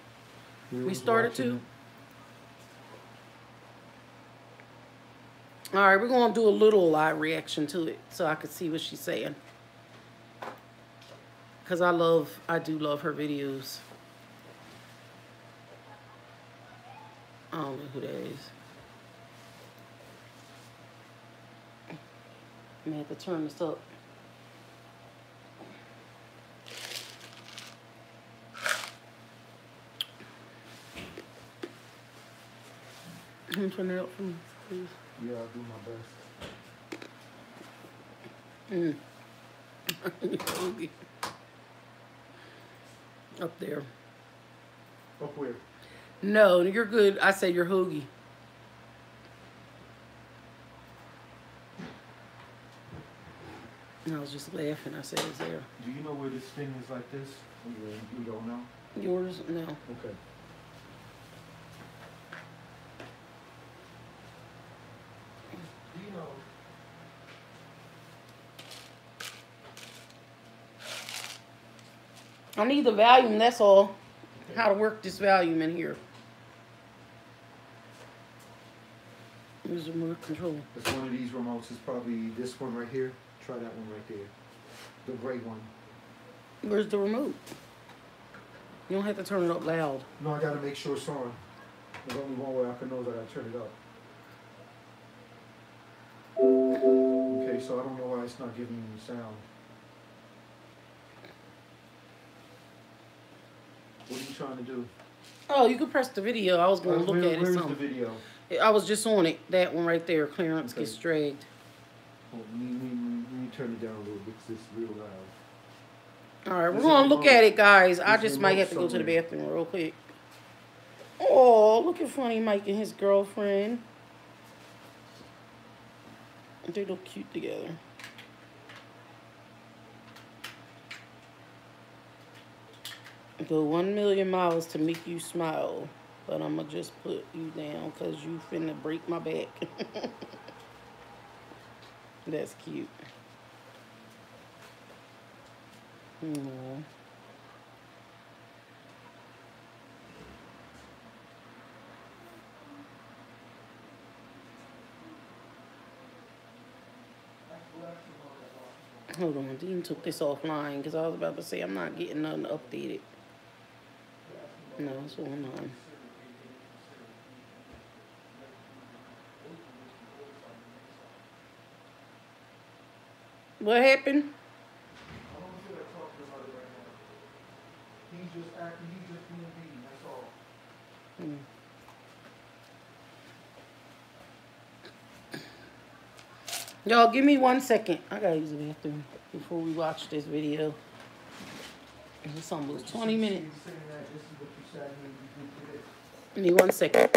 We started to. All right, we're gonna do a little live reaction to it so I could see what she's saying. Cause I do love her videos. I don't know who that is. I'm gonna have to turn this up. Can you turn it up for me, please? Yeah, I'll do my best. Hoagie. Up there. Up where? No, you're good. I said you're Hoagie. And I was just laughing. I said it's there. Do you know where this thing is like this? You don't know? Yours? No. Okay. I need the volume, that's all. How to work this volume in here. Where's the remote control? It's one of these remotes. It's probably this one right here. Try that one right there. The gray one. Where's the remote? You don't have to turn it up loud. No, I gotta make sure it's on. There's only one way I can know is I gotta turn it up. Okay, so I don't know why it's not giving me sound. What are you trying to do? Oh, you could press the video. I was going to look at it. Where's the video? I was just on it. That one right there. Clarence gets dragged. Oh, let me turn it down a little bit because it's real loud. All right, we're going to look at it, guys. I just might have to go to the bathroom real quick. Oh, look at funny Mike and his girlfriend. They look cute together. Go 1,000,000 miles to make you smile. But I'm going to just put you down because you finna break my back. That's cute. Aww. Hold on, Dean took this offline because I was about to say I'm not getting nothing updated. No, it's online. What happened? I don't feel like talking about it right now. He's just acting, he's just being mean, that's all. Y'all, give me 1 second. I gotta use the bathroom before we watch this video. It's almost 20 minutes. Give me 1 second.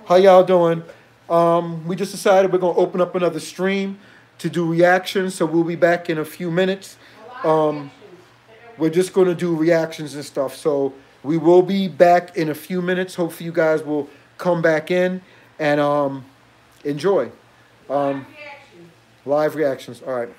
How y'all doing? We just decided we're gonna open up another stream to do reactions, so we'll be back in a few minutes. We're just gonna do reactions and stuff, so we will be back in a few minutes. Hopefully you guys will come back in and enjoy. Live reactions. All right.